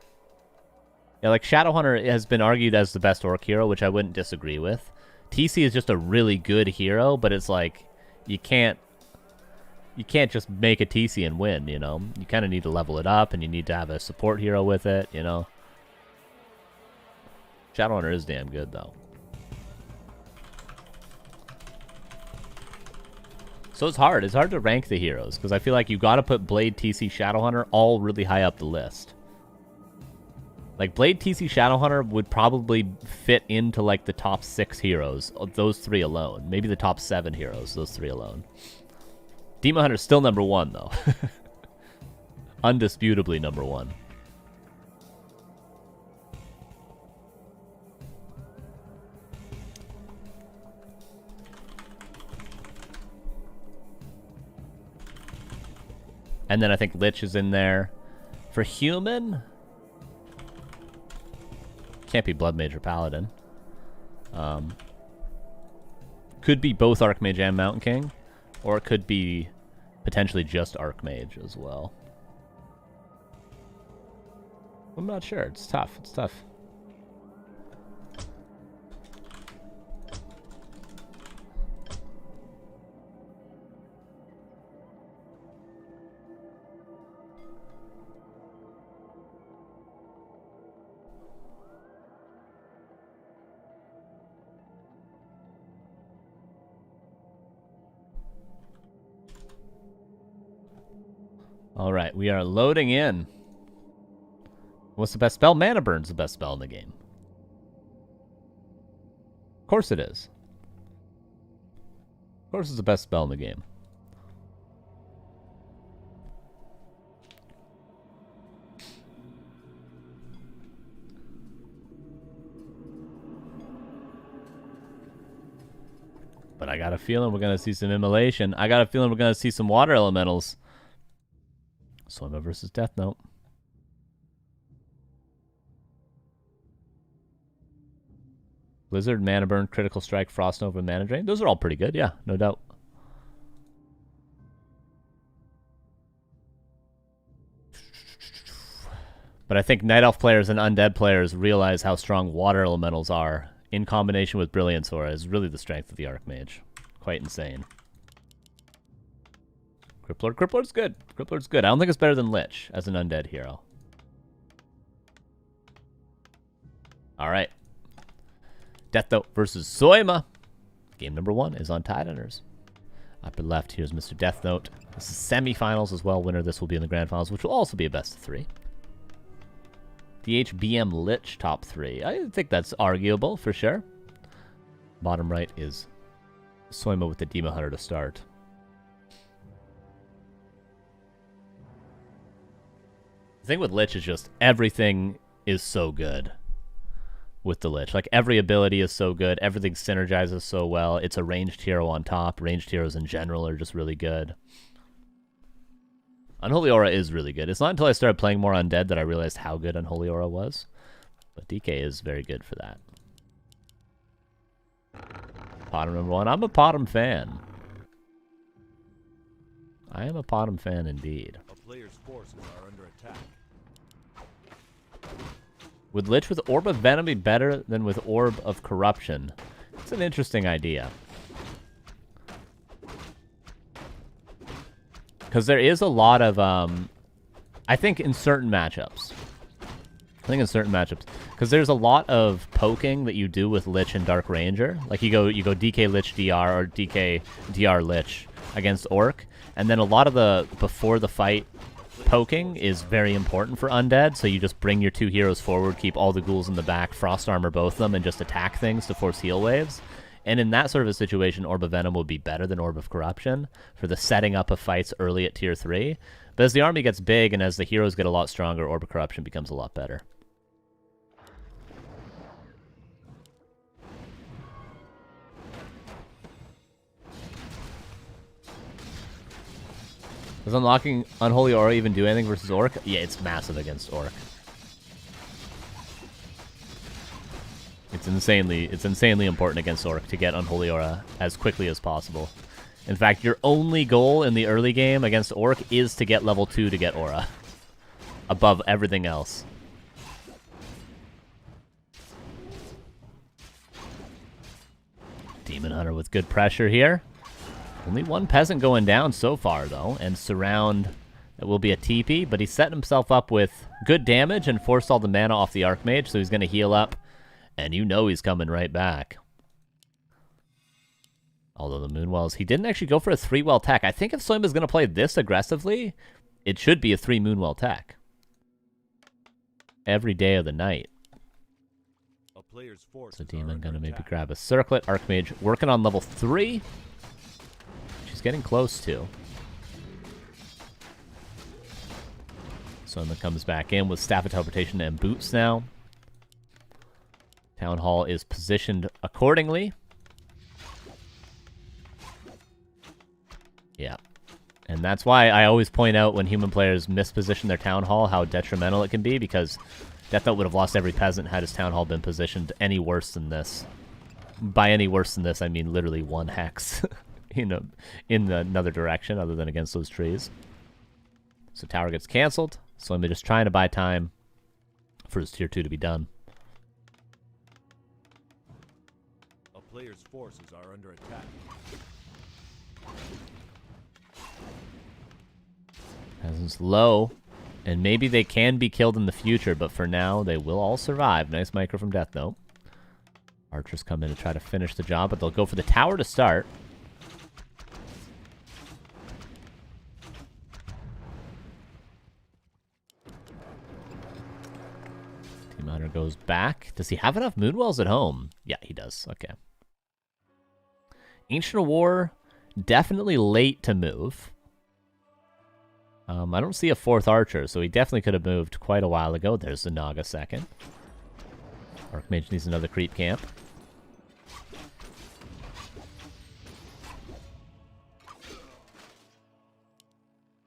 Yeah, like Shadowhunter has been argued as the best orc hero, which I wouldn't disagree with. TC is just a really good hero, but it's like you can't just make a TC and win, you know? You kind of need to level it up, and you need to have a support hero with it, you know? Shadowhunter is damn good, though. So it's hard. It's hard to rank the heroes, because I feel like you got to put Blade, TC, Shadowhunter all really high up the list. Like, Blade, TC, Shadowhunter would probably fit into, like, the top 6 heroes, those 3 alone. Maybe the top 7 heroes, those 3 alone. Demon Hunter's still number 1, though. Undisputably number 1. And then I think Lich is in there. For human, Can't be Blood Mage or Paladin. Could be both Archmage and Mountain King, or it could be potentially just Archmage as well. I'm not sure. It's tough. It's tough. All right, we are loading in. What's the best spell? Mana Burn's the best spell in the game. Of course it is. Of course it's the best spell in the game. But I got a feeling we're going to see some immolation. I got a feeling we're going to see some water elementals. Soyma versus Death Note. Blizzard, Mana Burn, Critical Strike, Frost Nova, Mana Drain. Those are all pretty good, yeah, no doubt. But I think Night Elf players and Undead players realize how strong water elementals are in combination with Brilliance Aura is really the strength of the Archmage. Quite insane. Criplord. Criplord's good. Criplord's good. I don't think it's better than Lich as an undead hero. Alright. Death Note versus Soyma. Game number 1 is on Titaners. Upper left, here's Mr. Death Note. This is semifinals as well. Winner this will be in the grand finals, which will also be a best of 3. DHBM Lich top 3. I think that's arguable for sure. Bottom right is Soyma with the Demon Hunter to start. The thing with Lich is just everything is so good with the Lich. Like, every ability is so good. Everything synergizes so well. It's a ranged hero on top. Ranged heroes in general are just really good. Unholy Aura is really good. It's not until I started playing more Undead that I realized how good Unholy Aura was. But DK is very good for that. Potom number 1. I'm a Potom fan. I am a Potom fan indeed. A player's forces are under attack. Would Lich with Orb of Venom be better than with Orb of Corruption? It's an interesting idea. Because there is a lot of, I think in certain matchups. Because there's a lot of poking that you do with Lich and Dark Ranger. Like you go DK Lich DR or DK DR Lich against Orc. And then a lot of the before the fight poking is very important for Undead, so you just bring your 2 heroes forward, keep all the ghouls in the back, frost armor both of them, and just attack things to force heal waves. And in that sort of a situation, Orb of Venom would be better than Orb of Corruption for the setting up of fights early at Tier 3. But as the army gets big and as the heroes get a lot stronger, Orb of Corruption becomes a lot better. Does unlocking Unholy Aura even do anything versus Orc? Yeah, it's massive against Orc. It's insanely important against Orc to get Unholy Aura as quickly as possible. In fact, your only goal in the early game against Orc is to get level 2 to get Aura. Above everything else. Demon Hunter with good pressure here. Only one peasant going down so far, though, and Surround, it will be a TP, but he set himself up with good damage and forced all the mana off the Archmage, so he's going to heal up, and you know he's coming right back. Although the Moonwells, he didn't actually go for a 3-well tech. I think if Soyma's going to play this aggressively, it should be a 3 Moonwell tech. Every day of the night. A player's forces So Demon are going to under maybe attack. grab a Circlet. Archmage working on level 3. She's getting close to. Soyma comes back in with Staff of Teleportation and Boots now. Town Hall is positioned accordingly. Yeah. And that's why I always point out when human players misposition their Town Hall how detrimental it can be, because Death Note would have lost every peasant had his town hall been positioned any worse than this. By any worse than this, I mean literally 1 hex in another direction other than against those trees. So tower gets canceled. So I'm just trying to buy time for his tier 2 to be done. A player's forces are under attack. Peasants low. And maybe they can be killed in the future, but for now, they will all survive. Nice micro from Death Note. Archers come in to try to finish the job, but they'll go for the tower to start. Team Hunter goes back. Does he have enough Moonwells at home? Yeah, he does. Okay. Ancient War, definitely late to move. I don't see a 4th archer, so he definitely could have moved quite a while ago. There's the Naga second. Archmage needs another creep camp.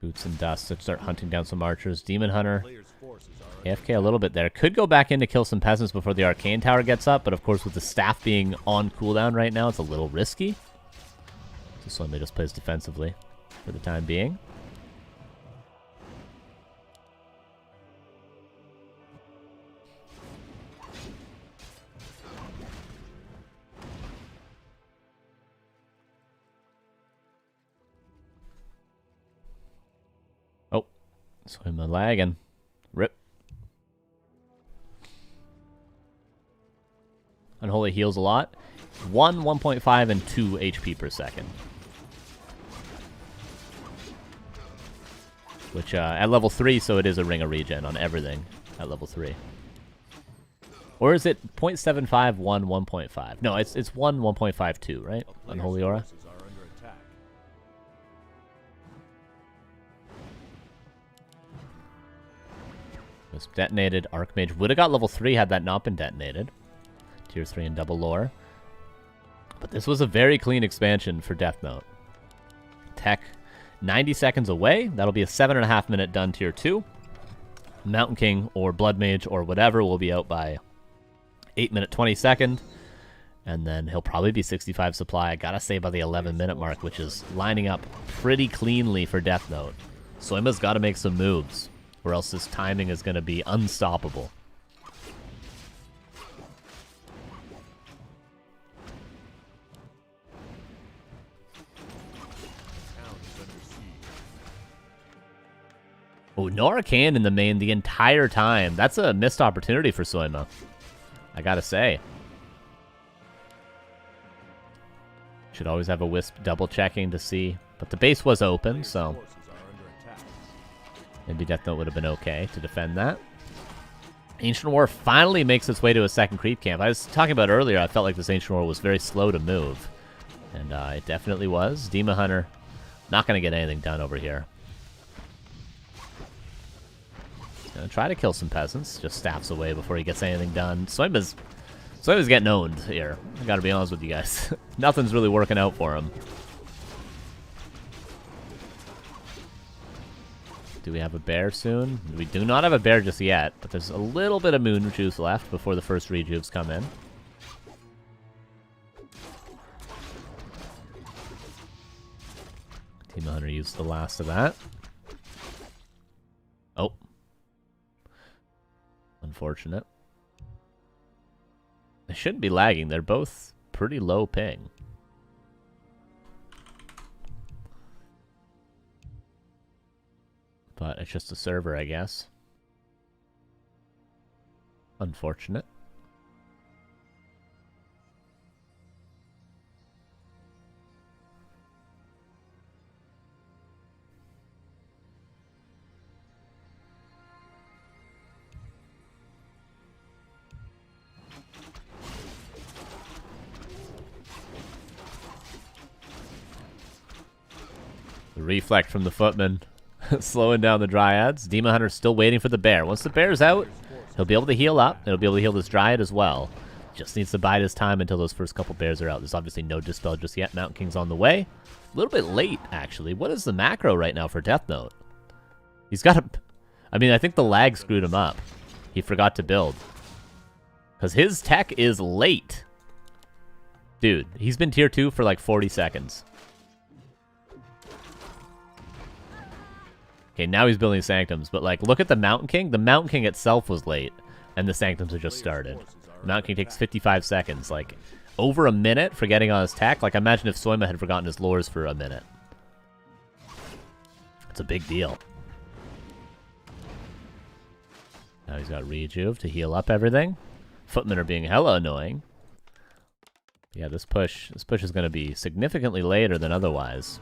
Boots and Dust to start hunting down some archers. Demon Hunter, AFK a little bit there. Could go back in to kill some peasants before the Arcane Tower gets up, but of course with the staff being on cooldown right now, it's a little risky. So Soyma just plays defensively for the time being. Soyma lagging. Rip. Unholy heals a lot. 1, 1.5, and 2 HP per second. Which, at level 3, so it is a ring of regen on everything at level 3. Or is it 0.75, 1, 1.5? No, it's 1, 1.52, right? Unholy Aura. Was detonated. Archmage would have got level 3 had that not been detonated. Tier 3 and double lore. But this was a very clean expansion for Death Note. Tech 90 seconds away. That'll be a 7.5 minute done tier 2. Mountain King or Blood Mage or whatever will be out by 8 minute 22nd. And then he'll probably be 65 supply. I gotta say by the 11 minute mark, which is lining up pretty cleanly for Death Note. Soyma's gotta make some moves, or else this timing is going to be unstoppable. Oh, no Arcane in the main the entire time. That's a missed opportunity for Soyma, I gotta say. Should always have a Wisp double checking to see. But the base was open, so maybe Death Note would have been okay to defend that. Ancient War finally makes its way to a second creep camp. I was talking about earlier, I felt like this Ancient War was very slow to move. And it definitely was. Demon Hunter, not going to get anything done over here. He's going to try to kill some peasants. Just staffs away before he gets anything done. Soyma's getting owned here. I got to be honest with you guys. Nothing's really working out for him. Do we have a bear soon? We do not have a bear just yet, but there's a little bit of moon juice left before the first rejuves come in. Team Hunter used the last of that. Oh. Unfortunate. They shouldn't be lagging. They're both pretty low ping. But it's just a server, I guess. Unfortunate. The reflect from the footman. Slowing down the Dryads. Demon Hunter's still waiting for the bear. Once the bear's out, he'll be able to heal up. He'll be able to heal this Dryad as well. Just needs to bide his time until those first couple bears are out. There's obviously no Dispel just yet. Mountain King's on the way. A little bit late, actually. What is the macro right now for Death Note? He's got a... I mean, I think the lag screwed him up. He forgot to build. Because his tech is late. Dude, he's been tier 2 for like 40 seconds. Okay, now he's building Sanctums, but like, look at the Mountain King. The Mountain King itself was late, and the Sanctums have just started. The Mountain King takes 55 seconds, like, over a minute for getting on his tech. Like, imagine if Soyma had forgotten his lures for a minute. It's a big deal. Now he's got Rejuve to heal up everything. Footmen are being hella annoying. Yeah, this push is going to be significantly later than otherwise.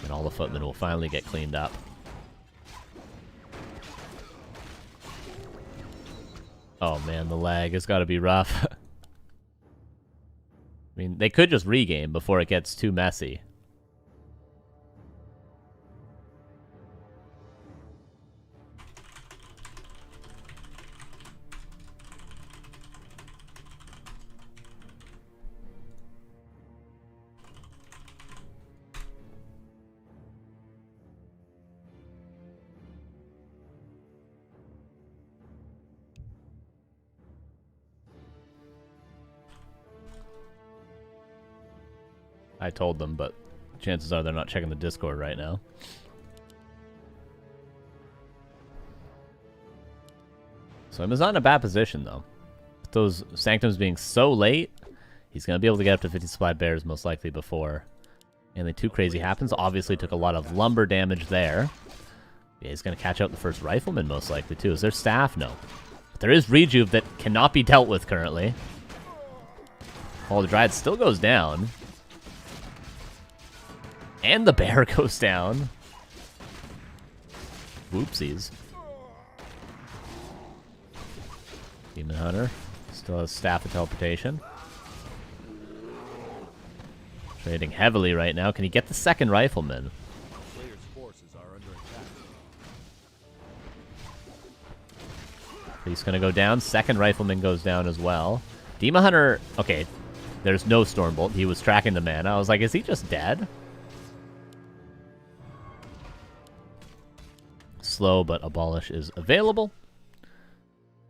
And all the footmen will finally get cleaned up. Oh man, the lag has got to be rough. I mean, they could just regame before it gets too messy. I told them, but chances are they're not checking the Discord right now. So Soyma's not in a bad position, though. With those Sanctums being so late, he's going to be able to get up to 50 supply bears most likely before anything too crazy happens. Obviously took a lot of lumber damage there. Yeah, he's going to catch out the first rifleman most likely, too. Is there staff? No. But there is Rejuve that cannot be dealt with currently. Oh, the Dryad still goes down. And the bear goes down. Whoopsies. Demon Hunter still has Staff of Teleportation. Trading heavily right now. Can he get the second rifleman? Player's forces are under attack. He's gonna go down. Second rifleman goes down as well. Demon Hunter. Okay, there's no Stormbolt. He was tracking the man. I was like, is he just dead? Slow, but Abolish is available.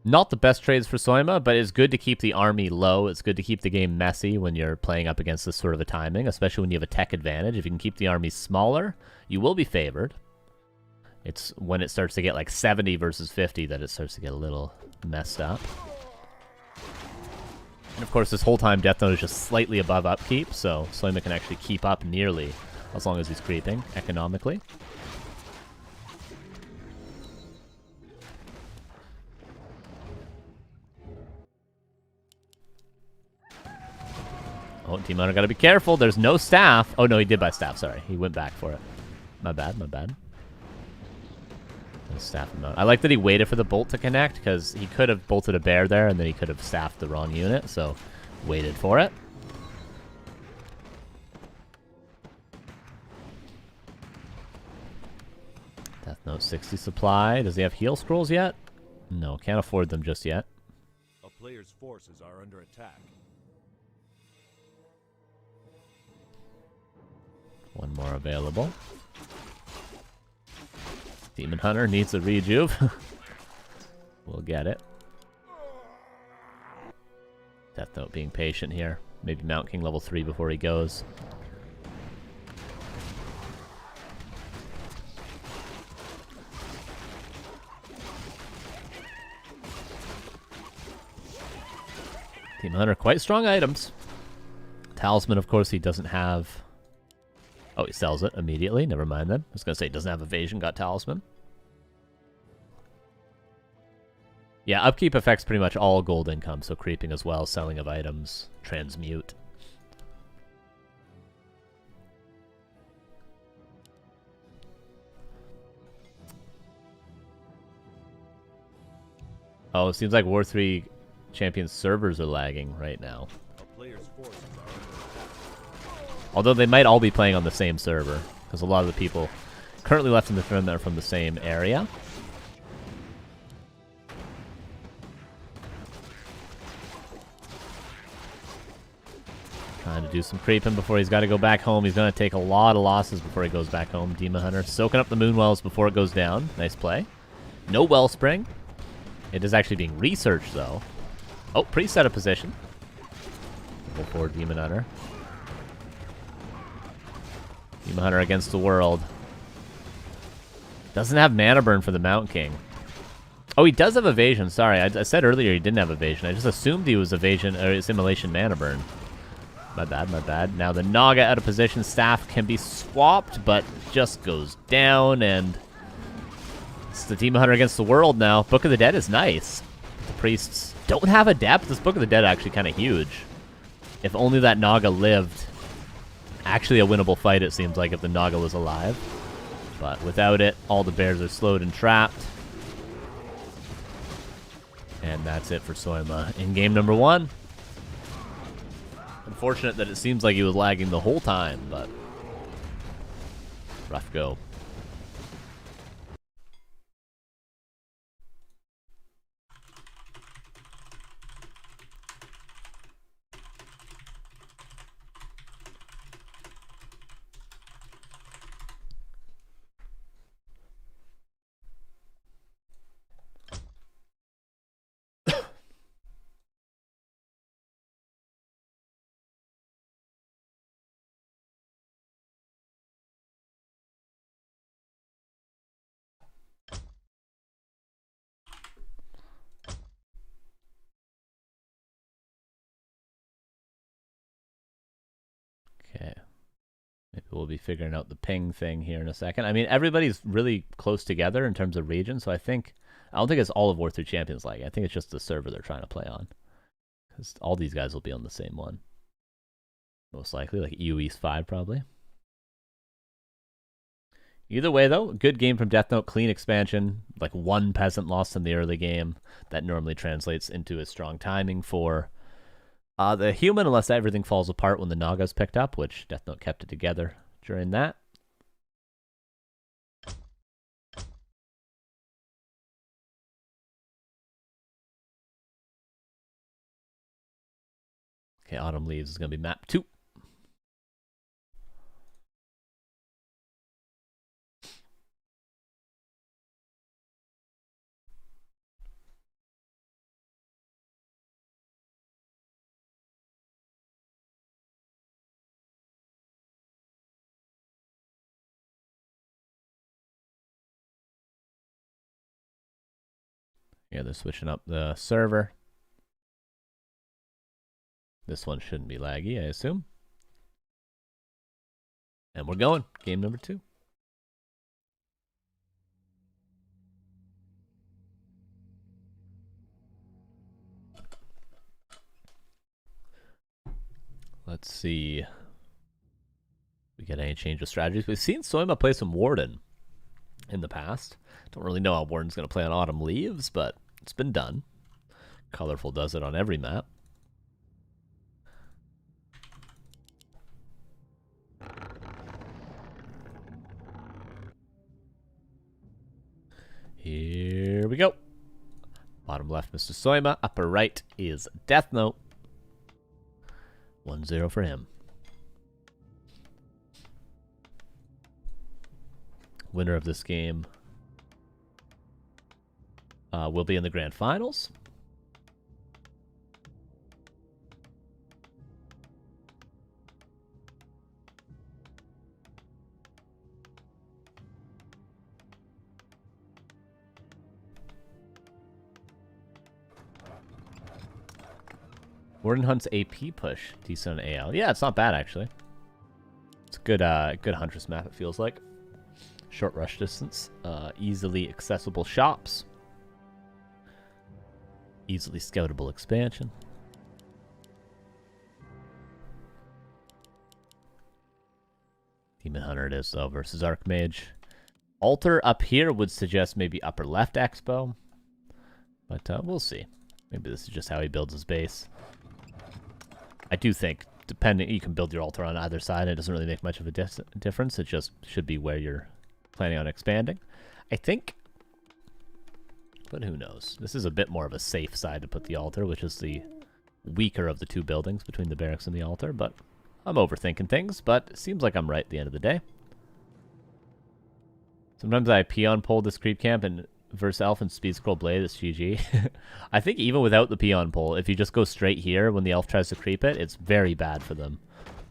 Not the best trades for Soyma, but it's good to keep the army low. It's good to keep the game messy when you're playing up against this sort of a timing, especially when you have a tech advantage. If you can keep the army smaller, you will be favored. It's when it starts to get like 70 versus 50 that it starts to get a little messed up. And of course, this whole time Death Note is just slightly above upkeep, so Soyma can actually keep up nearly as long as he's creeping economically. Oh, Team Hunter gotta be careful. There's no staff. Oh, no, he did buy staff. Sorry. He went back for it. My bad, my bad. Staff him out. I like that he waited for the bolt to connect, because he could have bolted a bear there, and then he could have staffed the wrong unit, so waited for it. Death Note 60 supply. Does he have heal scrolls yet? No, can't afford them just yet. A player's forces are under attack. One more available. Demon Hunter needs a rejuve. We'll get it. Death Note being patient here. Maybe Mount King level 3 before he goes. Demon Hunter, quite strong items. Talisman, of course, he doesn't have. Oh, he sells it immediately. Never mind then. I was going to say, he doesn't have evasion, got Talisman. Yeah, upkeep affects pretty much all gold income, so creeping as well, selling of items, transmute. Oh, it seems like War 3 Champions servers are lagging right now. A player's forces are under attack. Although they might all be playing on the same server, because a lot of the people currently left in the tournament are from the same area. Trying to do some creeping before he's got to go back home. He's going to take a lot of losses before he goes back home. Demon Hunter soaking up the Moonwells before it goes down. Nice play. No Wellspring. It is actually being researched, though. Oh, pre-set of position. Go forward, Demon Hunter. Demon Hunter against the world. Doesn't have mana burn for the Mount King. Oh, he does have evasion. Sorry, I said earlier he didn't have evasion. I just assumed he was evasion or assimilation mana burn. My bad, my bad. Now the Naga out of position. Staff can be swapped, but just goes down, and it's the Demon Hunter against the world now. Book of the Dead is nice. The priests don't have a depth. This Book of the Dead actually kind of huge. If only that Naga lived. Actually a winnable fight, it seems like, if the Naga was alive. But without it, all the bears are slowed and trapped. And that's it for Soyma in game number 1. Unfortunate that it seems like he was lagging the whole time, but rough go. Okay. Maybe we'll be figuring out the ping thing here in a second. I mean, everybody's really close together in terms of region, so I don't think it's all of War 3 Champions League. I think it's just the server they're trying to play on. Because all these guys will be on the same one. Most likely, like EU East 5 probably. Either way, though, good game from Death Note, clean expansion. Like one peasant lost in the early game. That normally translates into a strong timing for the human, unless everything falls apart when the Naga's picked up, which Death Note kept it together during that. Okay, Autumn Leaves is going to be map 2. Yeah, they're switching up the server. This one shouldn't be laggy, I assume. And we're going. Game number 2. Let's see. We get any change of strategies. We've seen Soyma play some Warden in the past. Don't really know how Warden's going to play on Autumn Leaves, but it's been done. Colorful does it on every map. Here we go. Bottom left, Mr. Soyma. Upper right is Death Note. 1-0 for him. Winner of this game will be in the grand finals. Warden Hunt's AP push. Decent on AL. Yeah, it's not bad, actually. It's a good Huntress map, it feels like. Short rush distance. Easily accessible shops. Easily scoutable expansion. Demon Hunter it is, though, versus Archmage. Altar up here would suggest maybe upper left expo. But we'll see. Maybe this is just how he builds his base. I do think, depending, you can build your altar on either side. It doesn't really make much of a difference. It just should be where you're planning on expanding, I think. But who knows? This is a bit more of a safe side to put the altar, which is the weaker of the two buildings between the barracks and the altar. But I'm overthinking things, but it seems like I'm right at the end of the day. Sometimes I peon pull this creep camp and versus elf and speed scroll blade, it's GG. I think even without the peon pull, if you just go straight here when the elf tries to creep it, it's very bad for them.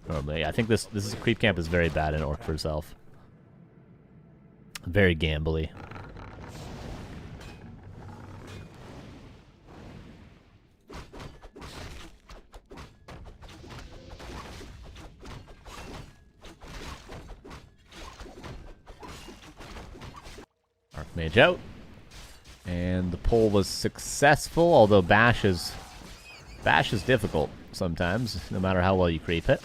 Normally, I think this is creep camp is very bad in orc versus elf. Very gambly. Archmage out. And the pull was successful, although bash is difficult sometimes, no matter how well you creep it.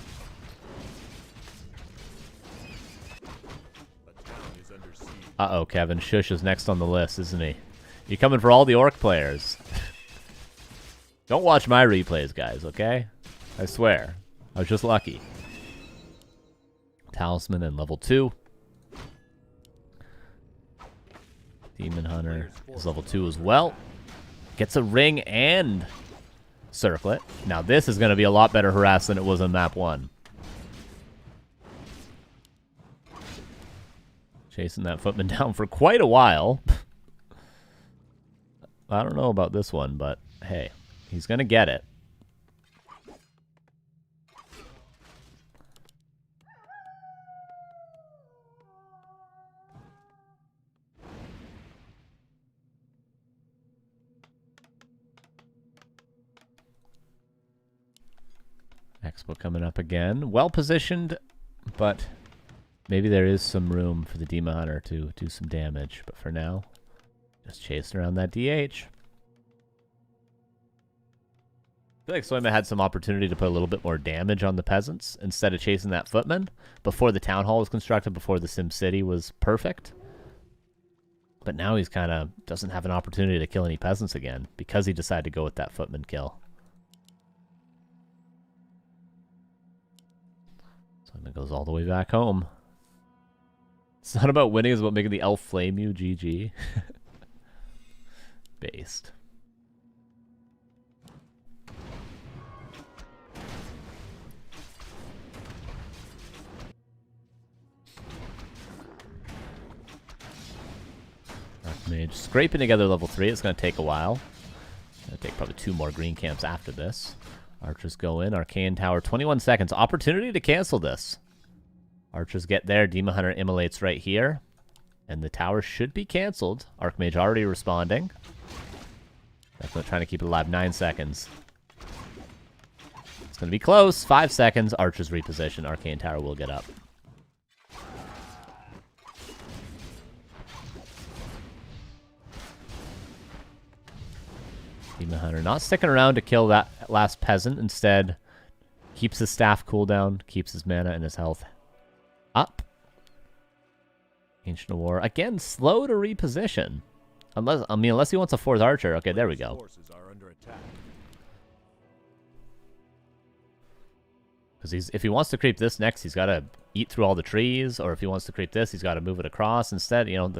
Uh-oh, Kevin. Shush is next on the list, isn't he? You're coming for all the orc players. Don't watch my replays, guys, okay? I swear. I was just lucky. Talisman and level 2. Demon Hunter is level 2 as well. Gets a ring and circlet. Now this is going to be a lot better harass than it was on map 1. Chasing that footman down for quite a while. I don't know about this one, but hey, he's going to get it. Expo coming up again. Well positioned, but maybe there is some room for the Demon Hunter to do some damage. But for now, just chasing around that DH. I feel like Soyma had some opportunity to put a little bit more damage on the peasants instead of chasing that footman before the town hall was constructed, before the Sim City was perfect. But now he's kind of doesn't have an opportunity to kill any peasants again because he decided to go with that footman kill. Soyma goes all the way back home. It's not about winning, it's about making the elf flame you, GG. Based. Archmage scraping together level 3. It's going to take a while. Going to take probably 2 more green camps after this. Archers go in. Arcane Tower, 21 seconds. Opportunity to cancel this. Archers get there. Demon Hunter immolates right here. And the tower should be canceled. Archmage already responding. Definitely trying to keep it alive. 9 seconds. It's going to be close. 5 seconds. Archers reposition. Arcane Tower will get up. Demon Hunter not sticking around to kill that last peasant. Instead, keeps his staff cooldown, keeps his mana and his health up. Ancient of War. Again, slow to reposition. Unless he wants a 4th archer. Okay, there we go. Because if he wants to creep this next, he's got to eat through all the trees. Or if he wants to creep this, he's got to move it across. Instead, you know,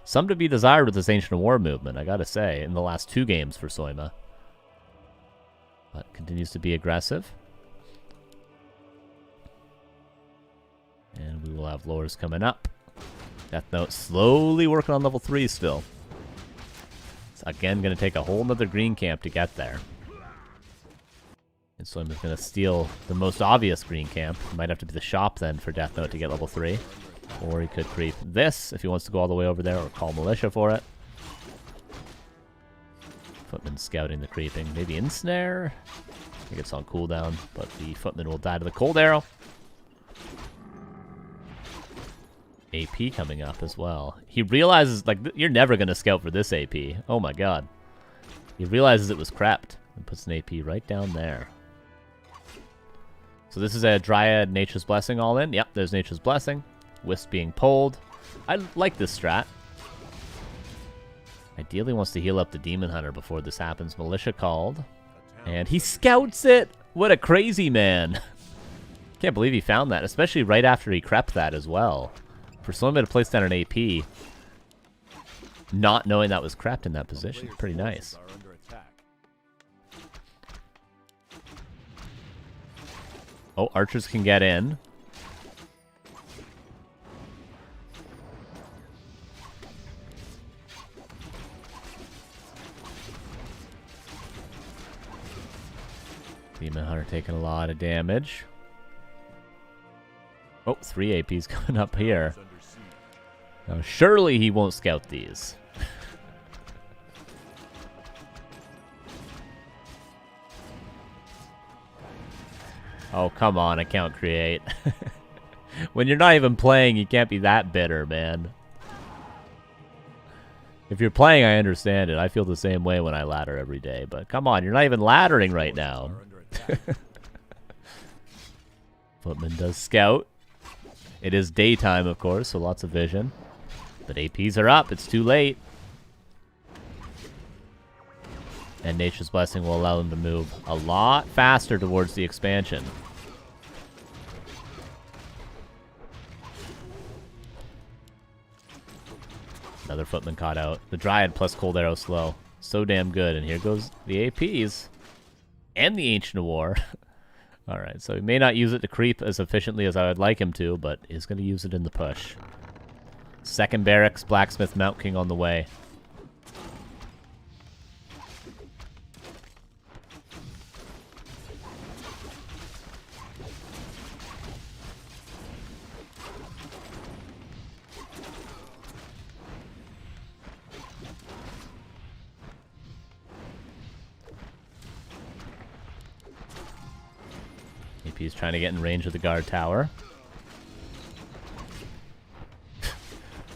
some to be desired with this Ancient of War movement, I gotta say, in the last 2 games for Soyma. But continues to be aggressive. And we will have lures coming up. Death Note slowly working on level 3 still. It's again going to take a whole nother green camp to get there. And Soyma's going to steal the most obvious green camp. Might have to be the shop then for Death Note to get level 3. Or he could creep this if he wants to go all the way over there, or call militia for it. Footman scouting the creeping. Maybe ensnare? I think it's on cooldown, but the footman will die to the cold arrow. AP coming up as well. He realizes, like, you're never going to scout for this AP. Oh my god. He realizes it was crept and puts an AP right down there. So this is a Dryad Nature's Blessing all in. Yep, there's Nature's Blessing. Wisp being pulled. I like this strat. Ideally wants to heal up the Demon Hunter before this happens. Militia called. And he scouts it! What a crazy man. Can't believe he found that, especially right after he crept that as well. For someone to place down an AP, not knowing that was crept in that position, pretty nice. Oh, archers can get in. Demon Hunter taking a lot of damage. Oh, 3 APs coming up here. Now, surely he won't scout these. Oh, come on, account create. When you're not even playing, you can't be that bitter, man. If you're playing, I understand it. I feel the same way when I ladder every day. But come on, you're not even laddering right now. Footman does scout. It is daytime, of course, so lots of vision. But APs are up. It's too late. And Nature's Blessing will allow them to move a lot faster towards the expansion. Another Footman caught out. The Dryad plus Cold Arrow slow. So damn good. And here goes the APs. And the Ancient War. Alright, so he may not use it to creep as efficiently as I would like him to, but he's going to use it in the push. Second Barracks, Blacksmith, Mount King on the way. AP's trying to get in range of the guard tower.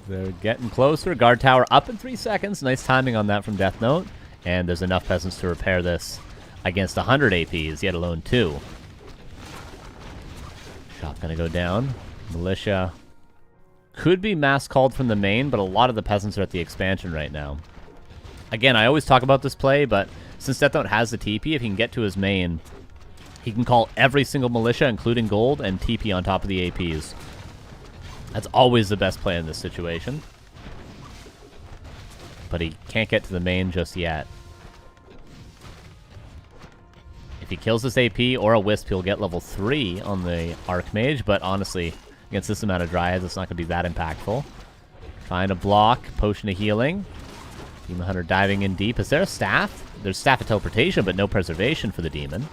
They're getting closer. Guard tower up in 3 seconds. Nice timing on that from Death Note. And there's enough peasants to repair this against 100 APs, yet alone 2. Shop gonna go down. Militia could be mass called from the main, but a lot of the peasants are at the expansion right now. Again, I always talk about this play, but since Death Note has the TP, if he can get to his main, he can call every single militia, including gold, and TP on top of the APs. That's always the best play in this situation. But he can't get to the main just yet. If he kills this AP or a Wisp, he'll get level 3 on the Archmage, but honestly, against this amount of Dryads, it's not going to be that impactful. Trying to block, Potion of Healing. Demon Hunter diving in deep. Is there a staff? There's Staff of Teleportation, but no preservation for the Demon.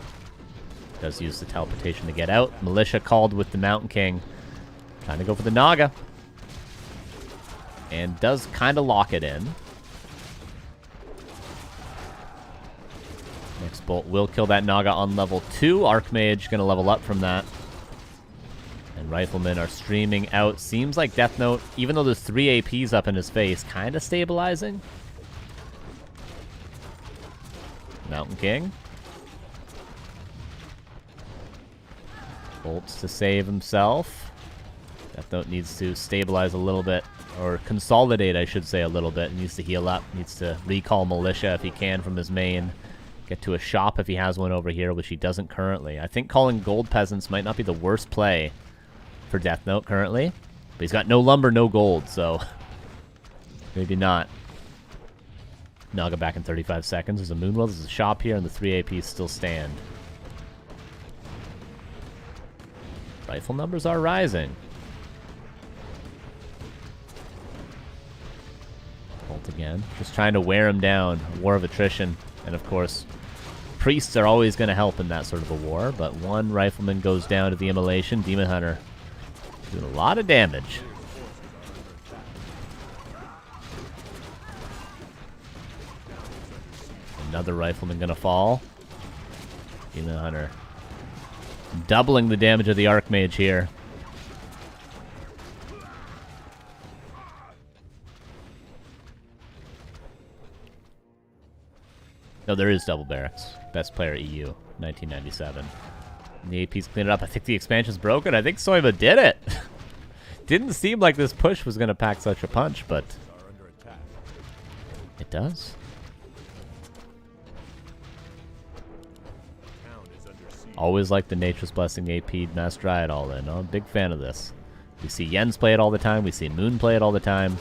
Does use the teleportation to get out. Militia called with the Mountain King. Trying to go for the Naga. And does kind of lock it in. Next bolt will kill that Naga on level 2. Archmage going to level up from that. And Riflemen are streaming out. Seems like Death Note, even though there's 3 APs up in his face, kind of stabilizing. Mountain King. Bolts to save himself. Death Note needs to stabilize a little bit, or consolidate, I should say, a little bit. He needs to heal up, needs to recall Militia if he can from his main. Get to a shop if he has one over here, which he doesn't currently. I think calling gold peasants might not be the worst play for Death Note currently. But he's got no lumber, no gold, so maybe not. Naga back in 35 seconds. There's a Moonwell, there's a shop here, and the 3 APs still stand. Rifle numbers are rising. Bolt again. Just trying to wear him down. War of attrition. And of course, priests are always going to help in that sort of a war. But one rifleman goes down to the immolation. Demon Hunter doing a lot of damage. Another rifleman going to fall. Demon Hunter doubling the damage of the Archmage here. No, there is double barracks. Best player EU, 1997. And the AP's cleaned it up. I think the expansion's broken. I think Soyma did it. Didn't seem like this push was going to pack such a punch, but it does. Always like the Nature's Blessing AP Mass Dryad all in. I'm a big fan of this. We see Yens play it all the time. We see Moon play it all the time.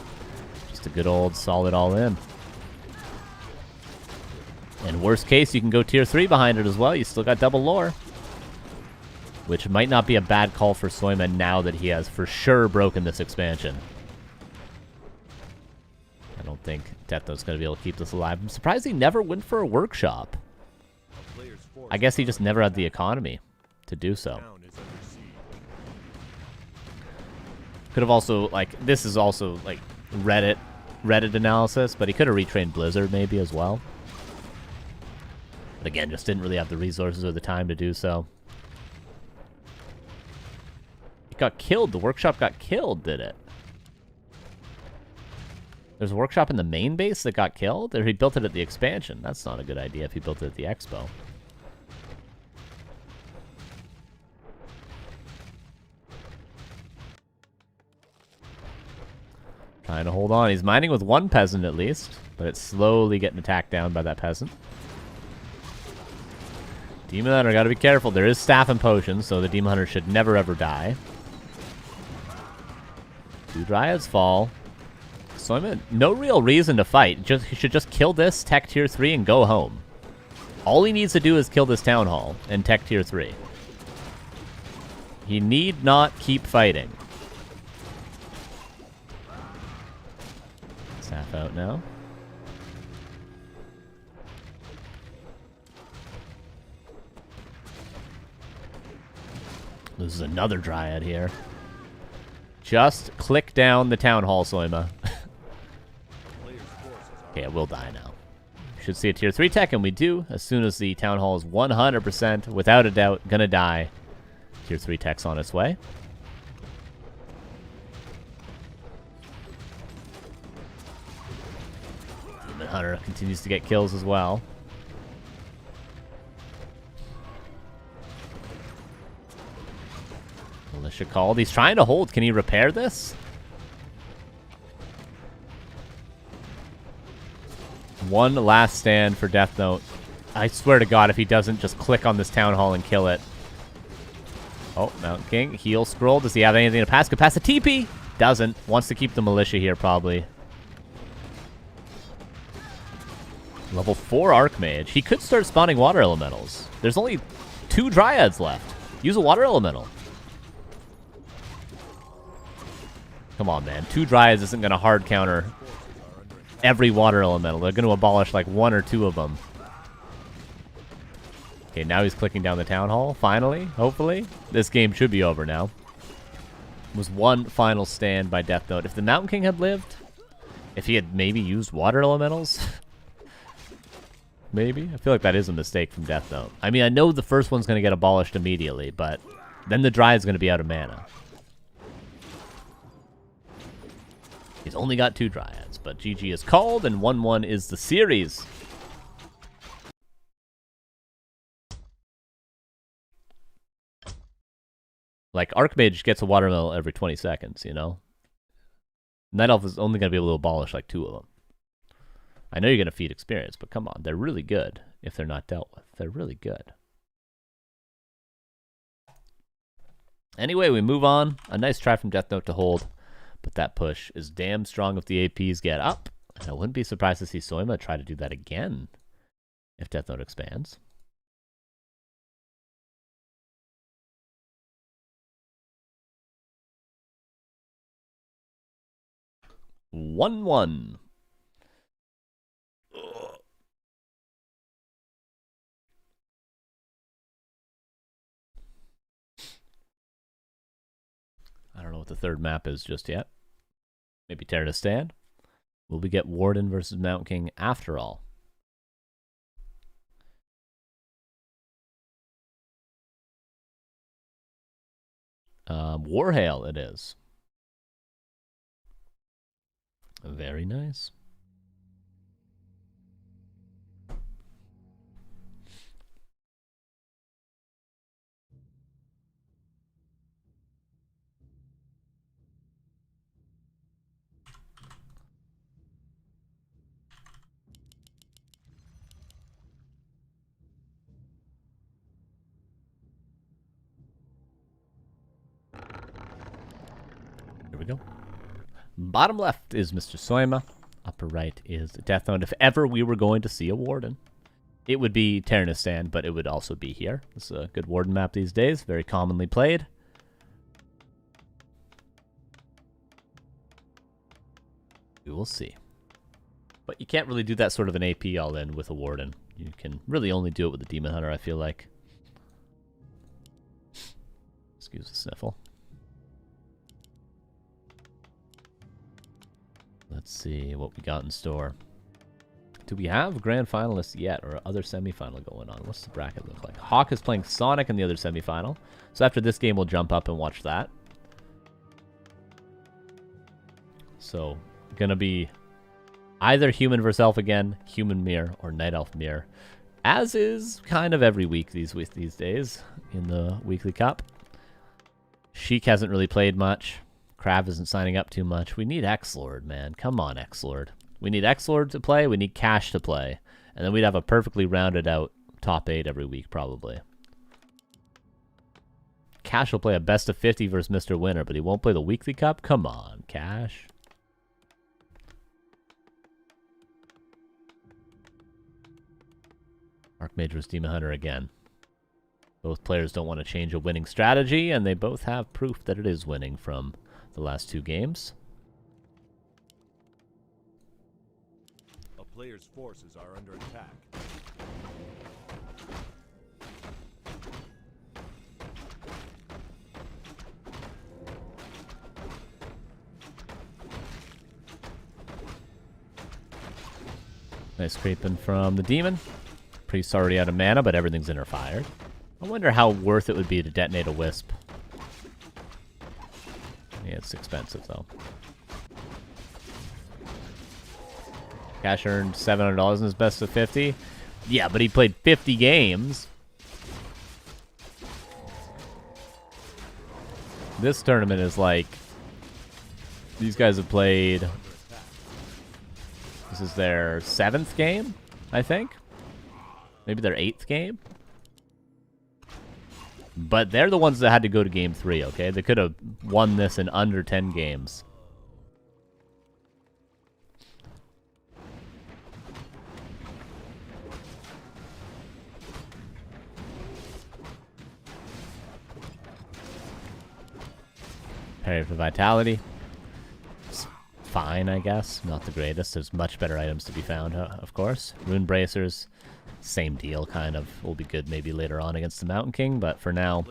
Just a good old solid all in. And worst case, you can go tier 3 behind it as well. You still got double lore. which might not be a bad call for Soyma now that he has for sure broken this expansion. I don't think Death Note's going to be able to keep this alive. I'm surprised he never went for a workshop. I guess he just never had the economy to do so. Could have also, like, this is also, like, Reddit analysis, but he could have retrained Blizzard maybe as well. But again, just didn't really have the resources or the time to do so. It got killed. The workshop got killed, did it? There's a workshop in the main base that got killed? Or he built it at the expansion. That's not a good idea if he built it at the expo. Trying to hold on. He's mining with one peasant at least, but it's slowly getting attacked down by that peasant. Demon Hunter, gotta be careful. There is staff and potions, so the Demon Hunter should never ever die. 2 Dryads fall. Soyma, no real reason to fight. He should just kill this, tech tier 3, and go home. All he needs to do is kill this town hall and tech tier 3. He need not keep fighting. Staff out now. This is another Dryad here. Just click down the town hall, Soyma. Okay, it will die now. Should see a tier 3 tech, and we do. As soon as the town hall is 100%, without a doubt, gonna die. Tier 3 tech's on its way. Demon Hunter continues to get kills as well. Militia called. He's trying to hold. Can he repair this? One last stand for Death Note. I swear to God, if he doesn't just click on this town hall and kill it. Oh, Mountain King. Heal scroll. Does he have anything to pass? Could pass a TP. Doesn't. Wants to keep the militia here, probably. Level 4 Archmage. He could start spawning water elementals. There's only 2 Dryads left. Use a water elemental. Come on, man. 2 Dryads isn't going to hard counter every water elemental. They're going to abolish like 1 or 2 of them. Okay, now he's clicking down the town hall. Finally, hopefully. This game should be over now. It was one final stand by Death Note. If the Mountain King had lived, if he had maybe used water elementals, maybe. I feel like that is a mistake from Death Note. I mean, I know the first one's going to get abolished immediately, but then the Dryad's going to be out of mana. He's only got 2 Dryads, but GG is called, and 1-1 is the series. Like, Archmage gets a watermelon every 20 seconds, you know? Night Elf is only going to be able to abolish, like, 2 of them. I know you're going to feed experience, but come on. They're really good if they're not dealt with. They're really good. Anyway, we move on. A nice try from Death Note to hold. But that push is damn strong if the APs get up. And I wouldn't be surprised to see Soyma try to do that again if Death Note expands. One. I don't know what the third map is just yet. Maybe Terra to Stand. Will we get Warden versus Mountain King after all? Warhail it is. Very nice. Here we go. Bottom left is Mr. Soyma. Upper right is Death Note. If ever we were going to see a Warden, It would be Terranistan, but it would also be here. It's a good Warden map these days, very commonly played. We will see. But you can't really do that sort of an AP all in with a Warden. You can really only do it with a Demon Hunter, I feel like. Excuse the sniffle. Let's see what we got in store. Do we have grand finalists yet, or other semifinal going on? What's the bracket look like? Hawk is playing Sonik in the other semifinal. So after this game, we'll jump up and watch that. So, gonna be either Human vs. Elf again, Human Mirror, or Night Elf Mirror. As is kind of every week these days in the Weekly Cup. Sheik hasn't really played much. Krav isn't signing up too much. We need X-Lord, man. Come on, X-Lord. We need X-Lord to play. We need Cash to play. And then we'd have a perfectly rounded out top 8 every week, probably. Cash will play a best of 50 versus Mr. Winner, but he won't play the Weekly Cup? Come on, Cash. Archmage Demon Hunter again. Both players don't want to change a winning strategy, and they both have proof that it is winning from the last 2 games. A player's forces are under attack. Nice creeping from the demon. Priest's already out of mana, but everything's interfired. I wonder how worth it would be to detonate a Wisp. Yeah, it's expensive, though. Cash earned $700 in his best of 50. Yeah, but he played 50 games. This tournament is like... These guys have played... This is their 7th game, I think. Maybe their 8th game. But they're the ones that had to go to game 3, okay? They could have won this in under 10 games. Parry for Vitality. It's fine, I guess. Not the greatest. There's much better items to be found, of course. Rune Bracers. Same deal, kind of. Will be good maybe later on against the Mountain King, but for now,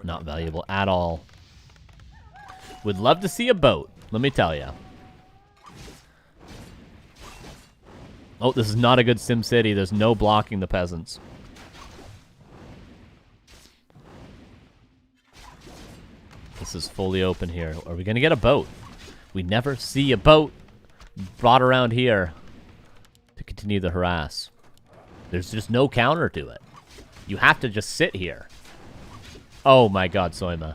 not valuable at all. Would love to see a boat, let me tell you. Oh, this is not a good Sim City. There's no blocking the peasants. This is fully open here. Are we going to get a boat? We never see a boat brought around here to continue the harass. There's just no counter to it. You have to just sit here. Oh my god, Soyma.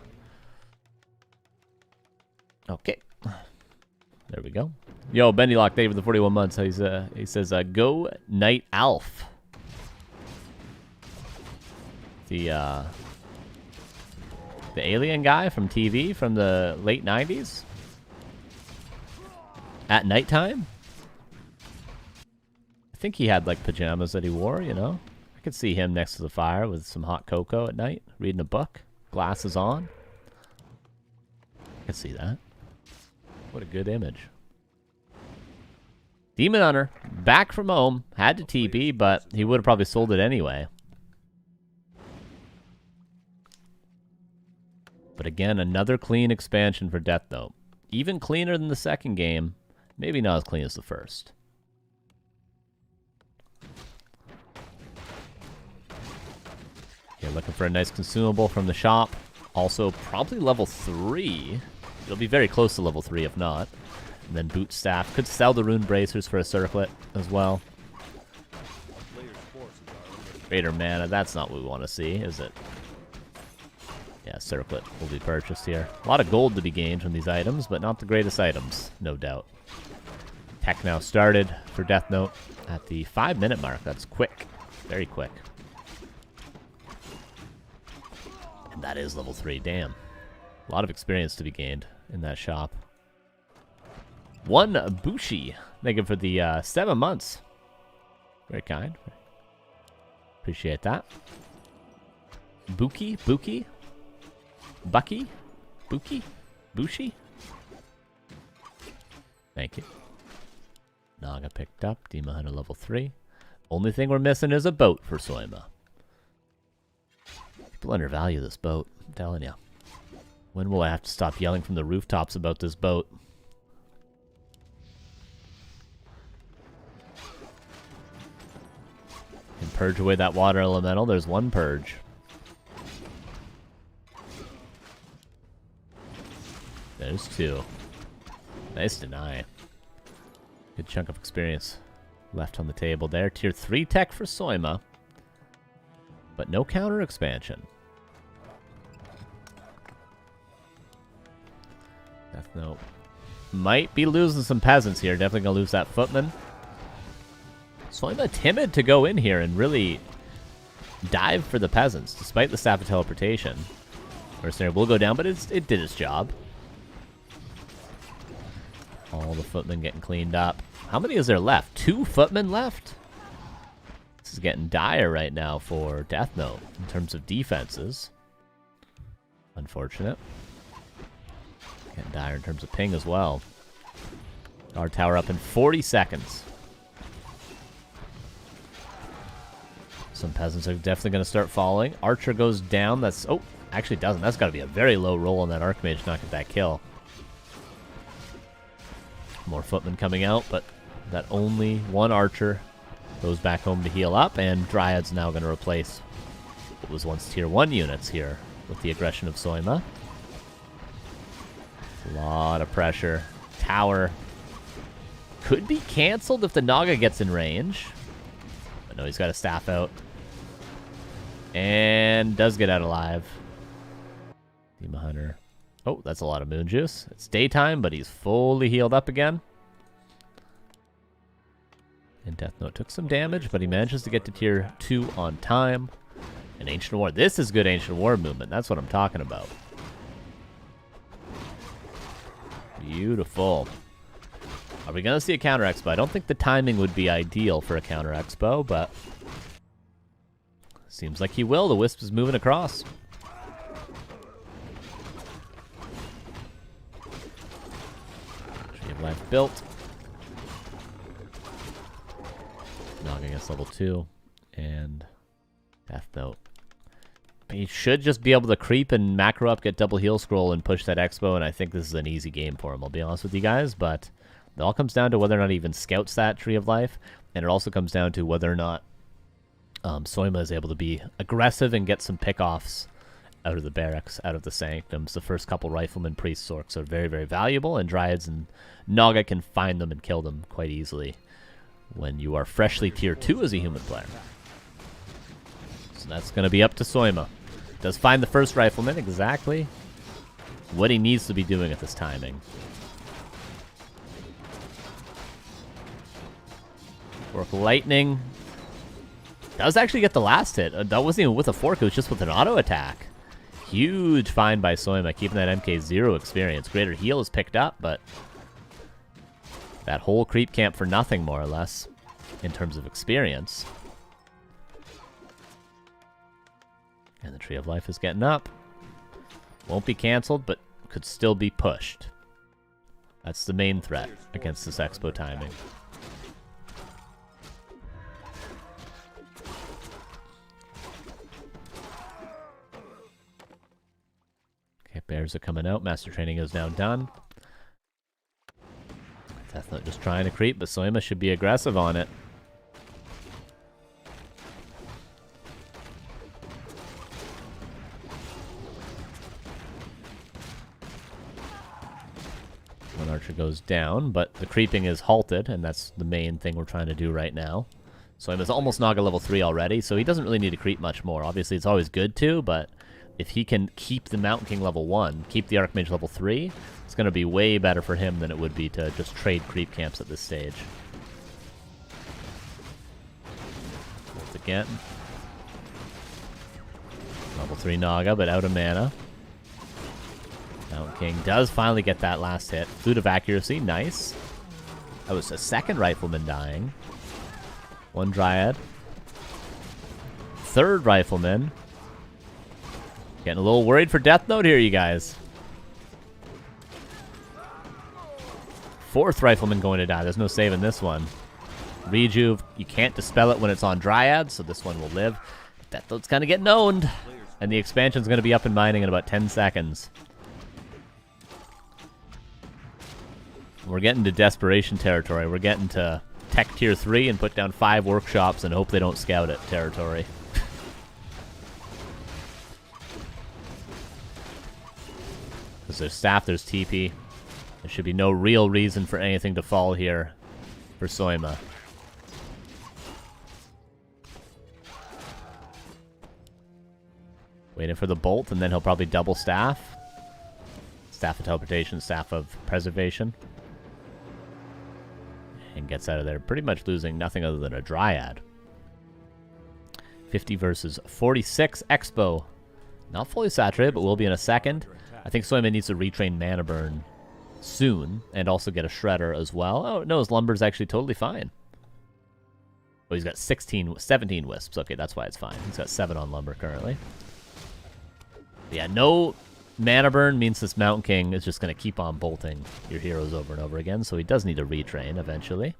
Okay. There we go. Yo, Bendylock, thank you for the 41 months. He says, go Night Elf. The alien guy from TV from the late 90s? At nighttime? I think he had, like, pajamas that he wore, you know? I could see him next to the fire with some hot cocoa at night, reading a book, glasses on. I could see that. What a good image. Demon Hunter, back from home, had to TP, but he would have probably sold it anyway. But again, another clean expansion for Death Note. Even cleaner than the second game, maybe not as clean as the first. You're looking for a nice consumable from the shop. Also, probably level 3. It'll be very close to level 3 if not. And then Boot Staff. Could sell the Rune Bracers for a circlet as well. Greater mana. That's not what we want to see, is it? Yeah, circlet will be purchased here. A lot of gold to be gained from these items, but not the greatest items, no doubt. Tech now started for Death Note at the 5-minute mark. That's quick. Very quick. And that is level 3. Damn. A lot of experience to be gained in that shop. One Bushi. Thank you for the 7 months. Very kind. Appreciate that. Buki? Buki? Bucky? Buki? Bushi? Thank you. Naga picked up. Demon Hunter level 3. Only thing we're missing is a boat for Soyma. People undervalue this boat, I'm telling you. When will I have to stop yelling from the rooftops about this boat? Can purge away that water elemental. There's one purge. There's two. Nice deny. Good chunk of experience left on the table there. Tier 3 tech for Soyma. But no counter expansion. Death Note. Might be losing some peasants here. Definitely gonna lose that footman. Soyma timid to go in here and really dive for the peasants, despite the Staff of Teleportation. Mercenary will go down, but it did its job. All the footmen getting cleaned up. How many is there left? 2 footmen left? This is getting dire right now for Death Note in terms of defenses. Unfortunate. Getting dire in terms of ping as well. Guard tower up in 40 seconds. Some peasants are definitely going to start falling. Archer goes down. That's... Oh, actually doesn't. That's got to be a very low roll on that Archmage to not get that kill. More footmen coming out, but that only one Archer goes back home to heal up, and Dryad's now going to replace what was once tier 1 units here with the aggression of Soyma. A lot of pressure. Tower could be cancelled if the Naga gets in range. But no, he's got a staff out. And does get out alive. Demon Hunter. Oh, that's a lot of moon juice. It's daytime, but he's fully healed up again. And Death Note took some damage, but he manages to get to tier 2 on time. And Ancient War. This is good Ancient War movement. That's what I'm talking about. Beautiful. Are we going to see a counter expo? I don't think the timing would be ideal for a counter expo, but seems like he will. The Wisp is moving across. Tree of Life built. Naga gets level 2. And Death Note. He should just be able to creep and macro up, get double heal scroll, and push that expo, and I think this is an easy game for him, I'll be honest with you guys, but it all comes down to whether or not he even scouts that Tree of Life, and it also comes down to whether or not Soyma is able to be aggressive and get some pickoffs out of the barracks, out of the sanctums. The first couple Rifleman Priest Orcs are very, very valuable, and Dryads and Naga can find them and kill them quite easily when you are freshly tier 2 as a human player. So that's going to be up to Soyma. Does find the first Rifleman, exactly what he needs to be doing at this timing. Work Lightning. Does actually get the last hit. That wasn't even with a fork, it was just with an auto attack. Huge find by Soyma, keeping that MK0 experience. Greater heal is picked up, but that whole creep camp for nothing, more or less, in terms of experience. And the Tree of Life is getting up. Won't be cancelled, but could still be pushed. That's the main threat against this expo timing. Okay, bears are coming out. Master Training is now done. Death Note just trying to creep, but Soyma should be aggressive on it. One Archer goes down, but the creeping is halted, and that's the main thing we're trying to do right now. Soyma's almost Naga level 3 already, so he doesn't really need to creep much more. Obviously, it's always good to, but if he can keep the Mountain King level 1, keep the Archmage level 3, it's going to be way better for him than it would be to just trade creep camps at this stage. Once again. Level 3 Naga, but out of mana. Mountain King does finally get that last hit. Flute of Accuracy, nice. That was a second Rifleman dying. One Dryad. third Rifleman. Getting a little worried for Death Note here, you guys. Fourth Rifleman going to die. There's no saving this one. Rejuve, you can't dispel it when it's on Dryad, so this one will live. Death Note's kind of getting owned. And the expansion's going to be up and mining in about 10 seconds. We're getting to desperation territory. We're getting to tech tier 3 and put down 5 workshops and hope they don't scout it territory. Because there's staff, there's TP. There should be no real reason for anything to fall here for Soyma. Waiting for the bolt, and then he'll probably double staff. Staff of teleportation, staff of preservation. And gets out of there pretty much losing nothing other than a Dryad. 50 versus 46 Expo. Not fully saturated, but will be in a second. I think Soyma needs to retrain Mana Burn soon, and also get a Shredder as well. Oh, no, his Lumber's actually totally fine. Oh, he's got 17 Wisps. Okay, that's why it's fine. He's got 7 on Lumber currently. Yeah, no Mana Burn means this Mountain King is just going to keep on bolting your heroes over and over again, so he does need to retrain eventually.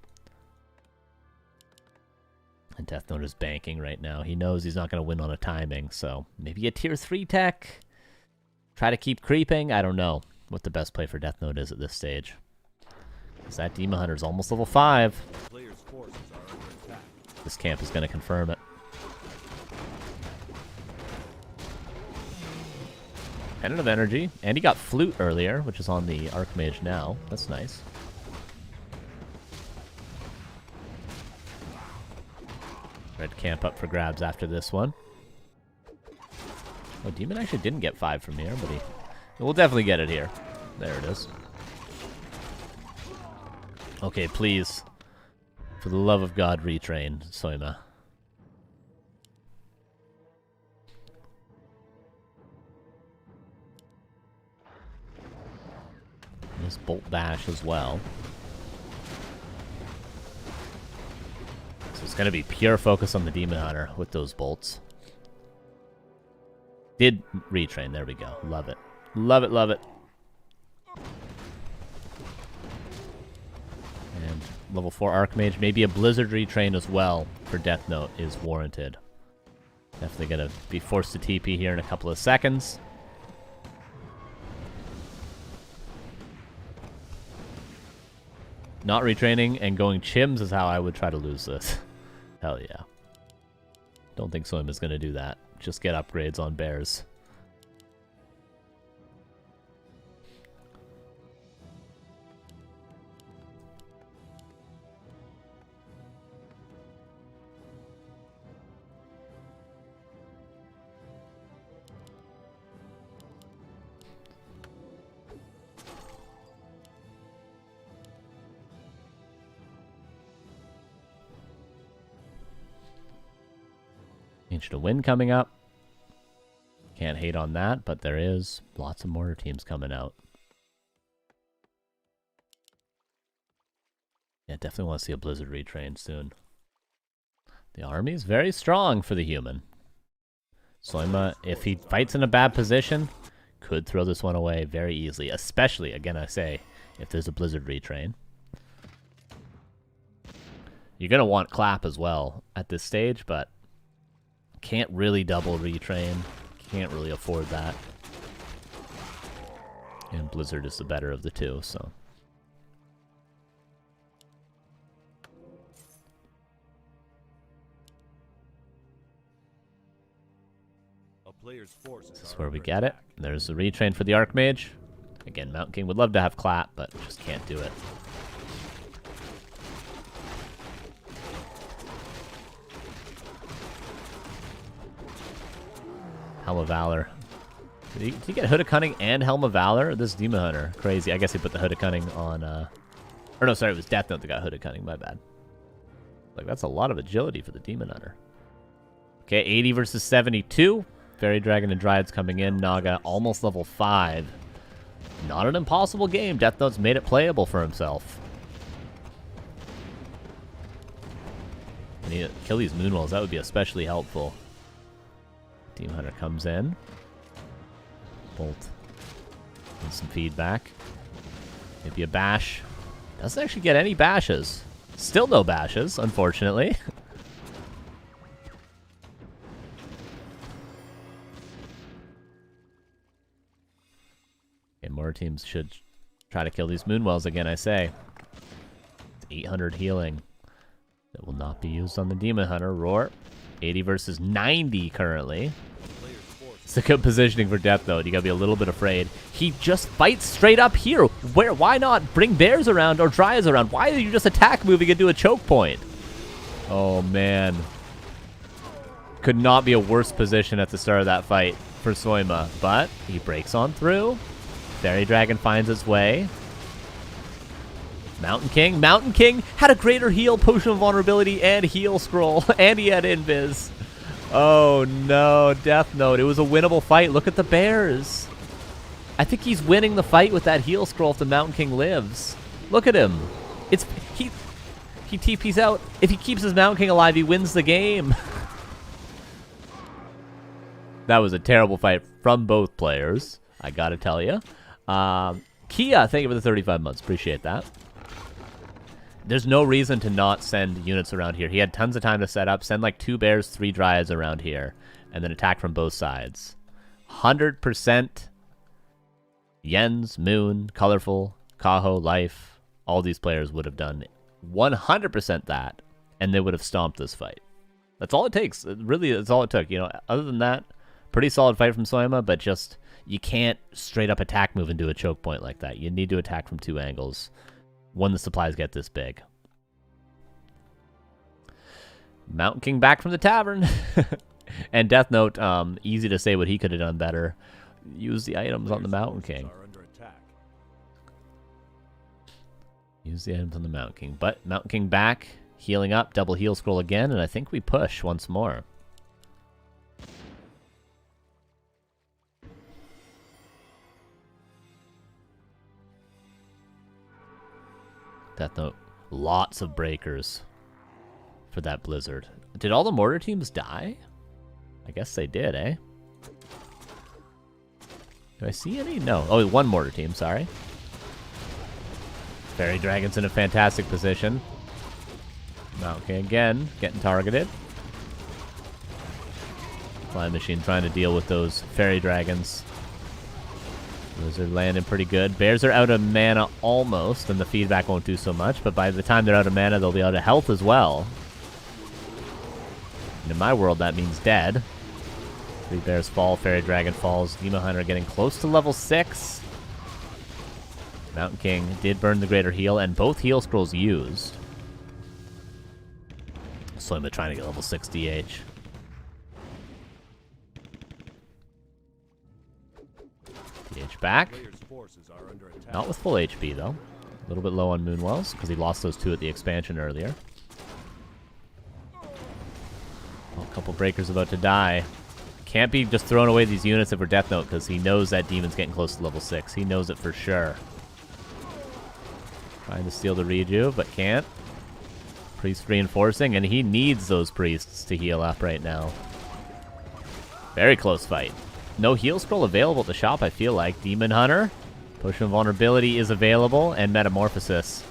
And Death Note is banking right now. He knows he's not going to win on a timing, so maybe a tier 3 tech. Try to keep creeping. I don't know what the best play for Death Note is at this stage. Because that Demon Hunter's almost level 5. Players' forces are under attack. This camp is going to confirm it. Pendant of Energy. And he got Flute earlier, which is on the Archmage now. That's nice. Red camp up for grabs after this one. Oh, Demon actually didn't get 5 from here, but we'll definitely get it here. There it is. Okay, please. For the love of God, retrain Soyma. This Bolt Bash as well. So it's going to be pure focus on the Demon Hunter with those bolts. Did retrain. There we go. Love it. Love it, love it. And level 4 Archmage. Maybe a Blizzard retrain as well for Death Note is warranted. Definitely going to be forced to TP here in a couple of seconds. Not retraining and going Chims is how I would try to lose this. Hell yeah. Don't think Soyma is going to do that. Just get upgrades on bears. Ancient Wind coming up. Can't hate on that, but there is lots of mortar teams coming out. Yeah, definitely want to see a Blizzard retrain soon. The army's very strong for the human. Soyma, if he fights in a bad position, could throw this one away very easily. Especially, again I say, if there's a Blizzard retrain. You're going to want Clap as well at this stage, but can't really double retrain. Can't really afford that. And Blizzard is the better of the two, so. A player's forces This is are where we under get it. attack. There's the retrain for the Archmage. Again, Mountain King would love to have Clap, but just can't do it. Helm of Valor. Did he get Hood of Cunning and Helm of Valor? This Demon Hunter. Crazy. I guess he put the Hood of Cunning on, or no, sorry, it was Death Note that got Hood of Cunning. My bad. Like, that's a lot of agility for the Demon Hunter. Okay, 80 versus 72. Fairy Dragon and Dryads coming in. Naga almost level 5. Not an impossible game. Death Note's made it playable for himself. I need to kill these Moonwells. That would be especially helpful. Demon Hunter comes in. Bolt. Needs some feedback. Maybe a bash. Doesn't actually get any bashes. Still no bashes, unfortunately. Okay, more teams should try to kill these Moonwells again, I say. It's 800 healing. That will not be used on the Demon Hunter. Roar. 80 versus 90 currently. It's a good positioning for Death Note. You gotta be a little bit afraid. He just fights straight up here. Why not bring bears around or Dryads around? Why are you just attack moving into a choke point? Oh, man. Could not be a worse position at the start of that fight for Soyma. But he breaks on through. Fairy Dragon finds its way. Mountain King. Mountain King had a greater heal, Potion of Vulnerability, and heal scroll. And he had Invis. Oh no, Death Note. It was a winnable fight. Look at the bears. I think he's winning the fight with that heal scroll if the Mountain King lives. Look at him. He TP's out. If he keeps his Mountain King alive, he wins the game. That was a terrible fight from both players, I gotta tell you. Kia, thank you for the 35 months. Appreciate that. There's no reason to not send units around here. He had tons of time to set up. Send like 2 bears, 3 Dryads around here. And then attack from both sides. 100% Yens, Moon, Colorful, Kaho, Life. All these players would have done 100% that. And they would have stomped this fight. That's all it takes. Really, that's all it took. You know, other than that, pretty solid fight from Soyma. But just, you can't straight up attack move into a choke point like that. You need to attack from 2 angles when the supplies get this big. Mountain King back from the tavern. And Death Note, easy to say what he could have done better. Use the items on the Mountain King. Use the items on the Mountain King. But Mountain King back, healing up, double heal scroll again, and I think we push once more. Death Note, lots of breakers for that blizzard. Did all the mortar teams die? I guess they did, eh? Do I see any? No. Oh, 1 mortar team, sorry. Fairy Dragon's in a fantastic position. Okay, again, getting targeted. Flying Machine trying to deal with those Fairy Dragons. Those are landing pretty good. Bears are out of mana almost, and the feedback won't do so much, but by the time they're out of mana, they'll be out of health as well. And in my world, that means dead. 3 bears fall, Fairy Dragon falls. Demon Hunter getting close to level 6. Mountain King did burn the greater heal, and both heal scrolls used. Soyma trying to get level 6 DH. DH back. Not with full HP, though. A little bit low on Moonwells, because he lost those 2 at the expansion earlier. Oh, a couple breakers about to die. Can't be just throwing away these units if we're Death Note, because he knows that Demon's getting close to level 6. He knows it for sure. Trying to steal the rejuve, but can't. Priest reinforcing, and he needs those priests to heal up right now. Very close fight. No heal scroll available at the shop, I feel like. Demon Hunter. Potion of Vulnerability is available, and Metamorphosis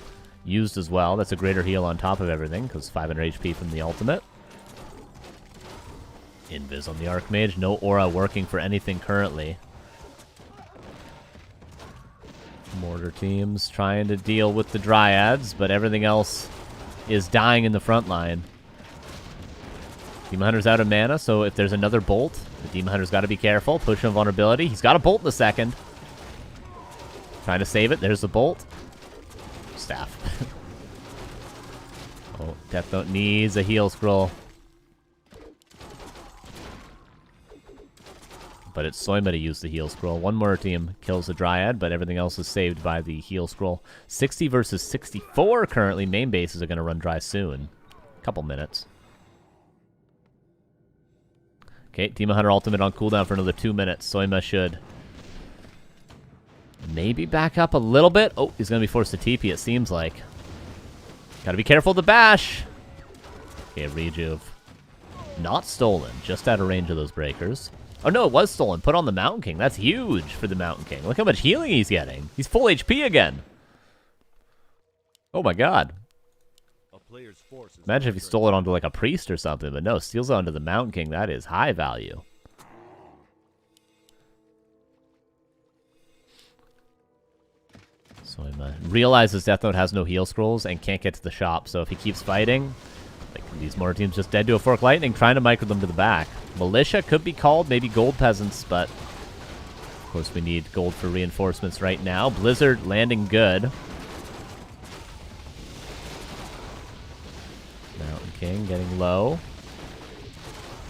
used as well. That's a greater heal on top of everything, because 500 HP from the ultimate. Invis on the Archmage. No aura working for anything currently. Mortar teams trying to deal with the Dryads, but everything else is dying in the front line. Demon Hunter's out of mana, so if there's another bolt, the Demon Hunter's got to be careful. Potion of Vulnerability. He's got a bolt in the second. Trying to save it. There's the bolt. Staff. Oh, Death Note needs a heal scroll. But it's Soyma to use the heal scroll. 1 more team kills the Dryad, but everything else is saved by the heal scroll. 60 versus 64 currently. Main bases are going to run dry soon. Couple minutes. Okay, Demon Hunter ultimate on cooldown for another 2 minutes. Soyma should maybe back up a little bit. Oh, he's going to be forced to TP, it seems like. Got to be careful of the bash. Okay, rejuve. Not stolen, just out of range of those breakers. Oh no, it was stolen. Put on the Mountain King. That's huge for the Mountain King. Look how much healing he's getting. He's full HP again. Oh my god. A player's forces Imagine if are he stole it onto like a priest or something, but no, steals it onto the Mountain King. That is high value. Soyma realizes Death Note has no heal scrolls and can't get to the shop, so if he keeps fighting, like these more teams just dead to a Fork Lightning, trying to micro them to the back. Militia could be called, maybe gold peasants, but of course we need gold for reinforcements right now. Blizzard landing good. Mountain King getting low.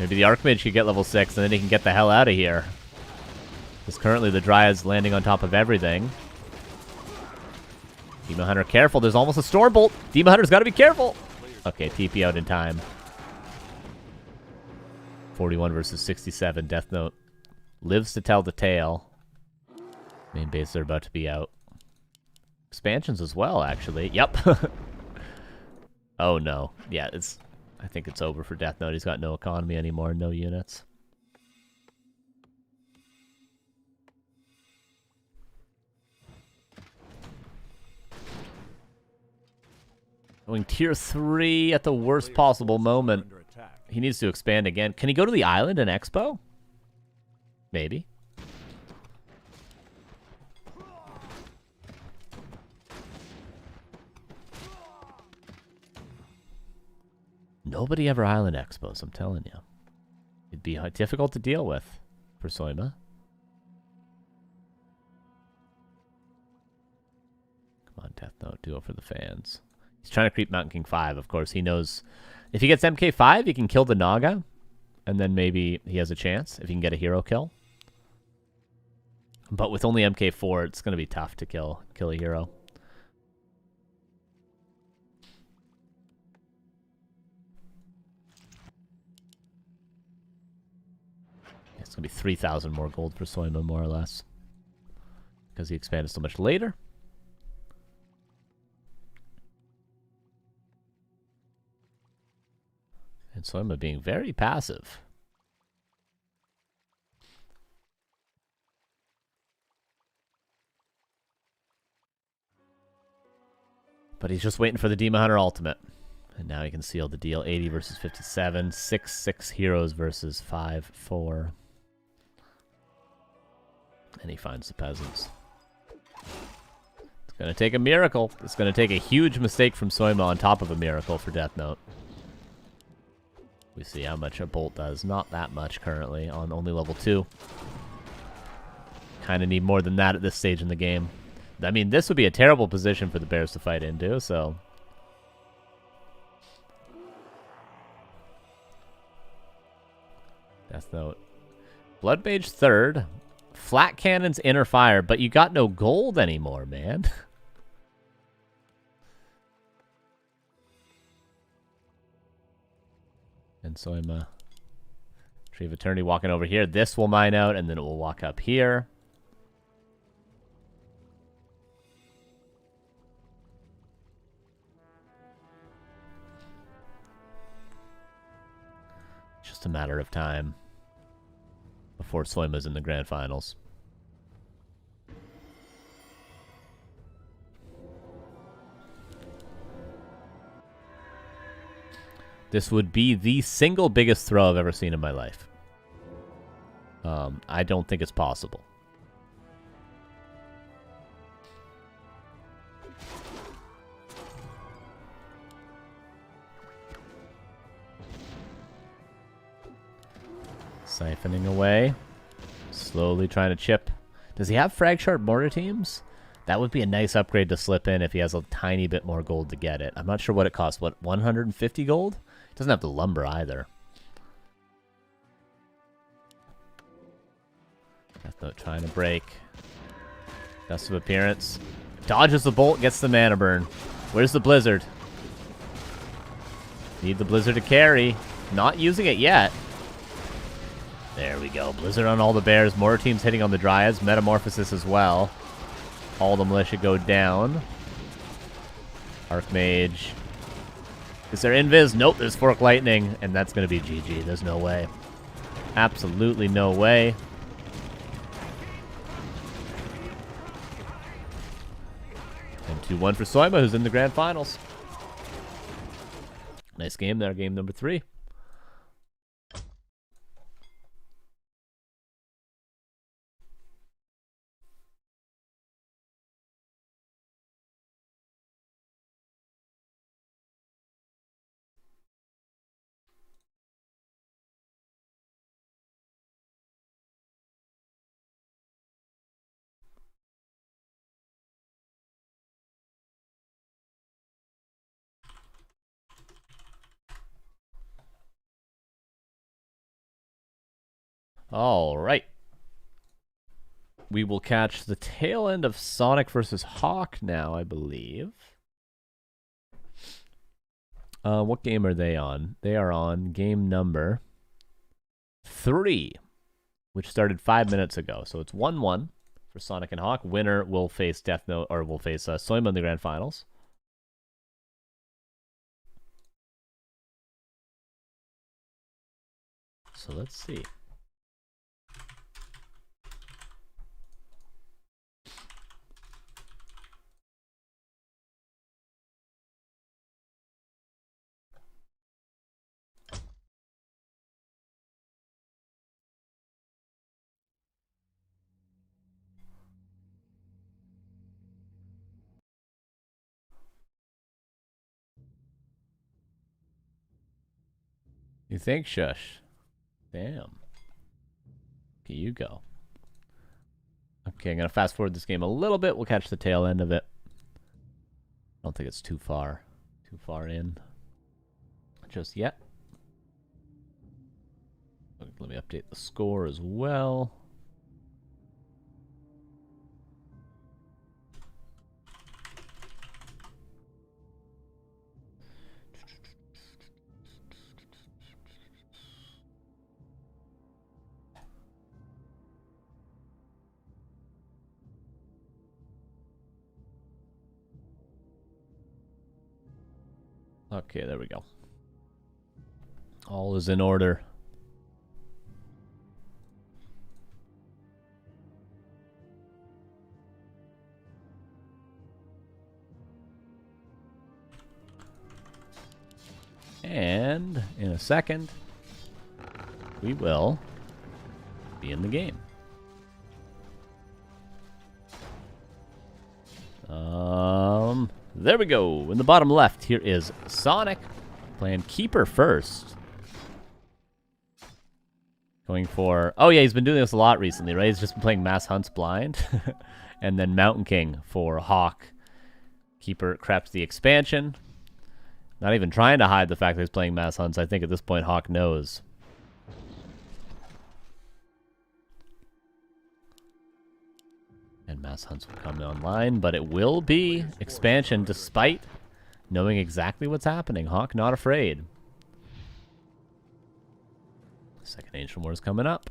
Maybe the Archmage could get level 6 and then he can get the hell out of here. Because currently the Dryad's landing on top of everything. Demon Hunter, careful. There's almost a Stormbolt. Demon Hunter's got to be careful. Okay, TP out in time. 41 versus 67. Death Note lives to tell the tale. Main base are about to be out. Expansions as well, actually. Yep. Oh, no. Yeah, I think it's over for Death Note. He's got no economy anymore, no units. Going tier 3 at the worst possible moment. under attack. He needs to expand again. Can he go to the island in Expo? Maybe. Nobody ever island expos, I'm telling you. It'd be difficult to deal with for Soyma. Come on, Death Note, do it for the fans. He's trying to creep Mountain King 5, of course. He knows if he gets MK5, he can kill the Naga. And then maybe he has a chance if he can get a hero kill. But with only MK4, it's going to be tough to kill a hero. It's going to be 3,000 more gold for Soyma, more or less. Because he expanded so much later. And Soyma being very passive. But he's just waiting for the Demon Hunter ultimate. And now he can seal the deal. 80 versus 57. 6 heroes versus 5-4. And he finds the peasants. It's going to take a miracle. It's going to take a huge mistake from Soyma on top of a miracle for Death Note. We see how much a bolt does. Not that much currently on only level 2. Kind of need more than that at this stage in the game. I mean, this would be a terrible position for the Bears to fight into, so... Death Note. Blood Mage 3rd. Flat Cannon's Inner Fire, but you got no gold anymore, man. And Soyma. Tree of Eternity walking over here. This will mine out, and then it will walk up here. Just a matter of time before Soyma's in the grand finals. This would be the single biggest throw I've ever seen in my life. I don't think it's possible. Siphoning away. Slowly trying to chip. Does he have Frag Sharp Mortar Teams? That would be a nice upgrade to slip in if he has a tiny bit more gold to get it. I'm not sure what it costs. What, 150 gold? Doesn't have the lumber either. Death Note trying to break. Dust of Appearance. Dodges the bolt, gets the mana burn. Where's the Blizzard? Need the Blizzard to carry. Not using it yet. There we go. Blizzard on all the bears. Mortar Teams hitting on the Dryads. Metamorphosis as well. All the militia go down. Archmage Is there invis? Nope, there's Fork Lightning, and that's going to be GG. There's no way. Absolutely no way. And 2-1 for Soyma, who's in the grand finals. Nice game there, game number 3. All right. We will catch the tail end of Sonic versus Hawk now, I believe. What game are they on? They are on game number 3, which started 5 minutes ago. So it's 1-1 for Sonic and Hawk. Winner will face Death Note, or will face Soyma in the grand finals. So let's see. You think, Shush? Damn. Okay, you go. Okay, I'm going to fast forward this game a little bit. We'll catch the tail end of it. I don't think it's too far in just yet. Let me update the score as well. Okay, there we go. All is in order. And in a second, we will be in the game. There we go. In the bottom left, here is Sonic playing Keeper first. Going for... Oh, yeah, he's been doing this a lot recently, right? He's just been playing Mass Hunts blind. And then Mountain King for Hawk. Keeper craps the expansion. Not even trying to hide the fact that he's playing Mass Hunts. I think at this point, Hawk knows. And Mass Hunts will come online, but it will be expansion despite knowing exactly what's happening. Hawk not afraid. Second Ancient War is coming up.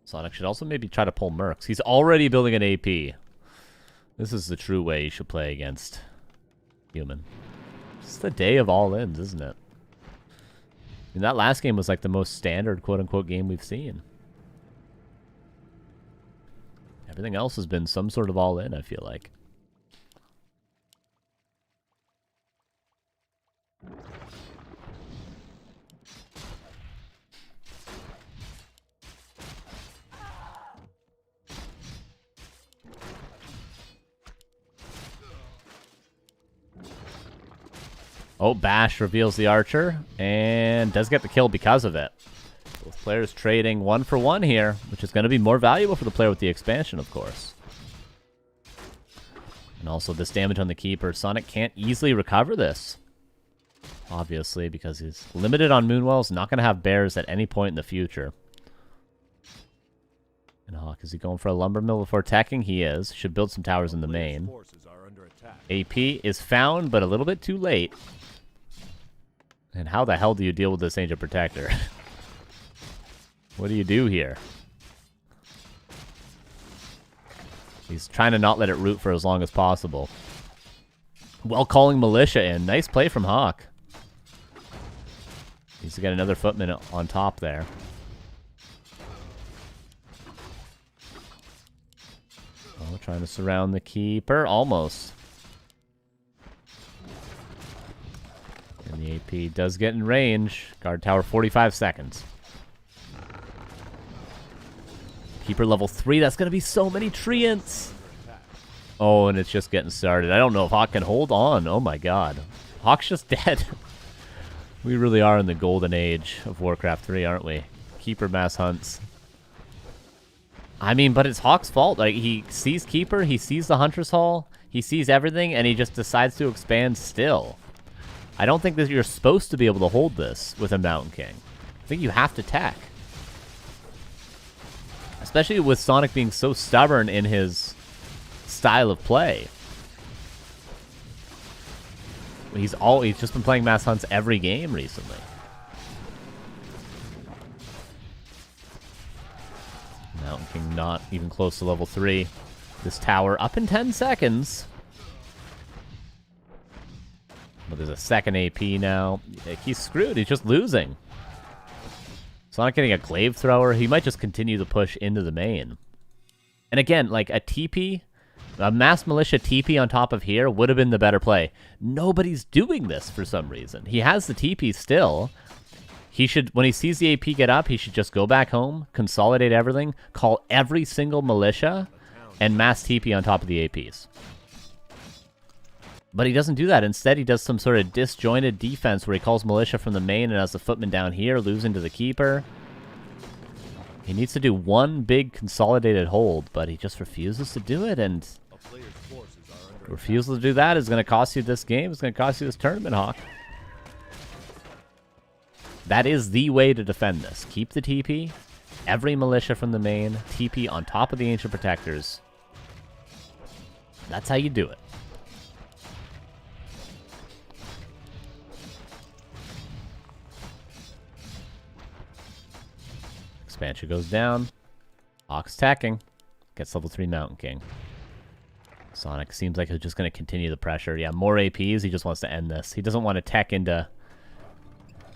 Sonic should also maybe try to pull Mercs. He's already building an AP. This is the true way you should play against human. It's the day of all-ins, isn't it? I mean, that last game was like the most standard quote-unquote game we've seen. Everything else has been some sort of all-in, I feel like. Oh, Bash reveals the Archer, and does get the kill because of it. Both players trading 1 for 1 here, which is going to be more valuable for the player with the expansion, of course. And also this damage on the Keeper. Sonic can't easily recover this. Obviously, because he's limited on Moonwells, not going to have bears at any point in the future. And Hawk, is he going for a Lumber Mill before teching? He is. Should build some towers in the main. AP is found, but a little bit too late. And how the hell do you deal with this Ancient Protector? What do you do here? He's trying to not let it root for as long as possible. Well, calling Militia in. Nice play from Hawk. Needs to get another footman on top there. Oh, trying to surround the keeper. Almost. And the AP does get in range. Guard tower 45 seconds. Keeper level 3. That's going to be so many treants. Oh, and it's just getting started. I don't know if Hawk can hold on. Oh my god. Hawk's just dead. We really are in the golden age of Warcraft 3, aren't we? Keeper mass hunts. I mean, but it's Hawk's fault. Like, he sees Keeper, he sees the Huntress Hall, he sees everything, and he just decides to expand still. I don't think that you're supposed to be able to hold this with a Mountain King. I think you have to tech. Especially with Sonik being so stubborn in his style of play. He's just been playing mass hunts every game recently. Mountain King not even close to level 3. This tower up in 10 seconds. But there's a second AP now. He's screwed. He's just losing. Sonik getting a glaive thrower. He might just continue to push into the main. And again, like a TP, a mass militia TP on top of here would have been the better play. Nobody's doing this for some reason. He has the TP still. He should, when he sees the AP get up, he should just go back home, consolidate everything, call every single militia, and mass TP on top of the APs. But he doesn't do that. Instead, he does some sort of disjointed defense where he calls militia from the main and has the footman down here, losing to the keeper. He needs to do one big consolidated hold, but he just refuses to do it, and refusal to do that is going to cost you this game. It's going to cost you this tournament, Hawk. That is the way to defend this. Keep the TP, every militia from the main, TP on top of the Ancient Protectors. That's how you do it. Expansion goes down. Hawk's tacking. Gets level 3 Mountain King. Sonik seems like he's just going to continue the pressure. Yeah, more APs. He just wants to end this. He doesn't want to tech into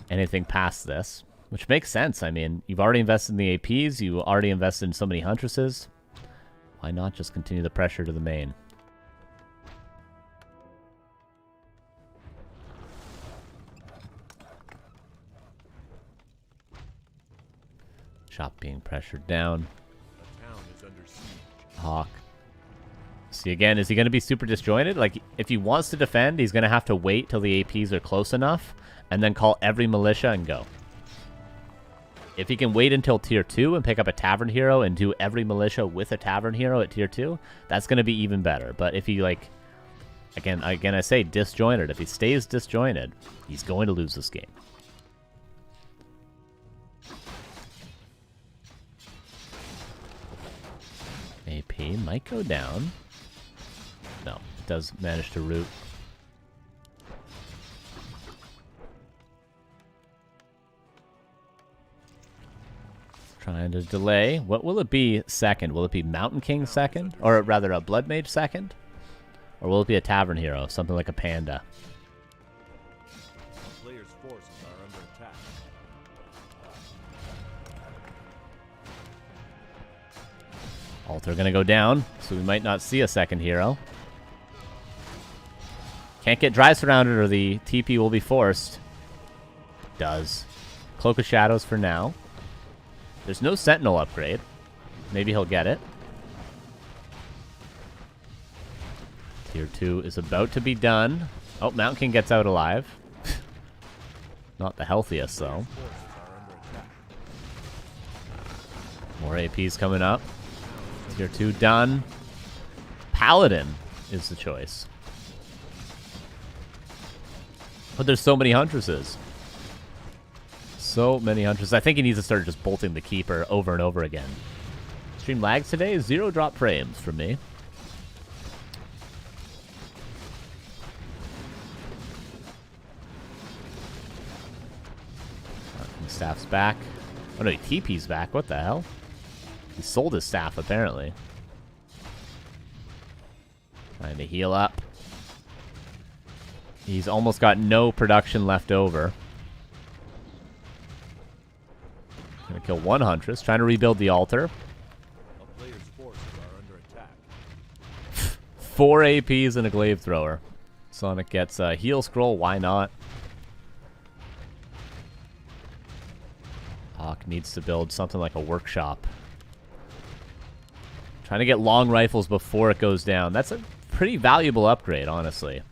anything past this, which makes sense. I mean, you've already invested in the APs. You already invested in so many Huntresses. Why not just continue the pressure to the main? Shop being pressured down. Hawk. See, again, is he going to be super disjointed? Like, if he wants to defend, he's going to have to wait till the APs are close enough and then call every militia and go. If he can wait until tier 2 and pick up a tavern hero and do every militia with a tavern hero at tier 2, that's going to be even better. But if he, like, again, I say disjointed. If he stays disjointed, he's going to lose this game. AP might go down. No, it does manage to root. Trying to delay. What will it be second? Will it be Mountain King second? Or rather a Blood Mage second? Or will it be a Tavern Hero? Something like a Panda? Players' forces are under attack. Altar gonna go down, so we might not see a second hero. Can't get dry surrounded or the TP will be forced. Does. Cloak of Shadows for now. There's no Sentinel upgrade. Maybe he'll get it. Tier 2 is about to be done. Oh, Mountain King gets out alive. Not the healthiest, though. More APs coming up. Tier 2 done. Paladin is the choice. But there's so many Huntresses. So many Huntresses. I think he needs to start just bolting the Keeper over and over again. Stream lags today. 0 drop frames from me. Staff's back. Oh no, he TP's back. What the hell? He sold his staff, apparently. Trying to heal up. He's almost got no production left over. Kill one Huntress. Trying to rebuild the altar. A player's forces are under attack. 4 APs and a glaive thrower. Sonic gets a heal scroll. Why not? Hawk needs to build something like a workshop. Trying to get long rifles before it goes down. That's a pretty valuable upgrade, honestly.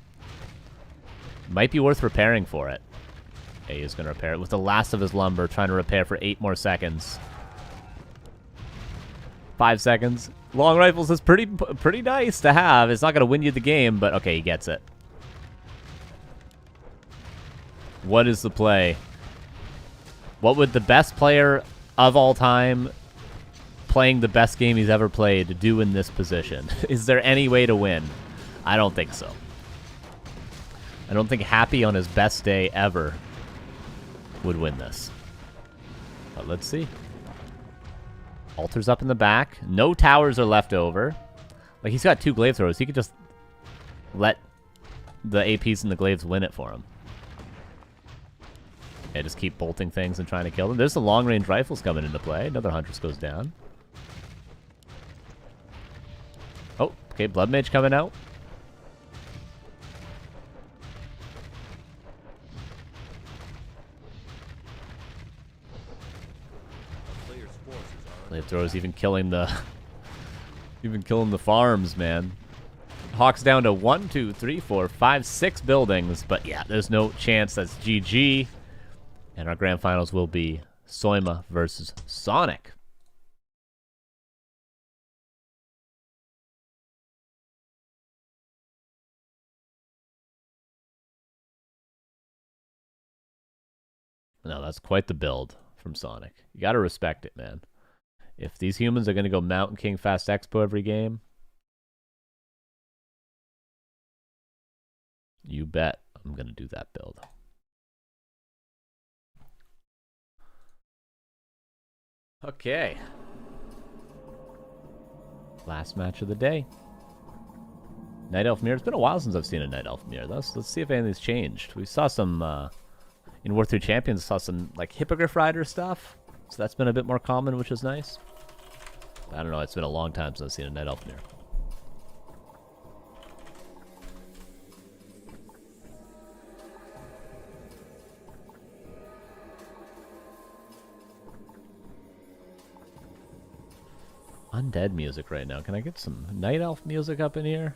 Might be worth repairing for it. A is going to repair it with the last of his lumber, trying to repair for 8 more seconds. 5 seconds. Long rifles is pretty nice to have. It's not going to win you the game, but okay, he gets it. What is the play? What would the best player of all time playing the best game he's ever played do in this position? Is there any way to win? I don't think so. I don't think Happy on his best day ever would win this. But let's see. Altar's up in the back. No towers are left over. Like, he's got 2 glaive throws. He could just let the APs and the glaives win it for him. Yeah, just keep bolting things and trying to kill them. There's the long-range rifles coming into play. Another Huntress goes down. Oh, okay, Blood Mage coming out. Glaive throwers even killing the farms, man. Hawk's down to 1, 2, 3, 4, 5, 6 buildings, but yeah, there's no chance. That's GG. And our grand finals will be Soyma versus Sonik. No, that's quite the build from Sonic. You gotta respect it, man. If these humans are gonna go Mountain King Fast Expo every game, you bet I'm gonna do that build. Okay. Last match of the day. Night Elf Mirror. It's been a while since I've seen a Night Elf Mirror. Let's see if anything's changed. We saw some, in War 3 Champions, saw some, like, Hippogriff Rider stuff. So that's been a bit more common, which is nice. I don't know. It's been a long time since I've seen a Night Elf Mirror. Undead music right now. Can I get some Night Elf music up in here?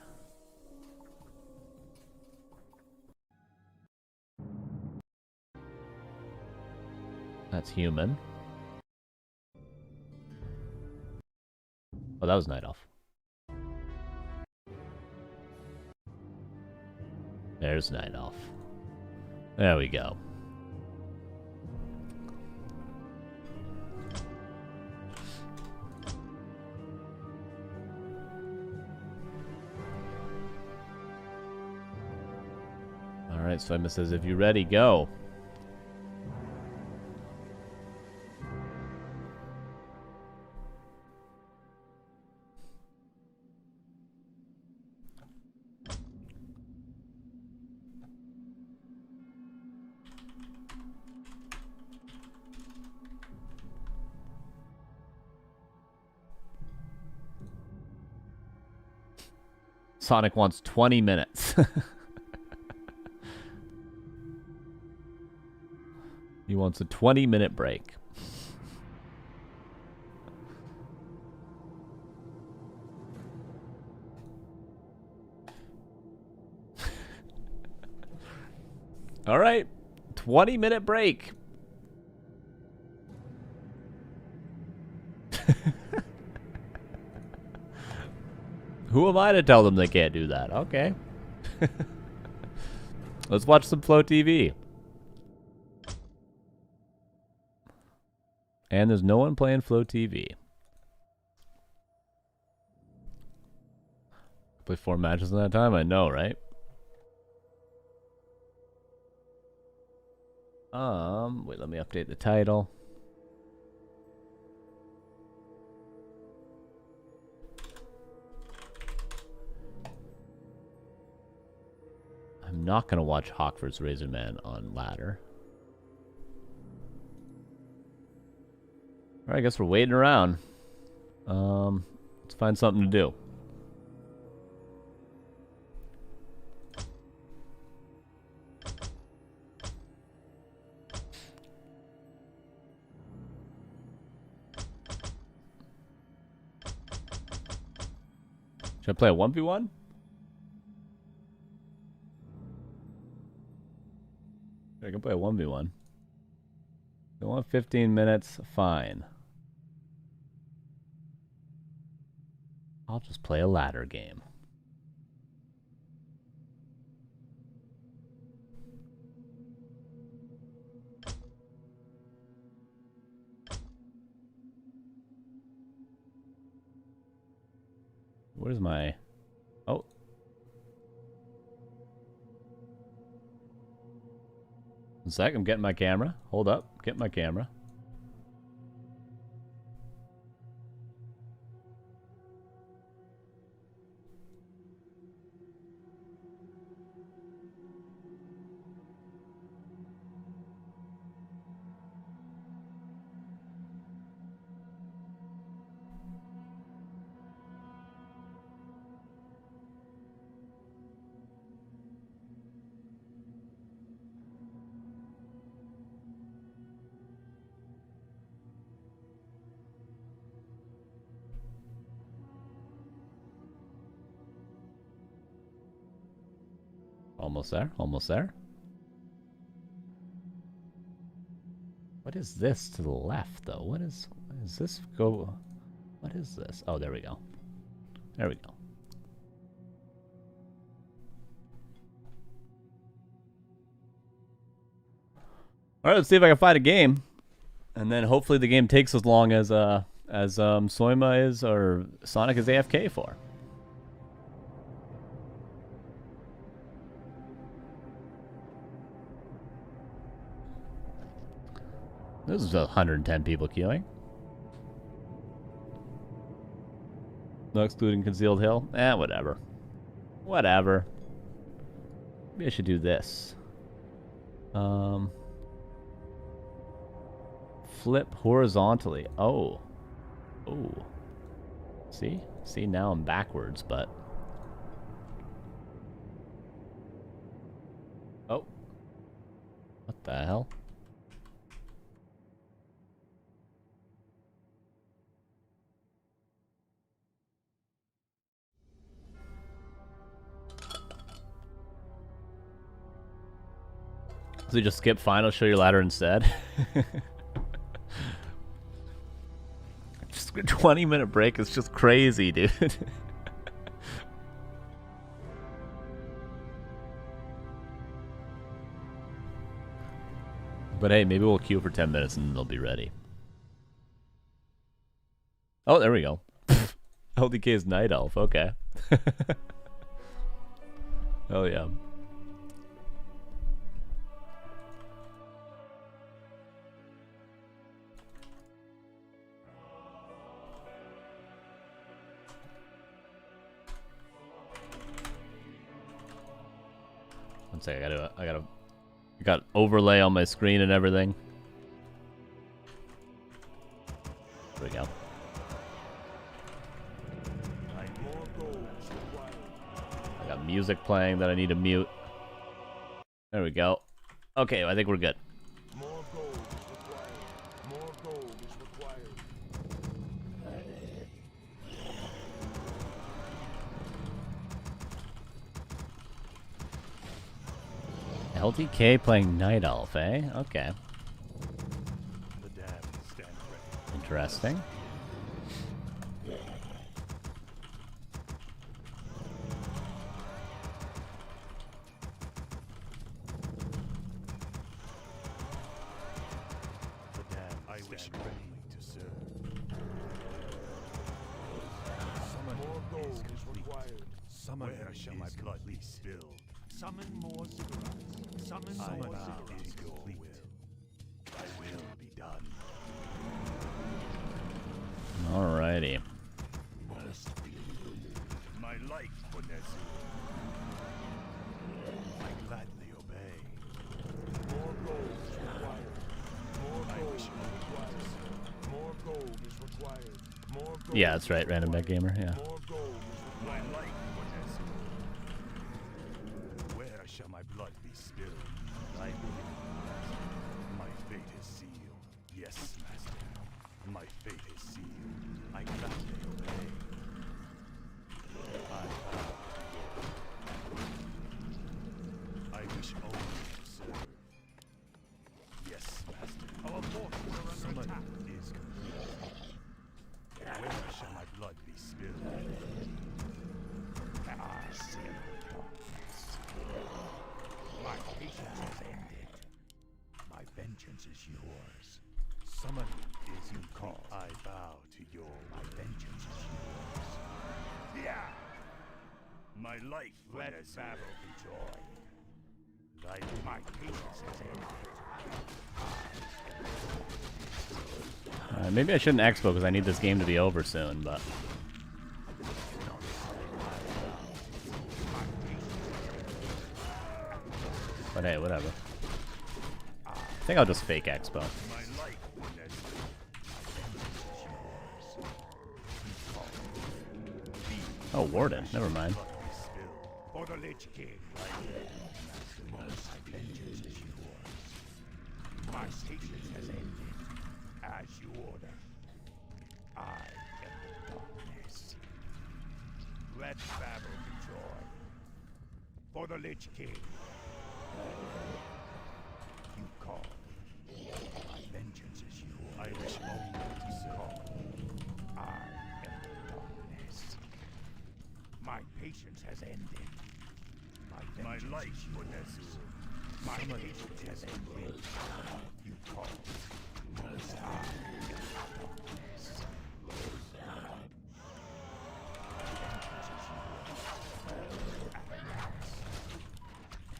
That's human. Oh, that was Night Elf. There's Night Elf. There we go. Alright, Soyma says, if you're ready, go. Sonic wants 20 minutes. He wants a 20-minute break. All right, 20-minute break. Who am I to tell them they can't do that? Okay. Let's watch some Flow TV. And there's no one playing Flow TV. Play 4 matches in that time? I know, right? Wait, let me update the title. I'm not gonna watch Hawk vs. Razorman on ladder. Alright, I guess we're waiting around. Let's find something to do. Should I play a 1v1? I can play a 1v1. I want 15 minutes, fine. I'll just play a ladder game. Where's my... Oh. One sec, I'm getting my camera. Hold up, get my camera. Almost there, almost there. What is this to the left, though? What is this go? What is this? Oh, there we go. There we go. All right, let's see if I can find a game, and then hopefully the game takes as long as Soyma is or Sonik is AFK for. This is 110 people queuing. No excluding Concealed Hill? Eh, whatever. Whatever. Maybe I should do this. Flip horizontally. Oh. Oh. See? See, now I'm backwards, but... Oh. What the hell? So you just skip final, show your ladder instead? Just a 20-minute break is just crazy, dude. But hey, maybe we'll queue for 10 minutes and they'll be ready. Oh, there we go. LDK is Night Elf, okay. Oh yeah. One sec, I got overlay on my screen and everything. There we go. I got music playing that I need to mute. There we go. Okay, I think we're good. More gold is required. More gold is required. LDK playing Night Elf, eh? Okay. The dam stand ready. Interesting. The dam I wish ready to serve. Summon more gold is required. Summon where shall my blood be spilled? Summon more ziggurats. Summon more ziggurats. Your will. Thy will be done. Alrighty. My life for Nezu. I gladly obey. More gold is required. More gold is required. More gold Yeah, that's right. Random Bet Gamer. Yeah. More gold is my life for this. Where shall my blood be spilled? I will. My fate is sealed. Yes, master. My fate is sealed. I gladly obey. I wish only to serve. Yes, master. Our forces are under attack. Is complete. Where shall my blood be spilled? I see. My patience has ended. My vengeance is yours. Summoning is you call. I bow to your. My vengeance is yours. Yeah. My life. Let battle be joy. My patience has ended. Maybe I shouldn't expo because I need this game to be over soon, but. But hey, whatever. I think I'll just fake expo. Oh, Warden. Never mind. For the Lich King. My vengeance is yours. My patience has ended. As you order. I am the darkness. Let battle be joy. For the Lich King. You call. My vengeance is yours. I wish only to serve. I am the darkness. My patience has ended. My life for Nezu. My patience has ended. You call. I am the darkness.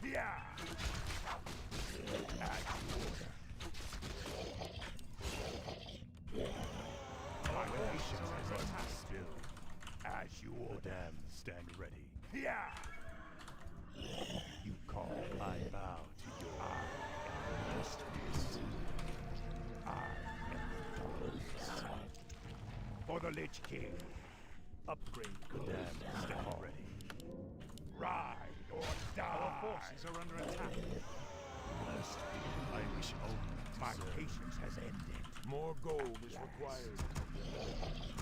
Yeah. As you order. My patience has ended. Still. As you order. The damned stand ready. Yeah. You call. I bow to your. I am the masterpiece. I am the darkness. For the Lich King. Upgrade. The damned stand ready. Ride or die. Our forces are under attack. I wish only to My serve. Patience has ended. More gold is required.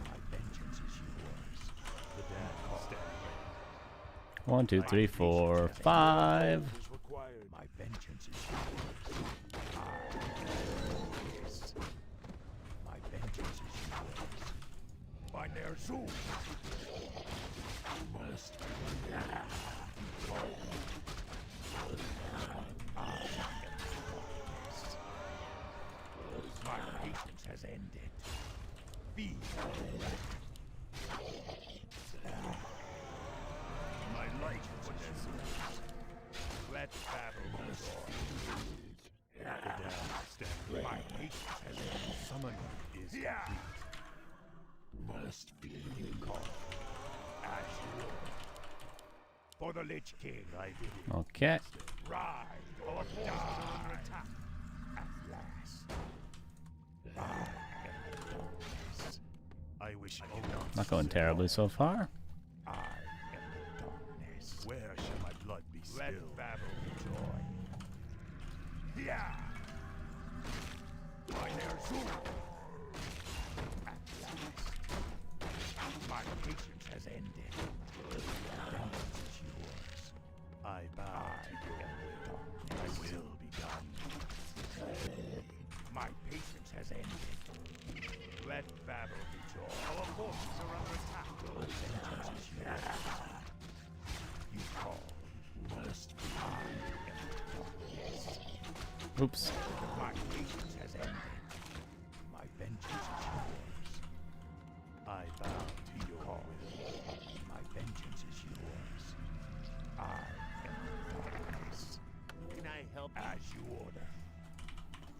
My vengeance is yours. The damned stand ready. 1, 2, 3, 4, 5. My vengeance is yours. My vengeance is yours. By their zoom. Must be. My patience has ended. Be my light for this. Let battle be joy. The damned stand ready. My patience has ended. Summoning is complete. Must be called. As you order. For the Lich King, I did it. Okay. Ride or die. Under attack. At last. I am the darkness. I wish only. Not going terribly so far. I am the darkness. Where shall my blood be spilled? Let battle be joy. Yeah. By their zoom. At last. My patience has ended. Vengeance is yours. I bow to your will. My will be done. My patience has ended. Let battle be joy. Our forces are under attack. Vengeance is yours. You call. Must be. I am the darkness. Oops. My patience has ended. My vengeance is yours. I bow to your call. My vengeance is yours. I am the darkness. Can I help? As you order.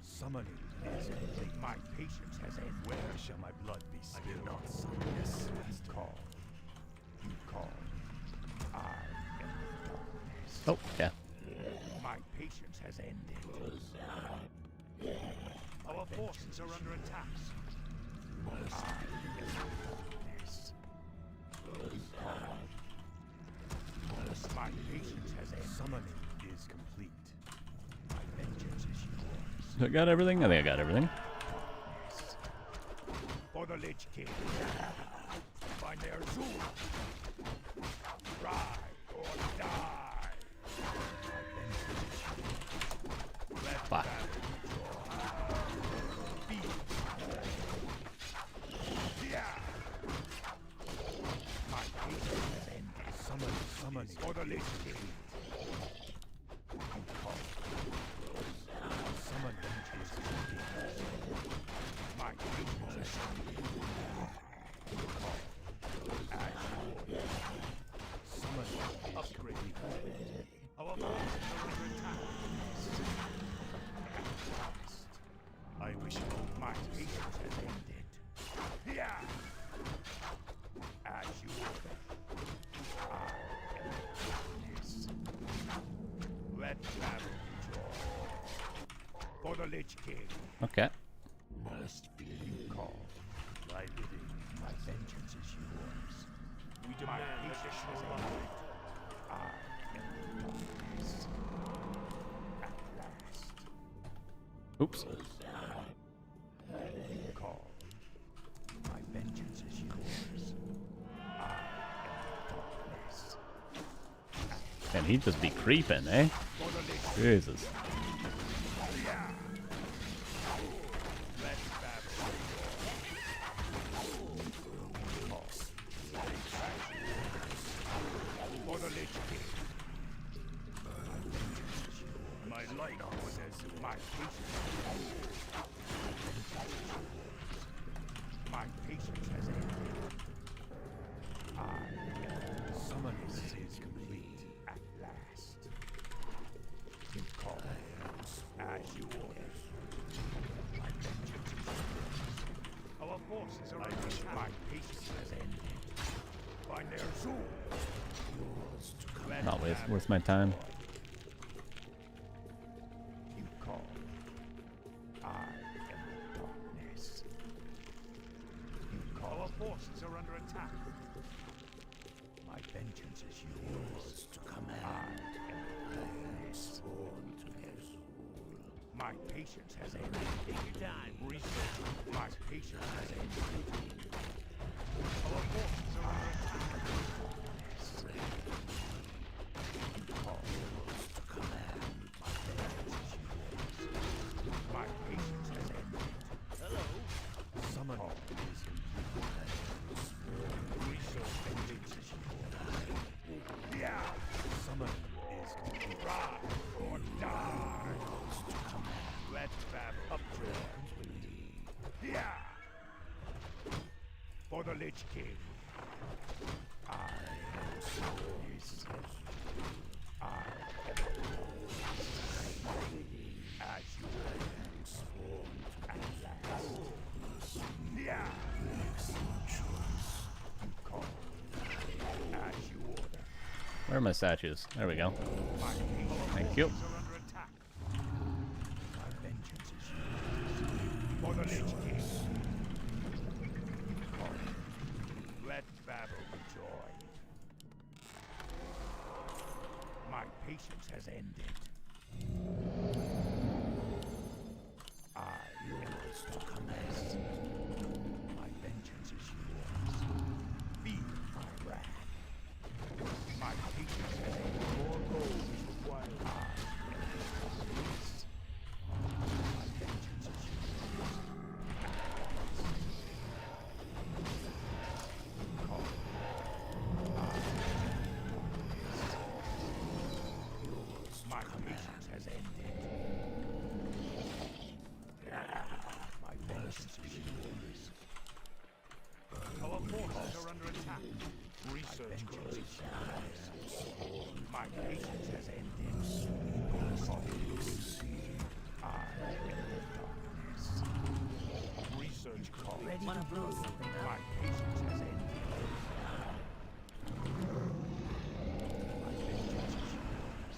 Summoning is complete. My patience has ended. Where shall my blood be spilled? I do not summon. Yes, you call. You call. I am the darkness. Oh, yeah. My patience has ended. Our forces are under attack. I am the darkness. My patience has ended. Summoning is complete. My vengeance is yours. I got everything? I think I got everything. For the Lich King. Find their Zoom. Ride or die. My vengeance is yours. Let Fuck. battle be joy. Yeah. My patience has ended. Summoning for the Lich King. You call. Summoning is complete. My patience has ended. You call. As you order. Summoning is upgrade. Our forces are under attack. I wish my patience has ended. Yeah. As you order. I am darkness. Let battle be joy. For the Lich King. Okay. Must be you call. Lie within. My vengeance is yours. We demand additional light. I am darkness. At last. Oops. You call. My vengeance is yours. I am darkness. Can he just be creeping, eh? For the Lich King. Jesus. Yeah. Let battle be joy. For the Lich King. My light says my patience. My patience has ended. I am summoning is complete at last. You call as you order. My vengeance is yours. Our forces are under attack. My patience has ended. Find their soul. Yours to come. Not worth my time. You call. I am the darkness. You call. Our forces are under attack. My vengeance is yours to command. I am the darkness. My patience has ended. Take your time. Research. My patience has ended. Our forces are under attack. You call to command. My vengeance is yours. My patience has ended. Hello. Summon is complete. Research vengeance is yours. Yeah. Summon is complete. Ride or die. Let battle upgrade complete. Yeah. For the Lich King. I am Sonik. I am as you order. At last. Yeah. You call. As you order. Where are my statues? There we go. My Thank you. forces are under attack. My vengeance is yours. For the Lich King. You call. Let battle be joined. My patience has ended. I am yours to command. My vengeance is yours. Feel my wrath. My patience has ended. More gold is required. I am darkness. My vengeance is yours. Call. My patience has ended. My vengeance is yours. Our forces are under attack. Research goes. My patience has ended. I am the darkness. Research call. Want to blow something up? My patience has ended. My vengeance is yours.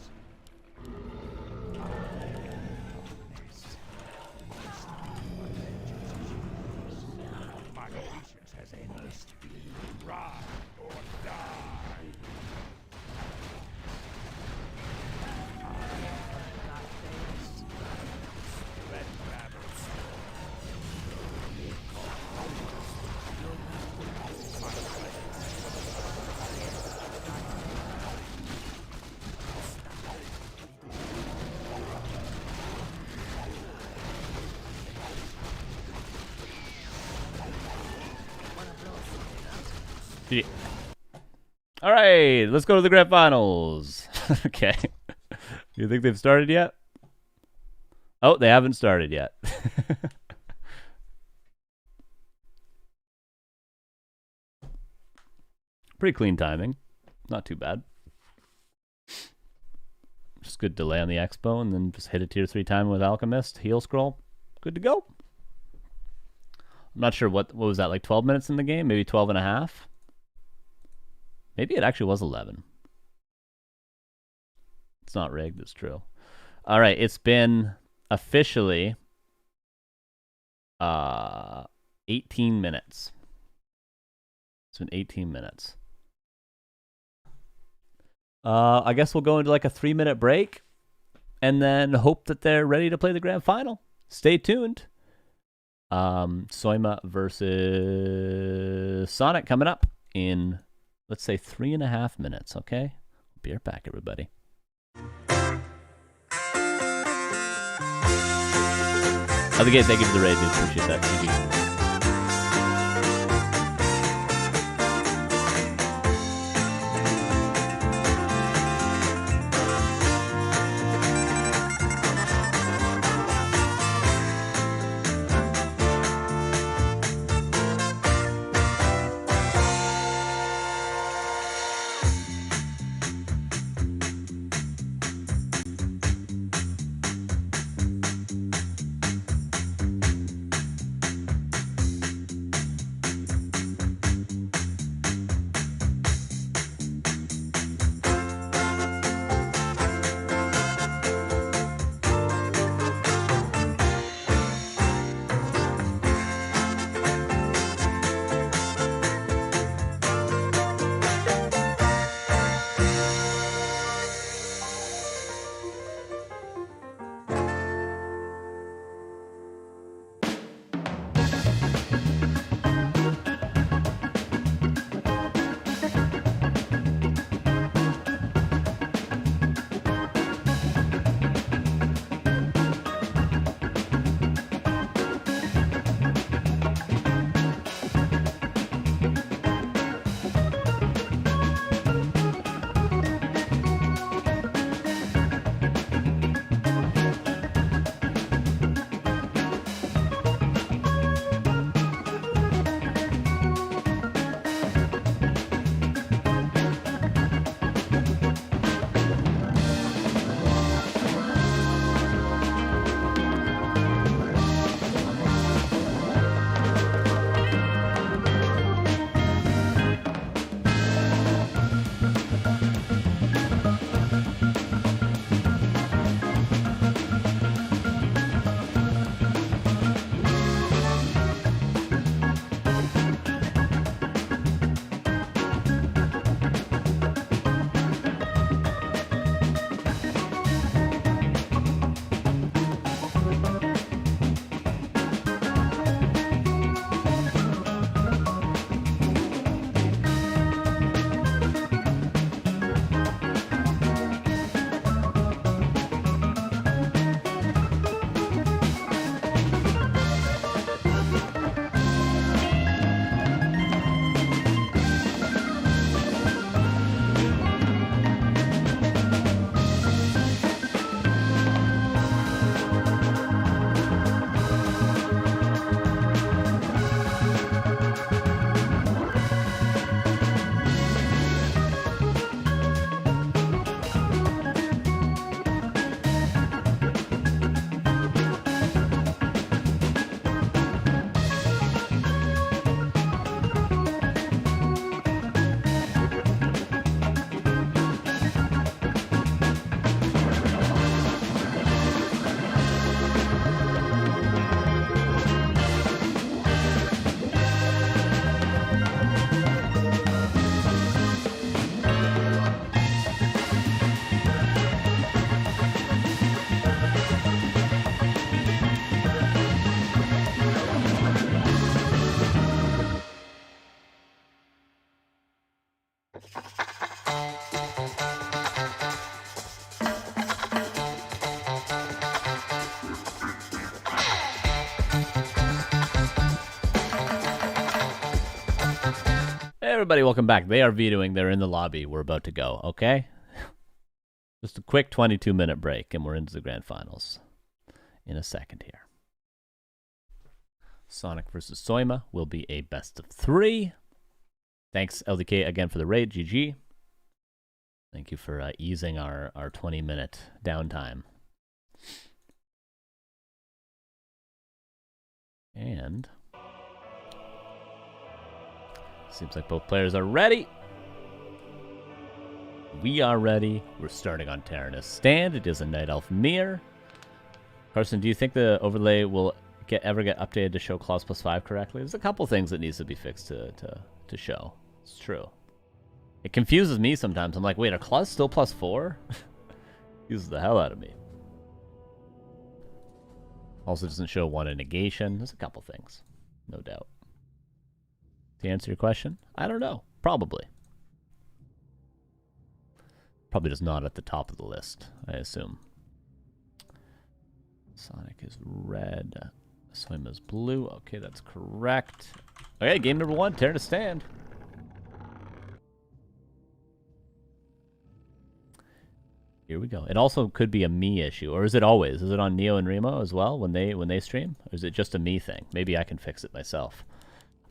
I am darkness. My vengeance is yours. My patience has ended. Ride or Yeah. All right, let's go to the grand finals. Okay. You think they've started yet? Oh, they haven't started yet. Pretty clean timing. Not too bad. Just good delay on the expo and then just hit a tier 3 time with Alchemist. Heal scroll. Good to go. I'm not sure what was that, like 12 minutes in the game? Maybe 12 and a half? Maybe it actually was 11. It's not rigged, it's true. All right, it's been officially 18 minutes. It's been 18 minutes. I guess we'll go into like a 3-minute break and then hope that they're ready to play the grand final. Stay tuned. Soyma versus Sonik coming up in, let's say, 3.5 minutes, okay? Be right back, everybody. Again, thank you for the raid, dude. Appreciate that. Thank you. Hey everybody, welcome back. They are vetoing. They're in the lobby. We're about to go, okay? Just a quick 22-minute break, and we're into the grand finals in a second here. Sonik versus Soyma will be a best of 3. Thanks, LDK, again for the raid. GG. Thank you for easing our 20-minute downtime. And seems like both players are ready. We are ready. We're starting on Terranus stand. It is a Night Elf mirror. Carson, do you think the overlay will ever get updated to show claws +5 correctly? There's a couple things that needs to be fixed to show. It's true. It confuses me sometimes. I'm like, wait, are claws still +4? Uses the hell out of me. Also doesn't show 1 in negation. There's a couple things, no doubt. To answer your question, I don't know. Probably. Probably just not at the top of the list, I assume. Sonik is red. Soyma's blue. Okay, that's correct. Okay, game number 1, Terranus stand. Here we go. It also could be a me issue, or is it always? Is it on Neo and Remo as well when they stream? Or is it just a me thing? Maybe I can fix it myself.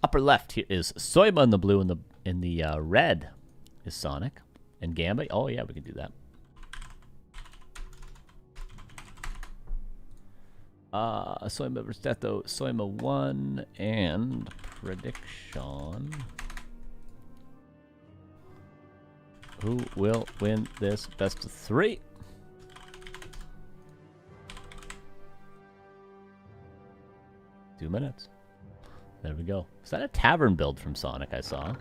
Upper left here is Soyma in the blue, and in the red is Sonik and Gamba. Oh yeah, we can do that. Soyma versus Detho. Soyma 1 and prediction. Who will win this best of 3? Two minutes. There we go. Is that a tavern build from Sonik I saw?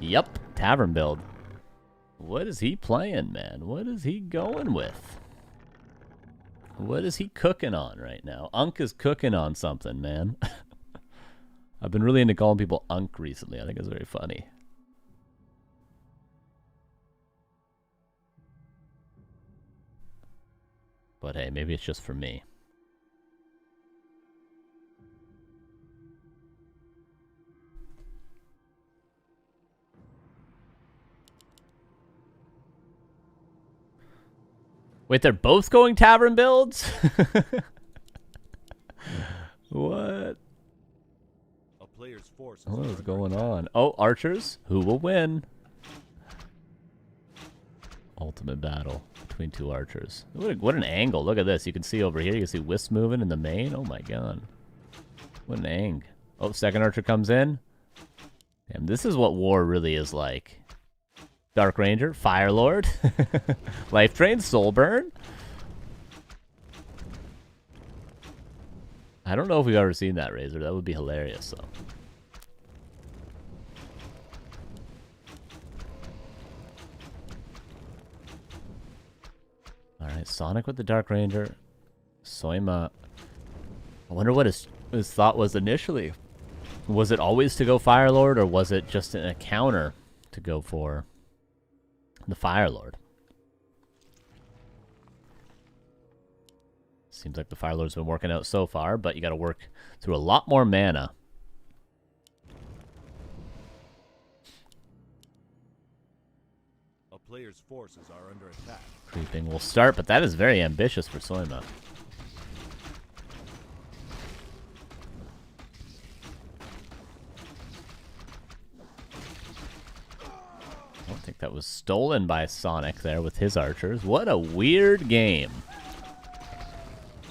Yep, tavern build. What is he playing, man? What is he going with? What is he cooking on right now? Unk is cooking on something, man. I've been really into calling people Unk recently. I think it's very funny. But hey, maybe it's just for me. Wait, they're both going tavern builds? What? What is going on? Oh, archers? Who will win? Ultimate battle between 2 archers. What an angle. Look at this. You can see over here. You can see Wisp moving in the main. Oh my god. What an ang. Oh, second archer comes in. Damn, this is what war really is like. Dark Ranger, Fire Lord, Life Drain, Soul Burn. I don't know if we've ever seen that, Razor. That would be hilarious, though. Alright, Sonik with the Dark Ranger. Soyma. I wonder what his thought was initially. Was it always to go Fire Lord, or was it just a counter to go for the Fire Lord? Seems like the Fire Lord's been working out so far, but you gotta work through a lot more mana. A player's forces are under attack. Creeping will start, but that is very ambitious for Soyma. I don't think that was stolen by Sonik there with his archers. What a weird game.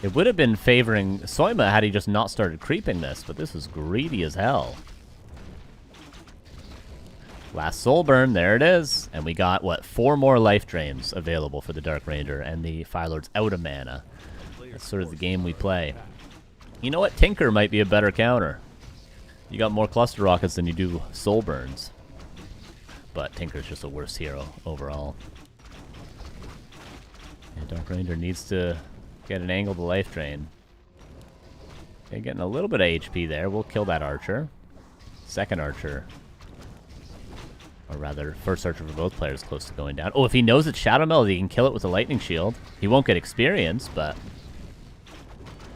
It would have been favoring Soyma had he just not started creeping this, but this is greedy as hell. Last soul burn, there it is. And we got, what, 4 more life drains available for the Dark Ranger, and the Fire Lord's out of mana. That's sort of the game we play. You know what? Tinker might be a better counter. You got more cluster rockets than you do soul burns. But Tinker's just a worse hero overall. And Dark Ranger needs to get an angle to life drain. Okay, getting a little bit of HP there. We'll kill that archer. Second archer. Or rather, first archer for both players close to going down. Oh, if he knows it's Shadow Melody, he can kill it with a lightning shield. He won't get experience, but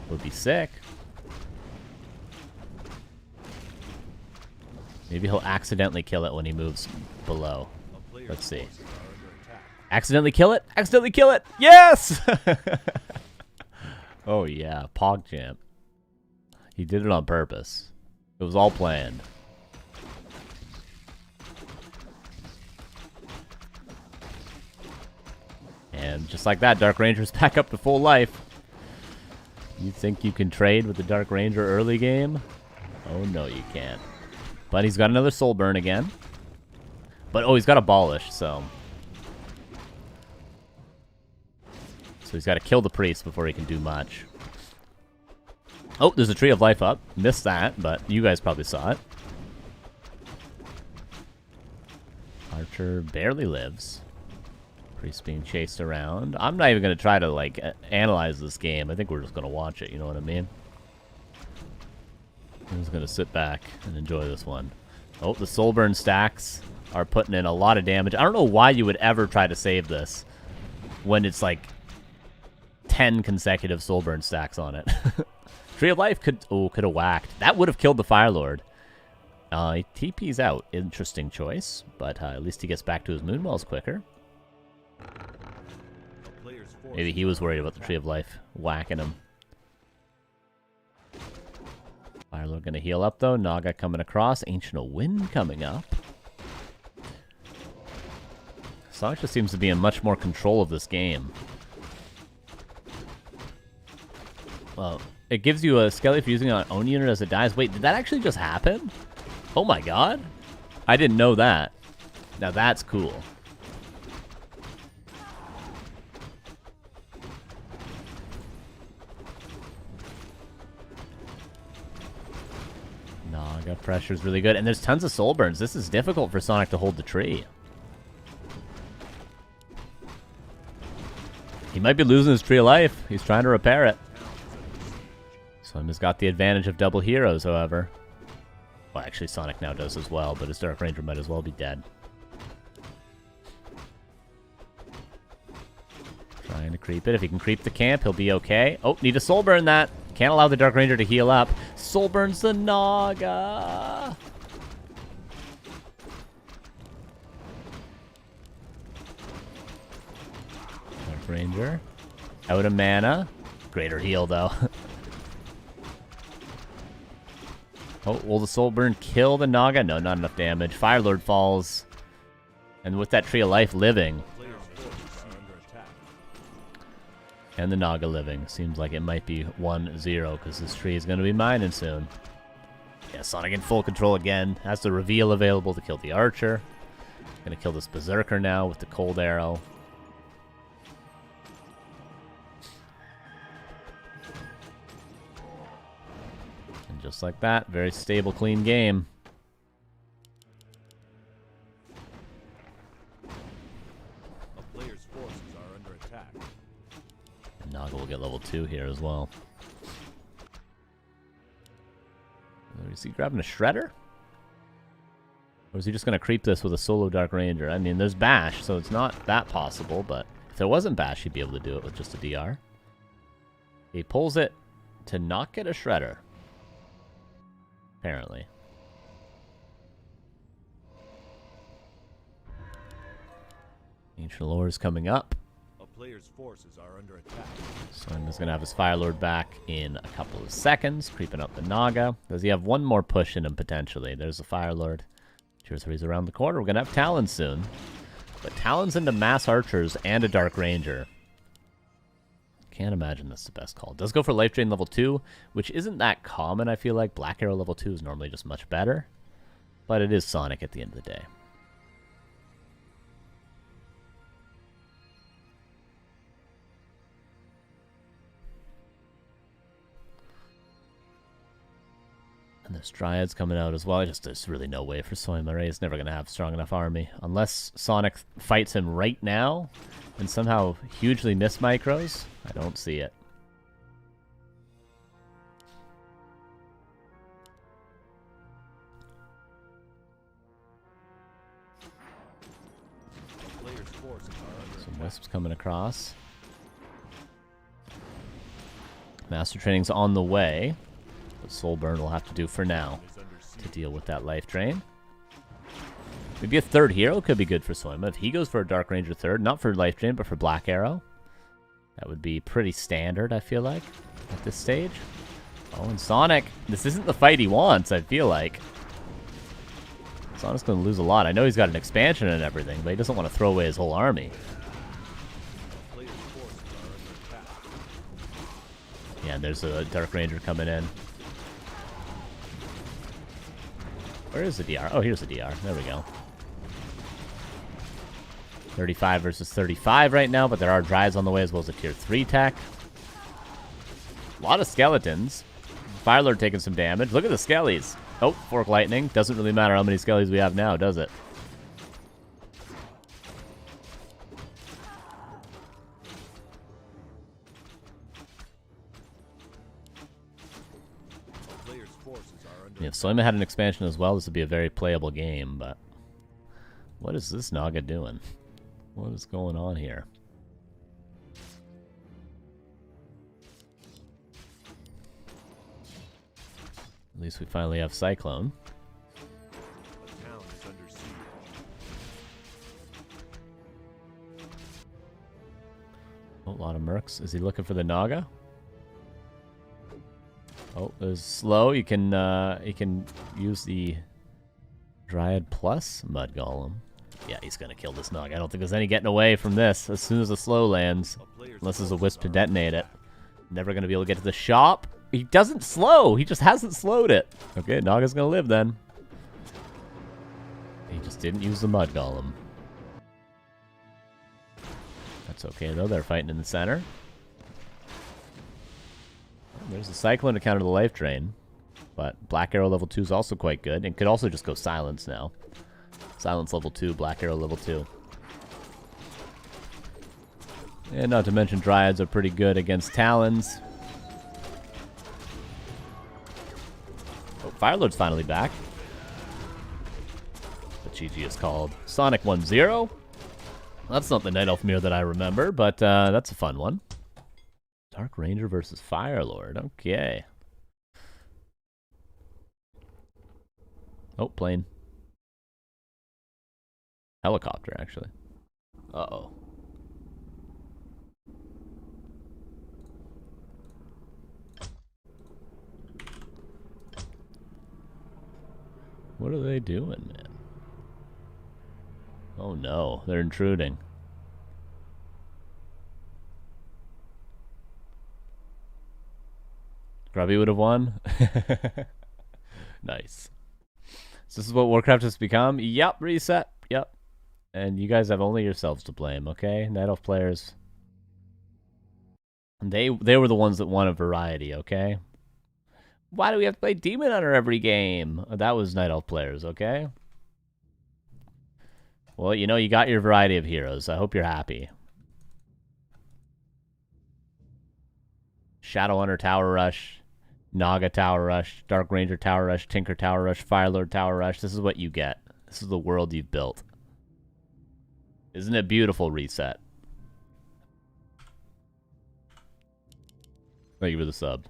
would be sick. Maybe he'll accidentally kill it when he moves below. Let's see. Accidentally kill it? Accidentally kill it! Yes! Oh yeah, PogChamp. He did it on purpose. It was all planned. And just like that, Dark Ranger's back up to full life. You think you can trade with the Dark Ranger early game? Oh no, you can't. But he's got another soul burn again. But oh, he's got Abolish, so he's got to kill the priest before he can do much. Oh, there's a Tree of Life up. Missed that, but you guys probably saw it. Archer barely lives. Priest being chased around. I'm not even going to try to, like, analyze this game. I think we're just going to watch it, you know what I mean? I'm just going to sit back and enjoy this one. Oh, the Soulburn stacks are putting in a lot of damage. I don't know why you would ever try to save this when it's, like, 10 consecutive Soulburn stacks on it. Tree of Life could have whacked. That would have killed the Fire Lord. He TP's out. Interesting choice, but at least he gets back to his Moonwells quicker. Maybe he was worried about the Tree of Life whacking him. Fire Lord gonna heal up though. Naga coming across. Ancient of Wind coming up. Sonik just seems to be in much more control of this game. Well, it gives you a Skelly for using it on own unit as it dies. Wait, did that actually just happen? Oh my god. I didn't know that. Now that's cool. Naga pressure's really good. And there's tons of soul burns. This is difficult for Sonik to hold the tree. He might be losing his Tree of Life. He's trying to repair it. Soyma's got the advantage of double heroes, however. Well, actually, Sonik now does as well, but his Dark Ranger might as well be dead. Trying to creep it. If he can creep the camp, he'll be okay. Oh, need to soul burn that. Can't allow the Dark Ranger to heal up. Soul burns the Naga. Dark Ranger. Out of mana. Greater heal, though. Oh, will the Soul Burn kill the Naga? No, not enough damage. Fire Lord falls. And with that Tree of Life living, and the Naga living, seems like it might be 1-0, because this tree is going to be mining soon. Yeah, Sonik in full control again. Has the reveal available to kill the Archer. Going to kill this Berserker now with the Cold Arrow. Just like that, very stable, clean game. A player's forces are under attack. And Naga will get level 2 here as well. Is he grabbing a Shredder? Or is he just going to creep this with a solo Dark Ranger? I mean, there's Bash, so it's not that possible, but if there wasn't Bash, he'd be able to do it with just a DR. He pulls it to not get a Shredder. Apparently. Ancient Lore is coming up. A player's forces are under attack. Soyma's going to have his Fire Lord back in a couple of seconds, creeping up the Naga. Does he have one more push in him, potentially? There's the Fire Lord. Cheers, he's around the corner. We're going to have Talons soon. But Talons into Mass Archers and a Dark Ranger. Can't imagine that's the best call. Does go for Life Drain level 2, which isn't that common, I feel like. Black Arrow level 2 is normally just much better. But it is Sonik at the end of the day. And there's Dryads coming out as well. There's really no way for Soyma, right? He's never going to have a strong enough army. Unless Sonik fights him right now and somehow hugely miss micros. I don't see it. Some Wisps coming across. Master Training's on the way. But Soul Burn will have to do for now to deal with that life drain. Maybe a third hero could be good for Soyma. If he goes for a Dark Ranger third, not for Life Drain, but for Black Arrow. That would be pretty standard, I feel like, at this stage. Oh, and Sonik. This isn't the fight he wants, I feel like. Sonic's going to lose a lot. I know he's got an expansion and everything, but he doesn't want to throw away his whole army. Yeah, and there's a Dark Ranger coming in. Where is the DR? Oh, here's the DR. There we go. 35 versus 35 right now, but there are drives on the way as well as a tier 3 tech. A lot of skeletons. Firelord taking some damage. Look at the skellies. Oh, Fork Lightning. Doesn't really matter how many skellies we have now, does it? If Soyma had an expansion as well, this would be a very playable game, but... What is this Naga doing? What is going on here? At least we finally have Cyclone. Oh, a lot of mercs. Is he looking for the Naga? Oh, there's slow. You can use the Dryad plus Mud Golem. Yeah, he's gonna kill this Naga. I don't think there's any getting away from this as soon as the slow lands. Unless there's a Wisp to detonate it. Never gonna be able to get to the shop. He doesn't slow. He just hasn't slowed it. Okay, Naga's gonna live then. He just didn't use the Mud Golem. That's okay though. They're fighting in the center. There's a Cyclone to counter the Life Drain. But Black Arrow level 2 is also quite good. And could also just go Silence now. Silence level 2, Black Arrow level 2. And not to mention Dryads are pretty good against Talons. Oh, Firelord's finally back. The GG is called Sonic 1-0. That's not the Night Elf mirror that I remember, but that's a fun one. Dark Ranger versus Firelord. Okay. Oh, plane. Helicopter, actually. Uh-oh. What are they doing, man? Oh no, they're intruding. Grubby would have won. Nice. So this is what Warcraft has become? Yep, reset. Yep. And you guys have only yourselves to blame, okay? Night Elf players. They were the ones that wanted variety, okay? Why do we have to play Demon Hunter every game? That was Night Elf players, okay? Well, you know, you got your variety of heroes. I hope you're happy. Shadow Hunter Tower Rush. Naga Tower Rush, Dark Ranger Tower Rush, Tinker Tower Rush, Firelord Tower Rush. This is what you get. This is the world you've built. Isn't it beautiful, Reset? Thank you for the sub.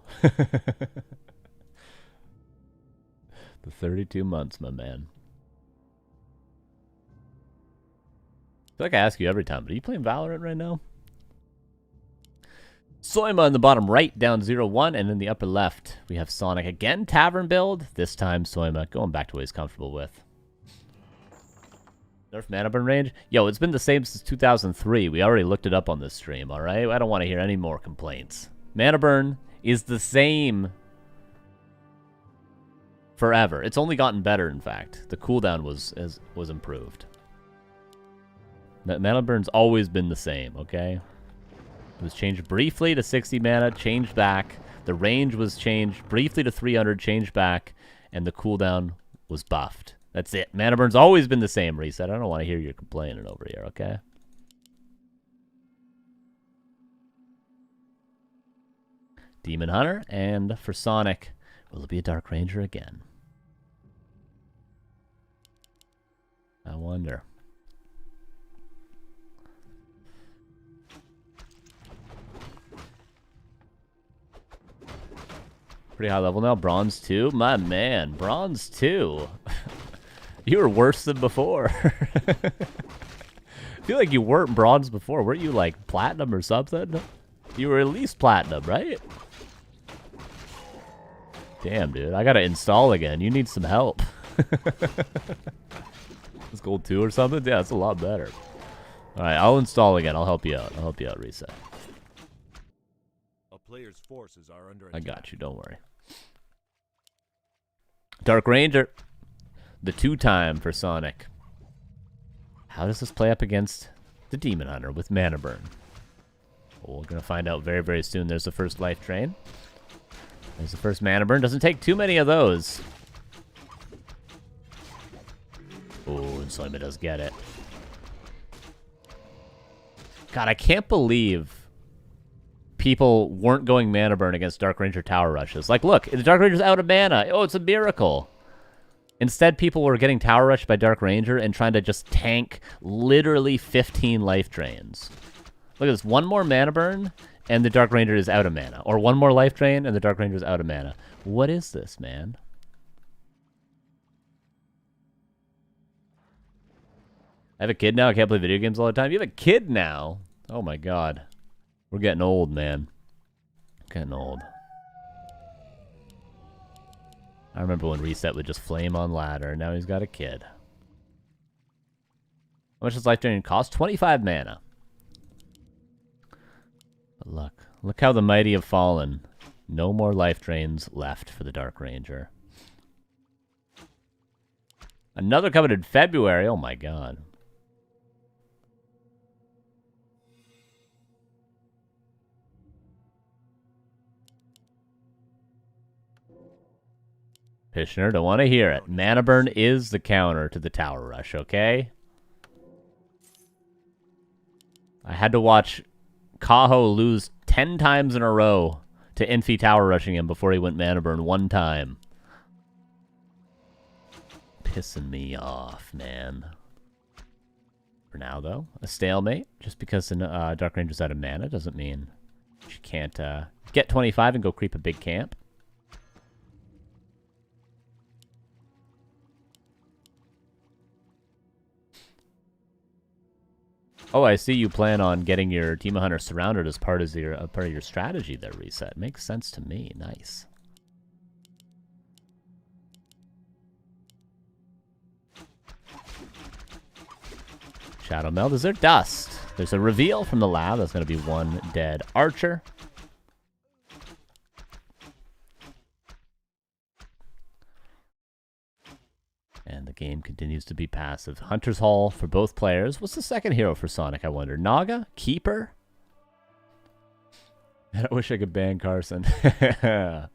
The 32 months, my man. I feel like I ask you every time, but are you playing Valorant right now? Soyma in the bottom right, down 0-1, and in the upper left, we have Sonik again, Tavern build. This time, Soyma going back to what he's comfortable with. Nerf mana burn range? Yo, it's been the same since 2003. We already looked it up on this stream, alright? I don't want to hear any more complaints. Mana burn is the same forever. It's only gotten better, in fact. The cooldown was improved. Mana burn's always been the same, okay? It was changed briefly to 60 mana, changed back. The range was changed briefly to 300, changed back. And the cooldown was buffed. That's it. Mana burn's always been the same, Reset. I don't want to hear you complaining over here, okay? Demon Hunter. And for Sonic, will it be a Dark Ranger again? I wonder. Pretty high level now. Bronze 2. My man. Bronze 2. You were worse than before. I feel like you weren't bronze before. Weren't you like platinum or something? You were at least platinum, right? Damn, dude. I gotta install again. You need some help. It's gold 2 or something? Yeah, it's a lot better. Alright, I'll install again. I'll help you out. I'll help you out, Reset. A player's forces are under I attack. got you. Don't worry. Dark Ranger. The 2-time for Sonic. How does this play up against the Demon Hunter with Mana Burn? Well, we're going to find out very, very soon. There's the first life drain. There's the first Mana Burn. Doesn't take too many of those. Oh, and Soyma does get it. God, I can't believe people weren't going Mana Burn against Dark Ranger Tower Rushes. Like, look, the Dark Ranger's out of mana. Oh, it's a miracle. Instead, people were getting Tower Rushed by Dark Ranger and trying to just tank literally 15 life drains. Look at this. One more Mana Burn, and the Dark Ranger is out of mana. Or one more life drain, and the Dark Ranger is out of mana. What is this, man? I have a kid now. I can't play video games all the time. You have a kid now? Oh, my God. We're getting old, man. Getting old. I remember when Reset would just flame on ladder. Now he's got a kid. How much does life drain cost? 25 mana. But look how the mighty have fallen. No more life drains left for the Dark Ranger. Another coming in February. Oh my God. Pishner, don't want to hear it. Mana Burn is the counter to the Tower Rush, okay? I had to watch Kaho lose 10 times in a row to Infi Tower Rushing him before he went Mana Burn one time. Pissing me off, man. For now, though, a stalemate. Just because the Dark Ranger's out of mana doesn't mean she can't get 25 and go creep a big camp. Oh, I see you plan on getting your Demon Hunter surrounded as part of your strategy there, Reset. Makes sense to me. Nice. Shadow Meld. Is there dust? There's a reveal from the lab. That's going to be one dead archer. And the game continues to be passive. Hunter's Hall for both players. What's the second hero for Sonic, I wonder? Naga? Keeper? I wish I could ban Carson. Good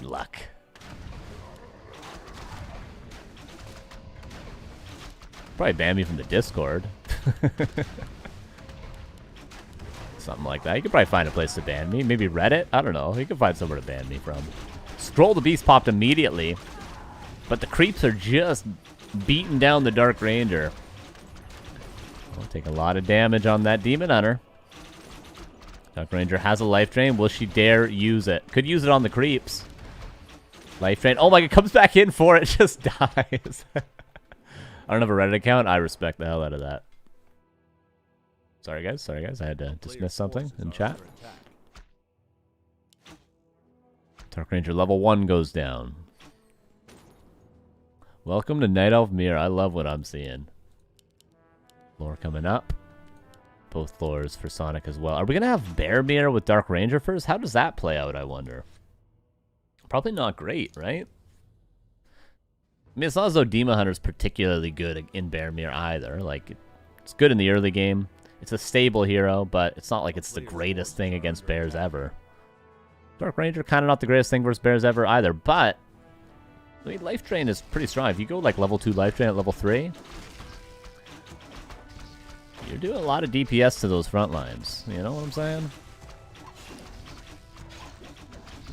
luck. Probably ban me from the Discord. Something like that. You could probably find a place to ban me. Maybe Reddit? I don't know. You could find somewhere to ban me from. Scroll the Beast popped immediately. But the creeps are just beating down the Dark Ranger. We'll take a lot of damage on that Demon Hunter. Dark Ranger has a life drain. Will she dare use it? Could use it on the creeps. Life drain. Oh my God, comes back in for it. Just dies. I don't have a Reddit account. I respect the hell out of that. Sorry, guys. Sorry, guys. I had to dismiss something in chat. Dark Ranger level 1 goes down. Welcome to Night Elf Mirror. I love what I'm seeing. Lore coming up. Both lores for Sonic as well. Are we going to have Bear Mirror with Dark Ranger first? How does that play out, I wonder? Probably not great, right? I mean, it's not as though Demon Hunter's particularly good in Bear Mirror either. Like, it's good in the early game. It's a stable hero, but it's not like it's the greatest thing against bears ever. Dark Ranger, kind of not the greatest thing versus bears ever either, but I mean, Life Drain is pretty strong. If you go like level 2 Life Drain at level 3, you're doing a lot of DPS to those front lines. You know what I'm saying?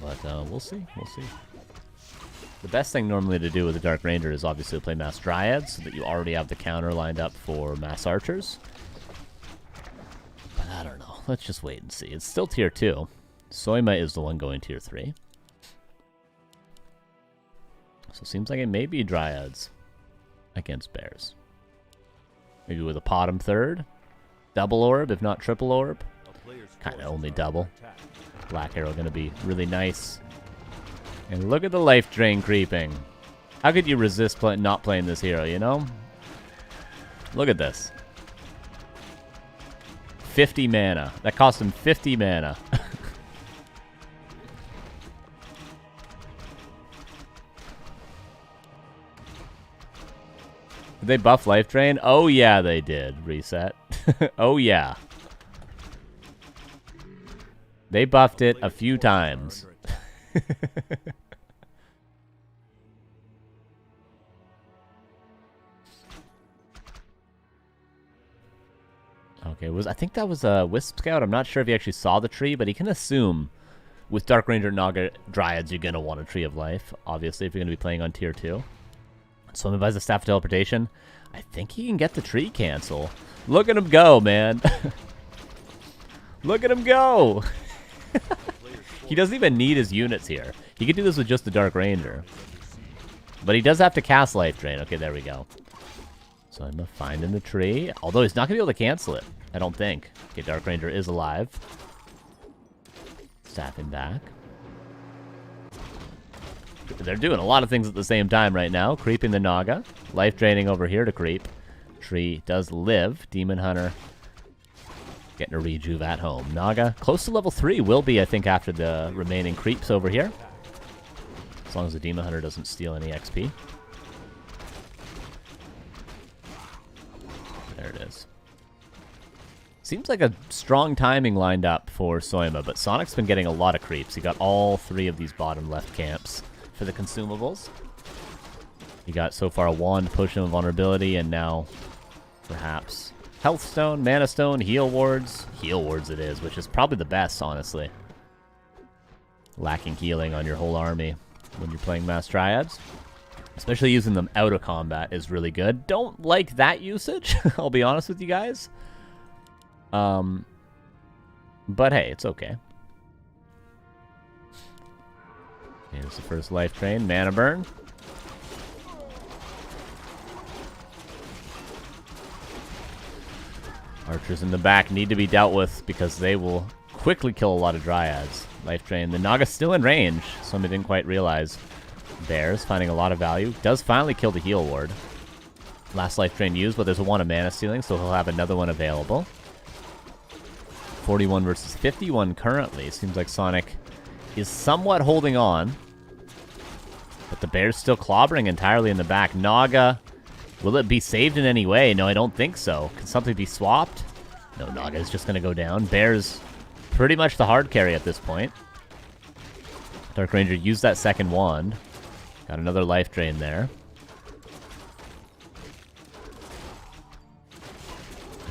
But we'll see. We'll see. The best thing normally to do with the Dark Ranger is obviously to play Mass Dryads so that you already have the counter lined up for Mass Archers. But I don't know. Let's just wait and see. It's still tier 2. Soyma is the one going tier 3. So it seems like it may be Dryads against Bears. Maybe with a Potom third. Double orb, if not triple orb. Kind of only double. Black Arrow going to be really nice. And look at the life drain creeping. How could you resist not playing this hero, you know? Look at this. 50 mana. That cost him 50 mana. Did they buff life drain? Oh yeah, they did. Reset. Oh yeah. They buffed it a few times. Okay, I think that was a Wisp Scout. I'm not sure if he actually saw the tree, but he can assume with Dark Ranger Naga Dryads, you're going to want a Tree of Life, obviously, if you're going to be playing on Tier 2. So I'm buys the Staff of Teleportation. I think he can get the tree cancel. Look at him go, man. Look at him go. He doesn't even need his units here. He could do this with just the Dark Ranger. But he does have to cast Life Drain. Okay, there we go. So I'm finding the tree. Although he's not going to be able to cancel it, I don't think. Okay, Dark Ranger is alive. Staff him back. They're doing a lot of things at the same time right now. Creeping the Naga. Life draining over here to creep. Tree does live. Demon Hunter getting a rejuve at home. Naga close to level 3 will be, I think, after the remaining creeps over here. As long as the Demon Hunter doesn't steal any XP. There it is. Seems like a strong timing lined up for Soyma, but Sonic's been getting a lot of creeps. He got all 3 of these bottom left camps for the consumables. He got so far a wand, potion of vulnerability, and now perhaps health stone, mana stone, heal wards. Heal wards it is, which is probably the best, honestly. Lacking healing on your whole army when you're playing Mass Dryads. Especially using them out of combat is really good. Don't like that usage, I'll be honest with you guys. But hey, it's okay. Here's the first life drain. Mana burn. Archers in the back need to be dealt with because they will quickly kill a lot of Dryads. Life drain. The Naga's still in range. Somebody didn't quite realize. Bears finding a lot of value. Does finally kill the heal ward. Last life drain used, but there's a 1 of mana stealing, so he'll have another one available. 41 versus 51 currently. Seems like Sonic is somewhat holding on. But the Bear's still clobbering entirely in the back. Naga, will it be saved in any way? No, I don't think so. Can something be swapped? No, Naga is just going to go down. Bear's pretty much the hard carry at this point. Dark Ranger used that second wand. Got another life drain there.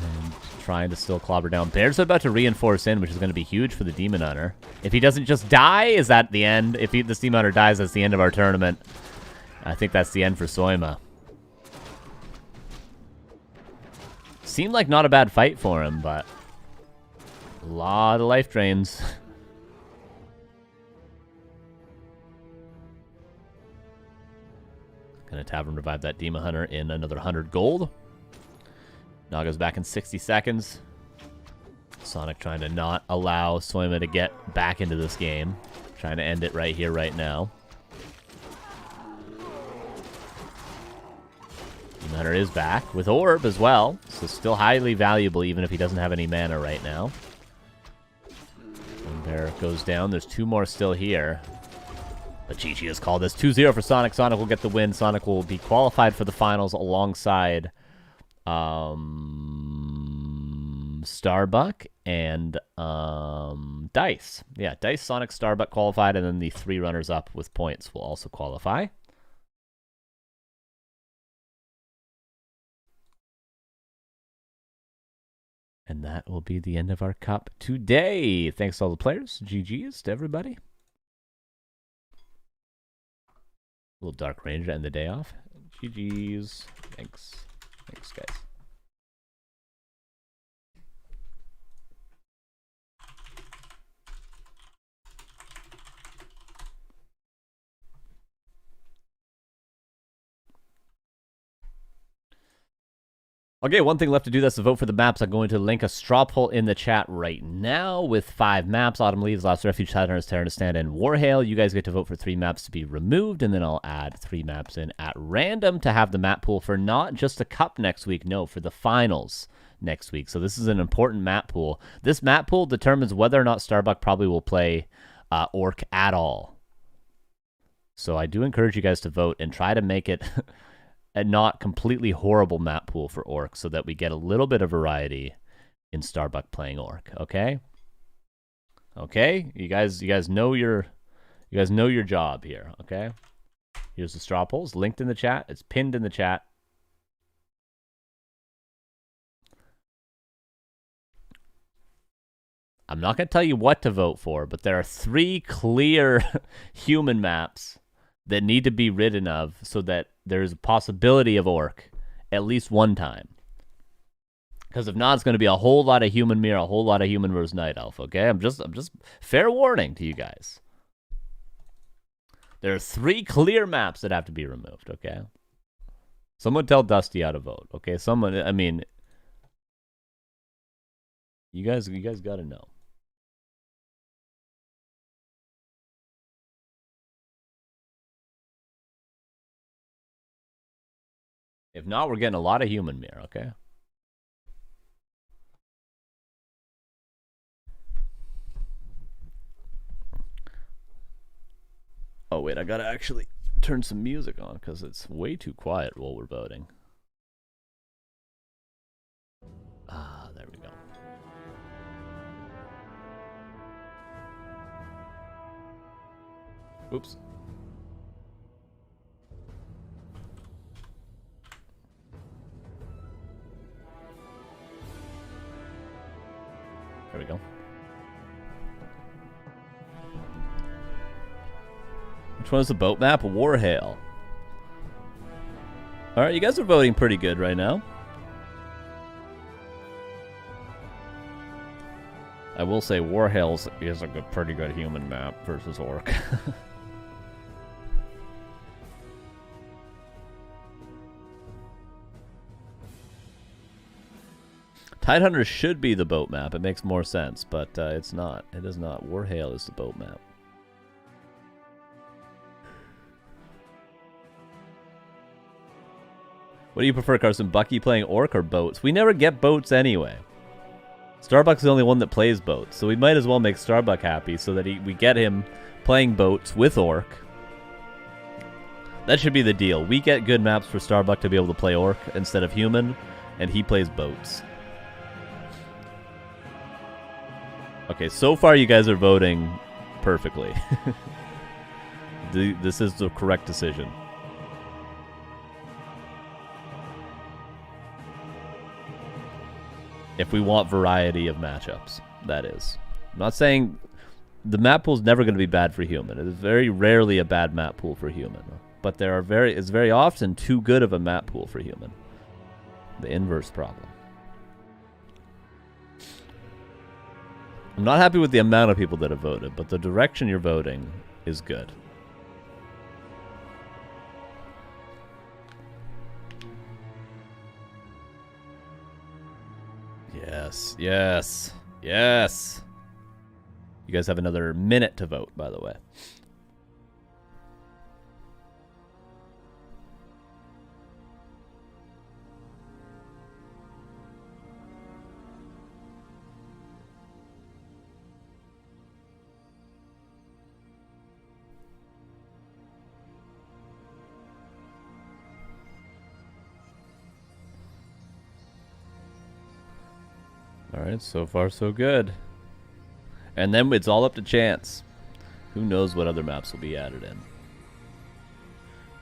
And trying to still clobber down. Bears are about to reinforce in, which is going to be huge for the Demon Hunter. If he doesn't just die, is that the end? If this Demon Hunter dies, that's the end of our tournament. I think that's the end for Soyma. Seemed like not a bad fight for him, but a lot of life drains. Gonna Tavern revive that Demon Hunter in another 100 gold. Naga's back in 60 seconds. Sonic trying to not allow Soyma to get back into this game. Trying to end it right here, right now. Demon Hunter is back with Orb as well. So still highly valuable even if he doesn't have any mana right now. And there goes down. There's 2 more still here. But Chi-Chi has called this 2-0 for Sonic. Sonic will get the win. Sonic will be qualified for the finals alongside Starbuck and Dice. Yeah, Dice, Sonic, Starbuck qualified, and then the 3 runners-up with points will also qualify. And that will be the end of our cup today. Thanks to all the players. GG's to everybody. Little Dark Ranger and the day off. GG's. Thanks. Thanks, guys. Okay, one thing left to do, that's to vote for the maps. I'm going to link a straw poll in the chat right now with 5 maps. Autumn Leaves, Last Refuge, Tidehunters, Terran Stand, and Warhail. You guys get to vote for 3 maps to be removed, and then I'll add 3 maps in at random to have the map pool for not just a cup next week, no, for the finals next week. So this is an important map pool. This map pool determines whether or not Starbuck probably will play Orc at all. So I do encourage you guys to vote and try to make it a not completely horrible map pool for Orc so that we get a little bit of variety in Starbuck playing Orc, okay? Okay? You guys know your job here, okay? Here's the straw polls linked in the chat. It's pinned in the chat. I'm not going to tell you what to vote for, but there are 3 clear human maps that need to be ridden of so that there's a possibility of Orc at least one time. Because if not, it's going to be a whole lot of human mirror, a whole lot of human versus night elf, okay? I'm just fair warning to you guys. There are 3 clear maps that have to be removed, okay? Someone tell Dusty how to vote, okay? Someone, I mean, you guys got to know. If not, we're getting a lot of human mirror, okay? Oh, wait, I gotta actually turn some music on because it's way too quiet while we're voting. Ah, there we go. Oops. There we go. Which one is the boat map? Warhail. Alright, you guys are voting pretty good right now. I will say Warhail's is a pretty good human map versus Orc. Tidehunters should be the boat map. It makes more sense, but it's not. It is not. Warhail is the boat map. What do you prefer, Carson? Bucky playing Orc or boats? We never get boats anyway. Starbuck's the only one that plays boats, so we might as well make Starbuck happy so that we get him playing boats with Orc. That should be the deal. We get good maps for Starbuck to be able to play Orc instead of human, and he plays boats. Okay, so far you guys are voting perfectly. This is the correct decision. If we want variety of matchups, that is. I'm not saying the map pool is never going to be bad for human. It is very rarely a bad map pool for human. But it's very often too good of a map pool for human. The inverse problem. I'm not happy with the amount of people that have voted, but the direction you're voting is good. Yes, yes, yes. You guys have another minute to vote, by the way. Alright, so far so good. And then it's all up to chance. Who knows what other maps will be added in?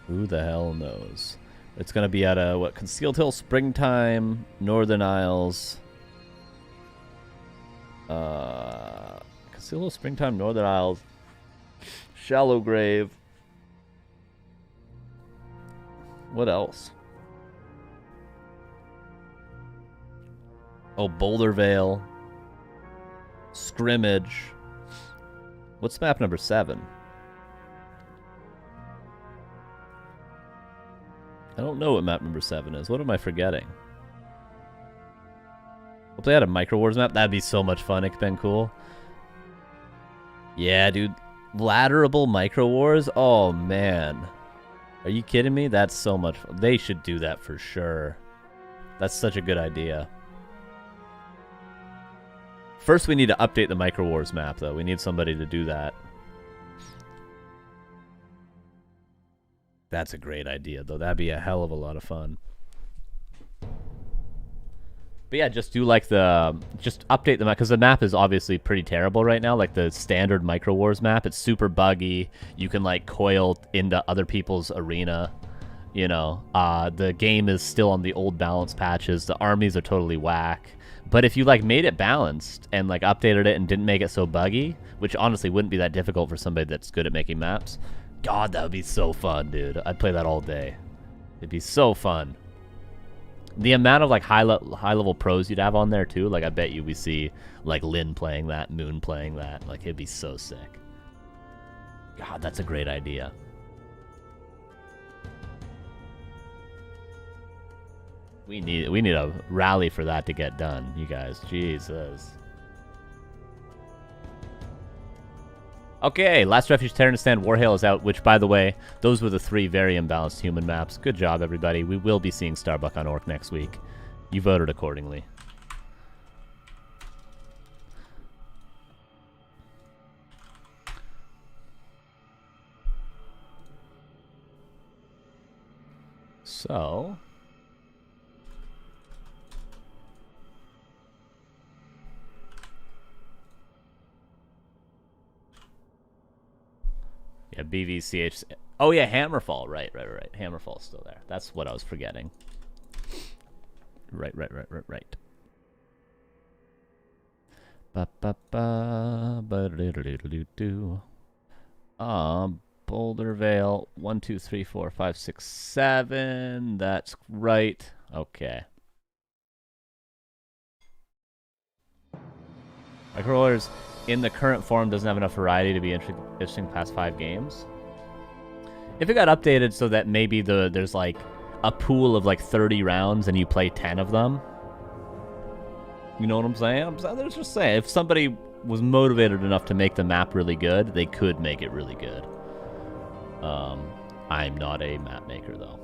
Who the hell knows? It's going to be at what? Concealed Hill, Springtime, Northern Isles. Concealed Hill, Springtime, Northern Isles. Shallow Grave. What else? Oh, Boulder Vale. Scrimmage. What's map number 7? I don't know what map number 7 is. What am I forgetting? they had a Micro Wars map, that'd be so much fun. It's been cool. Yeah, dude. Ladderable Micro Wars? Oh, man. Are you kidding me? That's so much fun. They should do that for sure. That's such a good idea. First, we need to update the Micro Wars map, though. We need somebody to do that. That's a great idea, though. That'd be a hell of a lot of fun. But yeah, just do like just update the map, because the map is obviously pretty terrible right now. Like the standard Micro Wars map, it's super buggy. You can like coil into other people's arena. You know, the game is still on the old balance patches. The armies are totally whack. But if you like made it balanced and like updated it and didn't make it so buggy, which honestly wouldn't be that difficult for somebody that's good at making maps, God, that would be so fun, dude. I'd play that all day. It'd be so fun. The amount of like high level pros you'd have on there too, like I bet you we see like Lin playing that, Moon playing that. Like it'd be so sick. God, that's a great idea. We need a rally for that to get done, you guys. Jesus. Okay, Last Refuge, Terranistan, Warhail is out, which, by the way, those were the 3 very imbalanced human maps. Good job, everybody. We will be seeing Starbuck on Orc next week. You voted accordingly. So... yeah, BVCH. Oh yeah, Hammerfall. Right. Hammerfall's still there. That's what I was forgetting. Right. Boulder Vale. 1, 2, 3, 4, 5, 6, 7. That's right. Okay. Microrollers in the current form doesn't have enough variety to be interesting past 5 games. If it got updated so that maybe there's like a pool of like 30 rounds and you play 10 of them. You know what I'm saying? I'm just saying, if somebody was motivated enough to make the map really good, they could make it really good. I'm not a map maker though.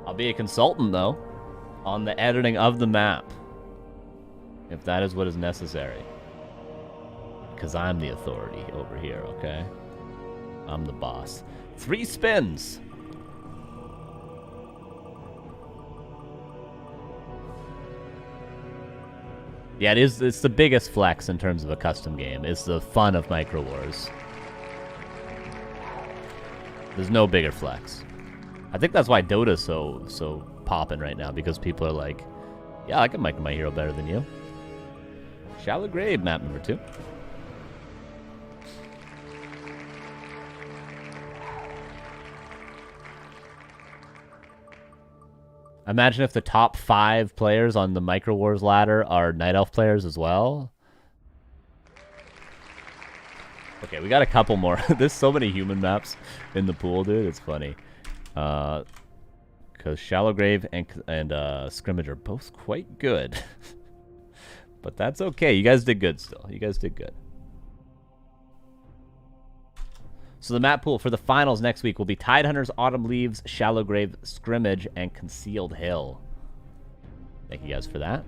I'll be a consultant though on the editing of the map, if that is what is necessary. Because I'm the authority over here, okay? I'm the boss. 3 spins! Yeah, it's the biggest flex in terms of a custom game. It's the fun of Micro Wars. There's no bigger flex. I think that's why Dota's so popping right now, because people are like, yeah, I can make my hero better than you. Shallow Grave, map number 2. Imagine if the top 5 players on the Micro Wars ladder are Night Elf players as well. Okay, we got a couple more. There's so many human maps in the pool, dude. It's funny. Because Shallow Grave and Scrimmage are both quite good. But that's okay. You guys did good still. You guys did good. So the map pool for the finals next week will be Tidehunters, Autumn Leaves, Shallow Grave, Scrimmage, and Concealed Hill. Thank you guys for that.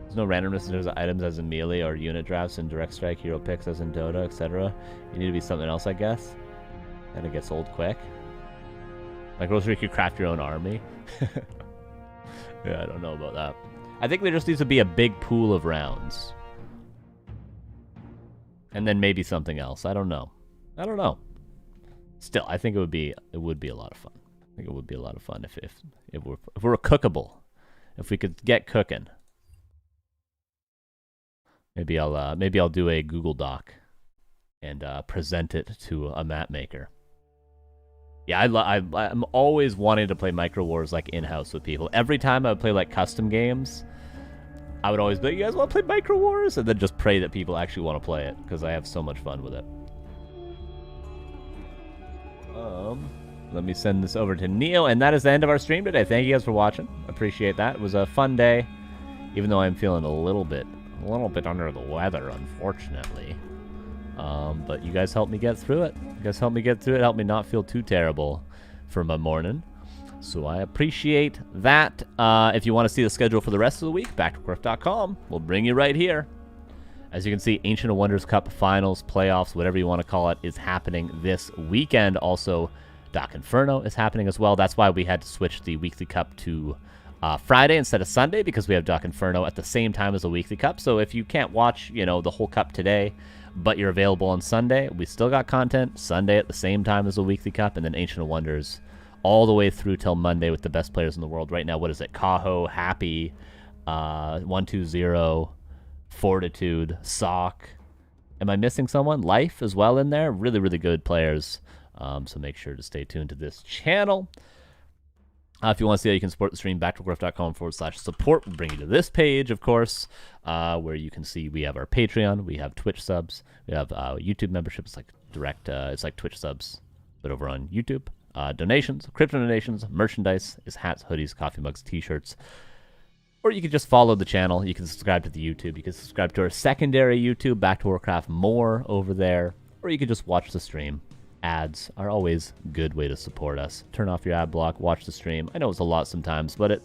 There's no randomness in terms of items as in melee or unit drafts in Direct Strike, hero picks as in Dota, etc. You need to be something else, I guess. And it gets old quick. Like Rosary could craft your own army. Yeah, I don't know about that. I think there just needs to be a big pool of rounds. And then maybe something else. I don't know. Still, I think it would be a lot of fun. I think it would be a lot of fun if we're cookable. If we could get cooking. Maybe I'll do a Google Doc and present it to a map maker. Yeah, I'm always wanting to play Micro Wars like in-house with people. Every time I would play like custom games, I would always be like, you guys want to play Micro Wars? And then just pray that people actually want to play it, because I have so much fun with it. Boom. Let me send this over to Neo, and that is the end of our stream today. Thank you guys for watching. Appreciate that. It was a fun day, even though I'm feeling a little bit under the weather, unfortunately. But you guys helped me get through it. You guys helped me get through it. Helped me not feel too terrible for my morning. So I appreciate that. If you want to see the schedule for the rest of the week, back2warcraft.com. We'll bring you right here. As you can see, Ancient of Wonders Cup Finals, Playoffs, whatever you want to call it, is happening this weekend. Also, Doc Inferno is happening as well. That's why we had to switch the Weekly Cup to Friday instead of Sunday, because we have Doc Inferno at the same time as the Weekly Cup. So if you can't watch, the whole cup today, but you're available on Sunday, we still got content Sunday at the same time as the Weekly Cup, and then Ancient of Wonders all the way through till Monday with the best players in the world right now. What is it? Kaho, Happy, 120, Fortitude, Sock. Am I missing someone? Life as well in there. Really, really good players. So make sure to stay tuned to this channel. If you want to see how you can support the stream, back2warcraft.com/support will bring you to this page, of course, where you can see we have our Patreon, we have Twitch subs, we have YouTube memberships, like direct, it's like Twitch subs, but over on YouTube. Donations, crypto donations, merchandise is hats, hoodies, coffee mugs, t-shirts. Or you can just follow the channel. You can subscribe to the YouTube. You can subscribe to our secondary YouTube, Back to Warcraft More over there. Or you can just watch the stream. Ads are always a good way to support us. Turn off your ad block, watch the stream. I know it's a lot sometimes, but it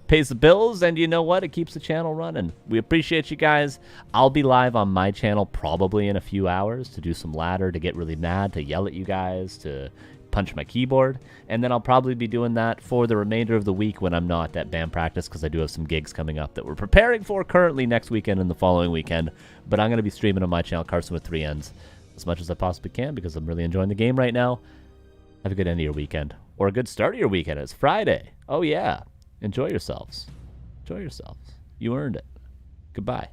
pays the bills, and you know what? It keeps the channel running. We appreciate you guys. I'll be live on my channel probably in a few hours to do some ladder, to get really mad, to yell at you guys, to punch my keyboard, and then I'll probably be doing that for the remainder of the week when I'm not at band practice, because I do have some gigs coming up that we're preparing for currently next weekend and the following weekend. But I'm going to be streaming on my channel, Carson with 3 N's, as much as I possibly can, because I'm really enjoying the game right now. Have a good end of your weekend, or a good start of your weekend. It's Friday. Oh yeah, enjoy yourselves. Enjoy yourselves. You earned it. Goodbye.